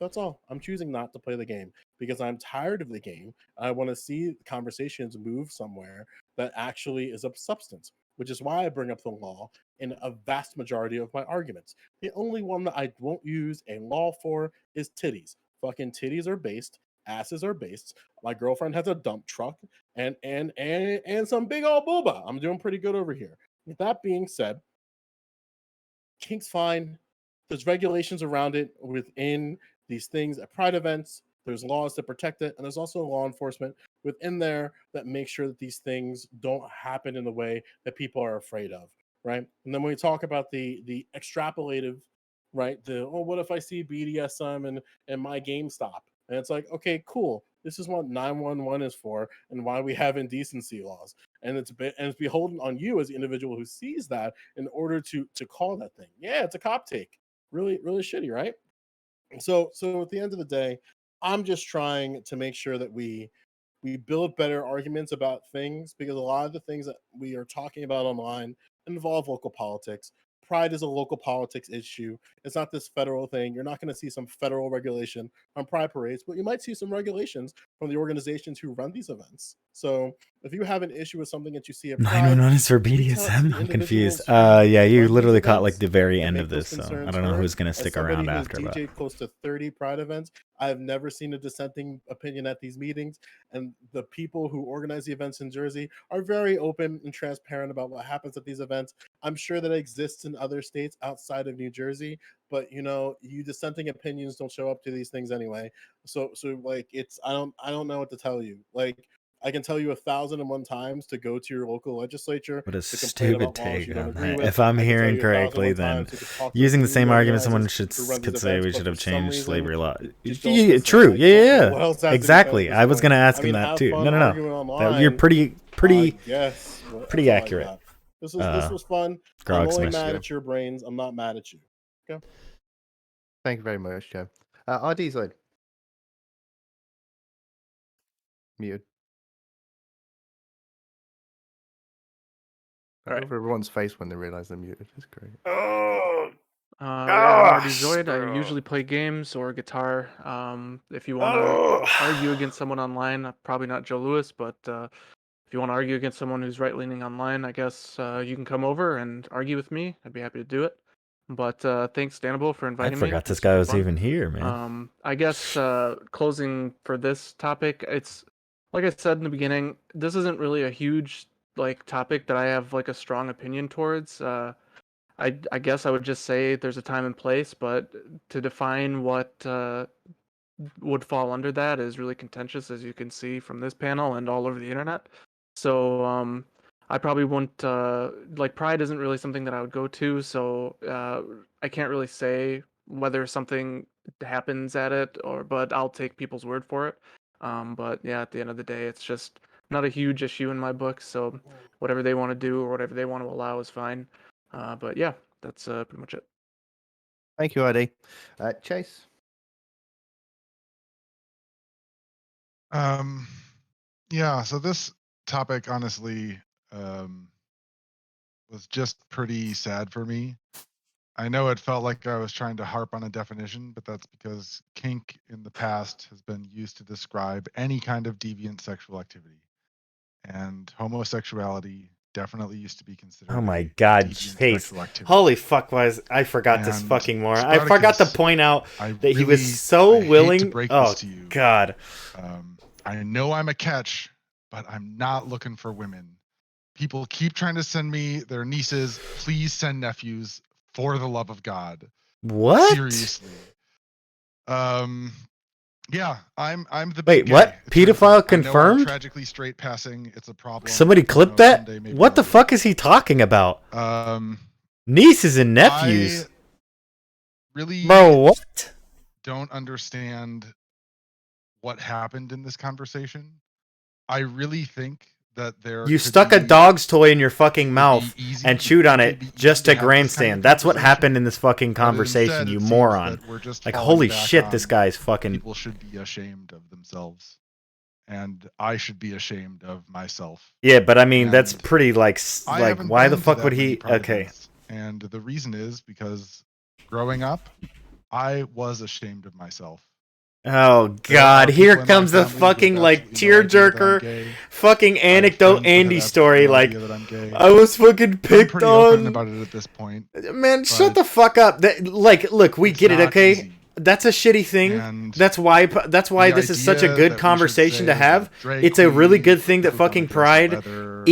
That's all. I'm choosing not to play the game because I'm tired of the game. I want to see conversations move somewhere that actually is of substance, which is why I bring up the law in a vast majority of my arguments. The only one that I won't use a law for is titties. Fucking titties are based, asses are based. My girlfriend has a dump truck and some big old booba. I'm doing pretty good over here. With that being said, kink's fine. There's regulations around it within these things at pride events. There's laws that protect it, and there's also law enforcement within there that make sure that these things don't happen in the way that people are afraid of, right? And then when we talk about the extrapolative, right? What if I see BDSM and my GameStop? And it's like, okay, cool. This is what 911 is for, and why we have indecency laws. And it's beholden on you as the individual who sees that in order to call that thing. Yeah, it's a cop take. Really, really shitty, right? So at the end of the day, I'm just trying to make sure that we build better arguments about things, because a lot of the things that we are talking about online involve local politics. Pride is a local politics issue. It's not this federal thing. You're not going to see some federal regulation on pride parades, but you might see some regulations from the organizations who run these events. So if you have an issue with something that you see at Pride, 911 is for reach out to BDSM. the I'm confused. individuals who Yeah, you run these literally caught events like the very and end make of those this, so I concerns don't know who's heard. gonna As stick somebody around who has after. But DJ'd close to 30 Pride events, I have never seen a dissenting opinion at these meetings. And the people who organize the events in Jersey are very open and transparent about what happens at these events. I'm sure that it exists in other states outside of New Jersey, but you dissenting opinions don't show up to these things anyway. So like I don't know what to tell you. Like, I can tell you 1,001 times to go to your local legislature what a to complain stupid about laws take you don't on agree that. with. If I'm I can tell hearing you correctly, 1,001 then times to talk to using the community same argument someone organizers who run these could say events, we but should for have some changed reason, slavery law. just don't listen. True. I Yeah, don't know yeah, what else has to be said exactly. at this I was point. gonna ask I him mean, that have too. fun No. arguing You're online. pretty Yes, pretty that's all I accurate. got. This was fun. I'm Grog's only missed mad you. at your brains. I'm not mad at you. Okay. Thank you very much, Joe. RD side. Muted. I love everyone's face when they realize they're muted. It's great. Yeah, I'm Marty Zoid. I usually play games or guitar. If you want to argue against someone online, probably not Joe Lewis, but if you want to argue against someone who's right-leaning online, I guess you can come over and argue with me. I'd be happy to do it. But thanks, Danable, for I inviting me. forgot this It's guy super was fun. even here, man. I guess closing for this topic, it's like I said in the beginning, this isn't really a huge topic that I have like a strong opinion towards. I guess I would just say there's a time and place, but to define what would fall under that is really contentious, as you can see from this panel and all over the internet. So I probably wouldn't like Pride isn't really something that I would go to. So I can't really say whether something happens at it but I'll take people's word for it. But yeah, at the end of the day, it's just not a huge issue in my book. So whatever they want to do or whatever they want to allow is fine. But yeah, that's pretty much it. Thank you, ID. Chase. Yeah, so this topic honestly was just pretty sad for me. I know it felt like I was trying to harp on a definition, but that's because kink in the past has been used to describe any kind of deviant sexual activity. And homosexuality definitely used to be considered Oh my a God, deviant Chase. sexual activity. Holy fuck, I forgot this And fucking moron. I forgot to Spartacus, point out I that he really- was so I hate to willing. break Oh this to you. God. I know I'm a catch, but I'm not looking for women. People keep trying to send me their nieces. Please send nephews, for the love of God. What? Seriously. Yeah, I'm the Wait, big gay. what? It turns Pedophile out. I know I'm confirmed? tragically straight passing. It's a problem. Somebody clip that? Someday maybe What the I'll do fuck is he talking about? it. Nieces and nephews. I really Bro, what? don't understand what happened in this conversation. I really think that there You could stuck a be- dog's toy in your fucking it would mouth be easy- and it chewed on would it be easy just to have this kind of grandstand. That's what conversation, happened in this fucking but instead conversation, it you seems moron. that we're just Like, falling holy back shit, this on guy's fucking. people should be ashamed of themselves, and I should be ashamed of myself. Yeah, but I mean, that's And pretty like I like. haven't Why the been to fuck that would many he? Pride Okay. events, and the reason is because growing up, I was ashamed of myself. Oh There God! are Here people in my comes the family who have fucking like absolutely no idea that I'm tearjerker, gay. fucking I have anecdote friends that have Andy absolutely story. no Like, idea that I'm gay. I was fucking I'm picked pretty open on. about it at this point. Man, shut but the fuck up. That, like, look, we it's get it, not okay? easy. That's a shitty thing. And That's why the this is such a idea good that we should conversation to say have. that drag It's a really good queens, thing that people don't fucking dress Pride leather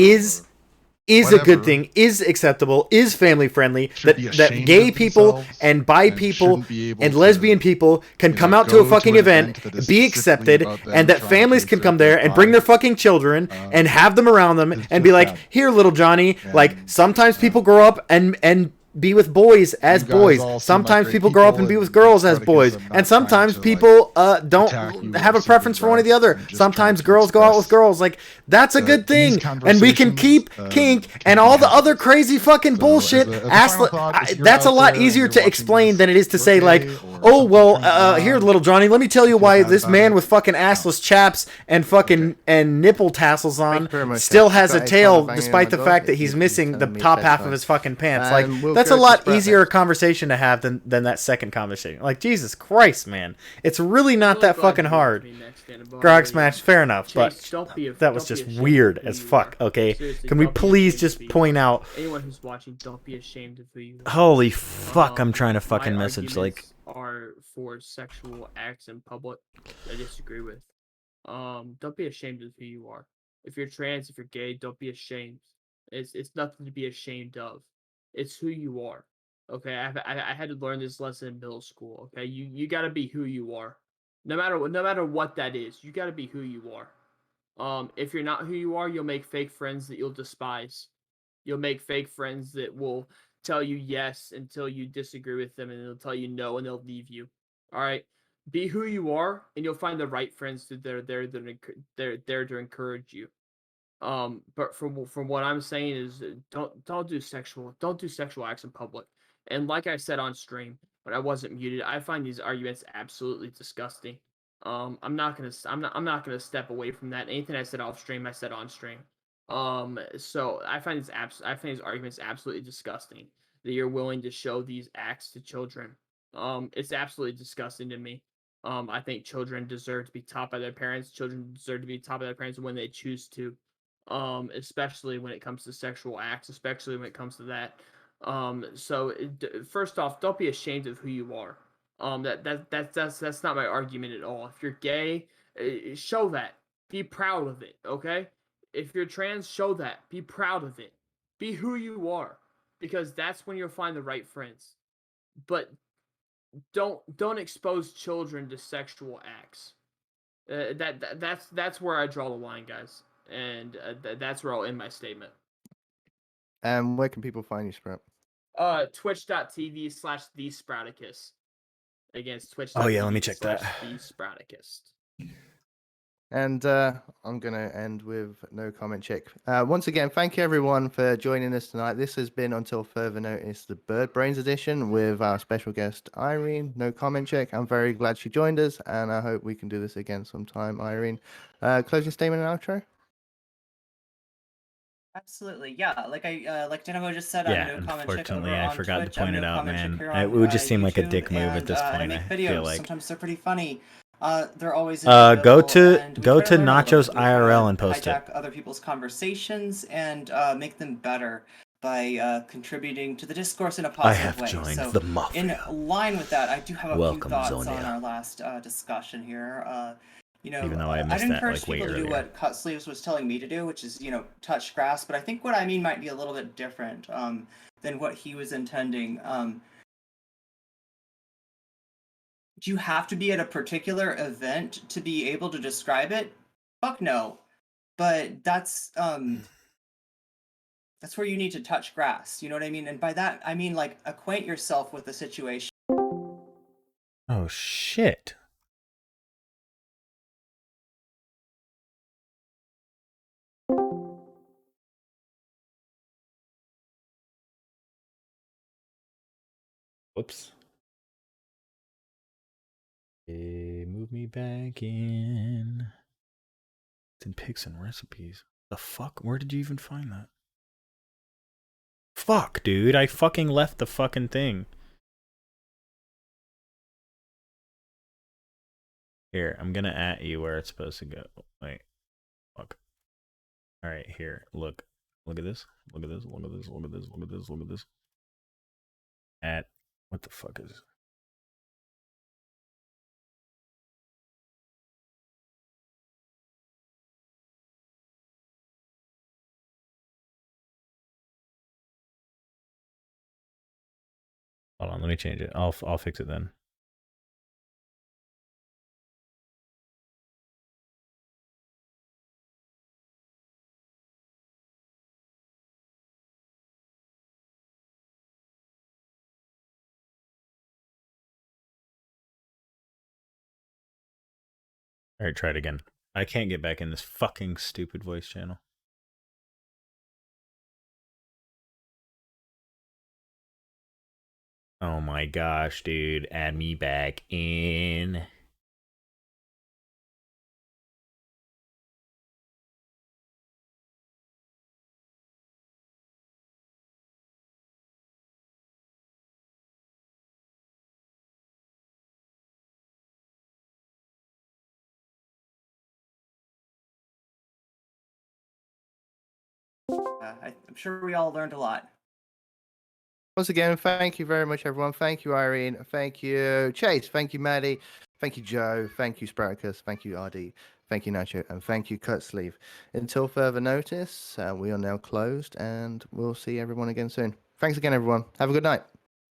is a good whatever thing, is acceptable, is family friendly, should be that ashamed gay of people themselves and bi and people shouldn't be able and to, lesbian people can you come know, out to a go fucking an event, that is be specifically accepted, about them and that trying to families can exert come their there and bring their pride. fucking children and have them around them It's and be just like, sad. here, little Johnny. Like, And, sometimes people grow up and be with boys as you guys boys. all seem like Sometimes great people grow up people, and be with and girls as Spartacus, boys. I'm not And sometimes trying to, like, people attack don't you have or a preference for one or the super other. aggressive. I'm just Sometimes trying to girls go out with express girls. Like, that's a good these thing. And we can keep conversations, kink can and be all the had. other crazy fucking So, bullshit. as a final thought, if you're That's a out lot there easier and to you're explain watching than it is to this, say, you're like, gay or oh, something well, turns you here, on, little Johnny, let me tell you you feel why bad this about man it, with fucking assless chaps and fucking and nipple tassels on you very much, still Chase. has Got a a tail father banging on despite my the door. fact that If he's you missing the telling me top it's half of bedtime. his fucking pants. Like, We'll that's go a to lot Sprat easier a next. conversation to have than that second conversation. Like, Jesus Christ, man. It's really not Really that glad fucking you went to hard. me next, Annabelle. Grog Really Smash, am. fair enough, Chase, but don't be that was don't be just ashamed weird of who as you fuck, are. okay? Seriously, Can we don't be please ashamed of just who you point are. out... Anyone who's watching, don't be ashamed of who you are. Holy fuck, I'm trying to fucking My message, like... arguments are for sexual acts in public. I disagree with. Don't be ashamed of who you are. If you're trans, if you're gay, don't be ashamed. It's nothing to be ashamed of. It's who you are. Okay, I had to learn this lesson in middle school. Okay, you got to be who you are. No matter what that is, you got to be who you are. If you're not who you are, you'll make fake friends that you'll despise. You'll make fake friends that will tell you yes until you disagree with them, and they'll tell you no, and they'll leave you. All right, be who you are, and you'll find the right friends that they're there to encourage you. But from what I'm saying is don't do sexual acts in public. And like I said on stream, when I wasn't muted, I find these arguments absolutely disgusting. I'm not gonna step away from that. Anything I said off stream, I said on stream. So I find these arguments absolutely disgusting that you're willing to show these acts to children. It's absolutely disgusting to me. I think children deserve to be taught by their parents. Children deserve to be taught by their parents when they choose to. Especially when it comes to sexual acts, especially when it comes to that. First off, don't be ashamed of who you are. That's not my argument at all. If you're gay, show that. Be proud of it. Okay. If you're trans, show that. Be proud of it. Be who you are, because that's when you'll find the right friends. But don't expose children to sexual acts. That's where I draw the line, guys. and that's where I'll end my statement. And where can people find you, Sprout? Twitch.tv/thesprouticus. Again, it's Oh, yeah, let me check that. Twitch.tv/thesprouticus. And I'm going to end with no comment check. Once again, thank you everyone for joining us tonight. This has been, until further notice, the Bird Brains edition with our special guest, Irene. No comment check. I'm very glad she joined us, and I hope we can do this again sometime, Irene. Closing statement and outro? Absolutely, yeah. Like Dynamo just said, Yeah, I'm no comment chick over unfortunately, I on forgot to Twitch. point I'm it no out, comment chick man. here It on would just seem like a YouTube, dick move at this I point, make I videos. feel like. Sometimes they're pretty funny. They're always Go enjoyable, to and we go try to learn out of them. Nacho's We try to IRL and post it. hijack other people's conversations and make them better by contributing to the discourse in a I positive have way. joined So the Mafia. in line with that, I do have a Welcome, few thoughts on Zonia. our last discussion here. Even though I I'd missed that encourage like way people to do earlier. what Cut Sleeves was telling me to do, which is, touch grass. But I think what I mean might be a little bit different than what he was intending. Do you have to be at a particular event to be able to describe it? Fuck no. But that's where you need to touch grass. You know what I mean? And by that, I mean, like, acquaint yourself with the situation. Oh, shit. Whoops. Okay, move me back in. It's in pics and recipes. The fuck? Where did you even find that? Fuck, dude. I fucking left the fucking thing. Here, I'm gonna at you where it's supposed to go. Wait. Fuck. Alright, here. Look. Look at this. Look at this. Look at this. Look at this. Look at this. Look at this. At. What the fuck is this? Hold on, let me change it. I'll fix it then. Alright, try it again. I can't get back in this fucking stupid voice channel. Oh my gosh, dude. Add me back in. I'm sure we all learned a lot. Once again, thank you very much, everyone. Thank you, Irene. Thank you, Chase. Thank you, Maddie. Thank you, Joe. Thank you, Spartacus. Thank you, RD. Thank you, Nacho. And thank you, Cutsleeve. Until further notice, we are now closed, and we'll see everyone again soon. Thanks again, everyone. Have a good night.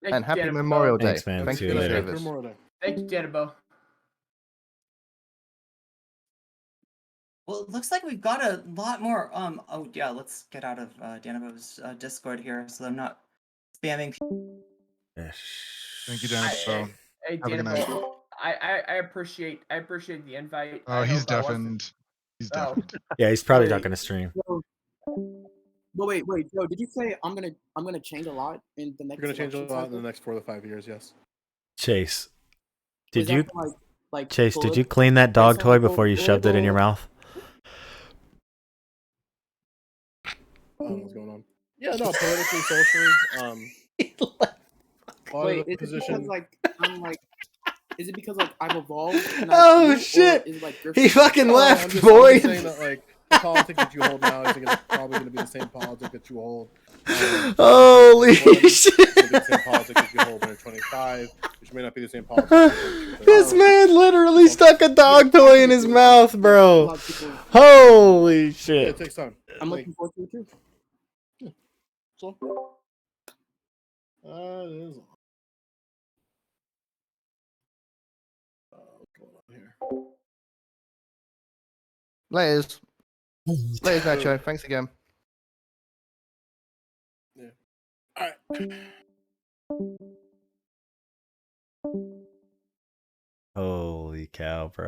Thank And you, happy Dannabo. Memorial Day. Thanks, man. Thanks See for you your later. service. Memorial Day. Thank you, Dannabo. Well, it looks like we've got a lot more. Oh yeah, let's get out of Danabo's Discord here, so I'm not spamming. Thank you, Dynamo. Hey, Have a good night. Dannabo. I appreciate the invite. Oh, I he's hope I wasn't- deafened. He's Oh. deafened. Yeah, he's probably not Wait. gonna stream. But wait, Joe, did you say I'm gonna change a lot in the next You're gonna change a election lot in cycle? the next 4 to 5 years. Yes. Chase, Was did you that for, like Chase, did you political- clean that dog based on, toy like, before you shoved it in your mouth? What's going on? Yeah, no, politically, socially. A lot Wait, of the is it position. because I'm like? Is it because like I've evolved? And Oh, I shit. Or is it, like, your He fucking No, left, I'm just boys. saying that like the politics that you hold now isn't probably gonna be the same politic that you hold. Holy shit! It's gonna be the same politics that you hold when you're 25, which may not be the same politics. you hold when you're This 35. man literally stuck a dog toy in his mouth, bro. Holy Yeah, shit. it takes time. I'm Like, looking forward to it too. so, it is. What's going on here? Laters. Ladies Nacho, thanks again. Yeah. All right. Holy cow, bro.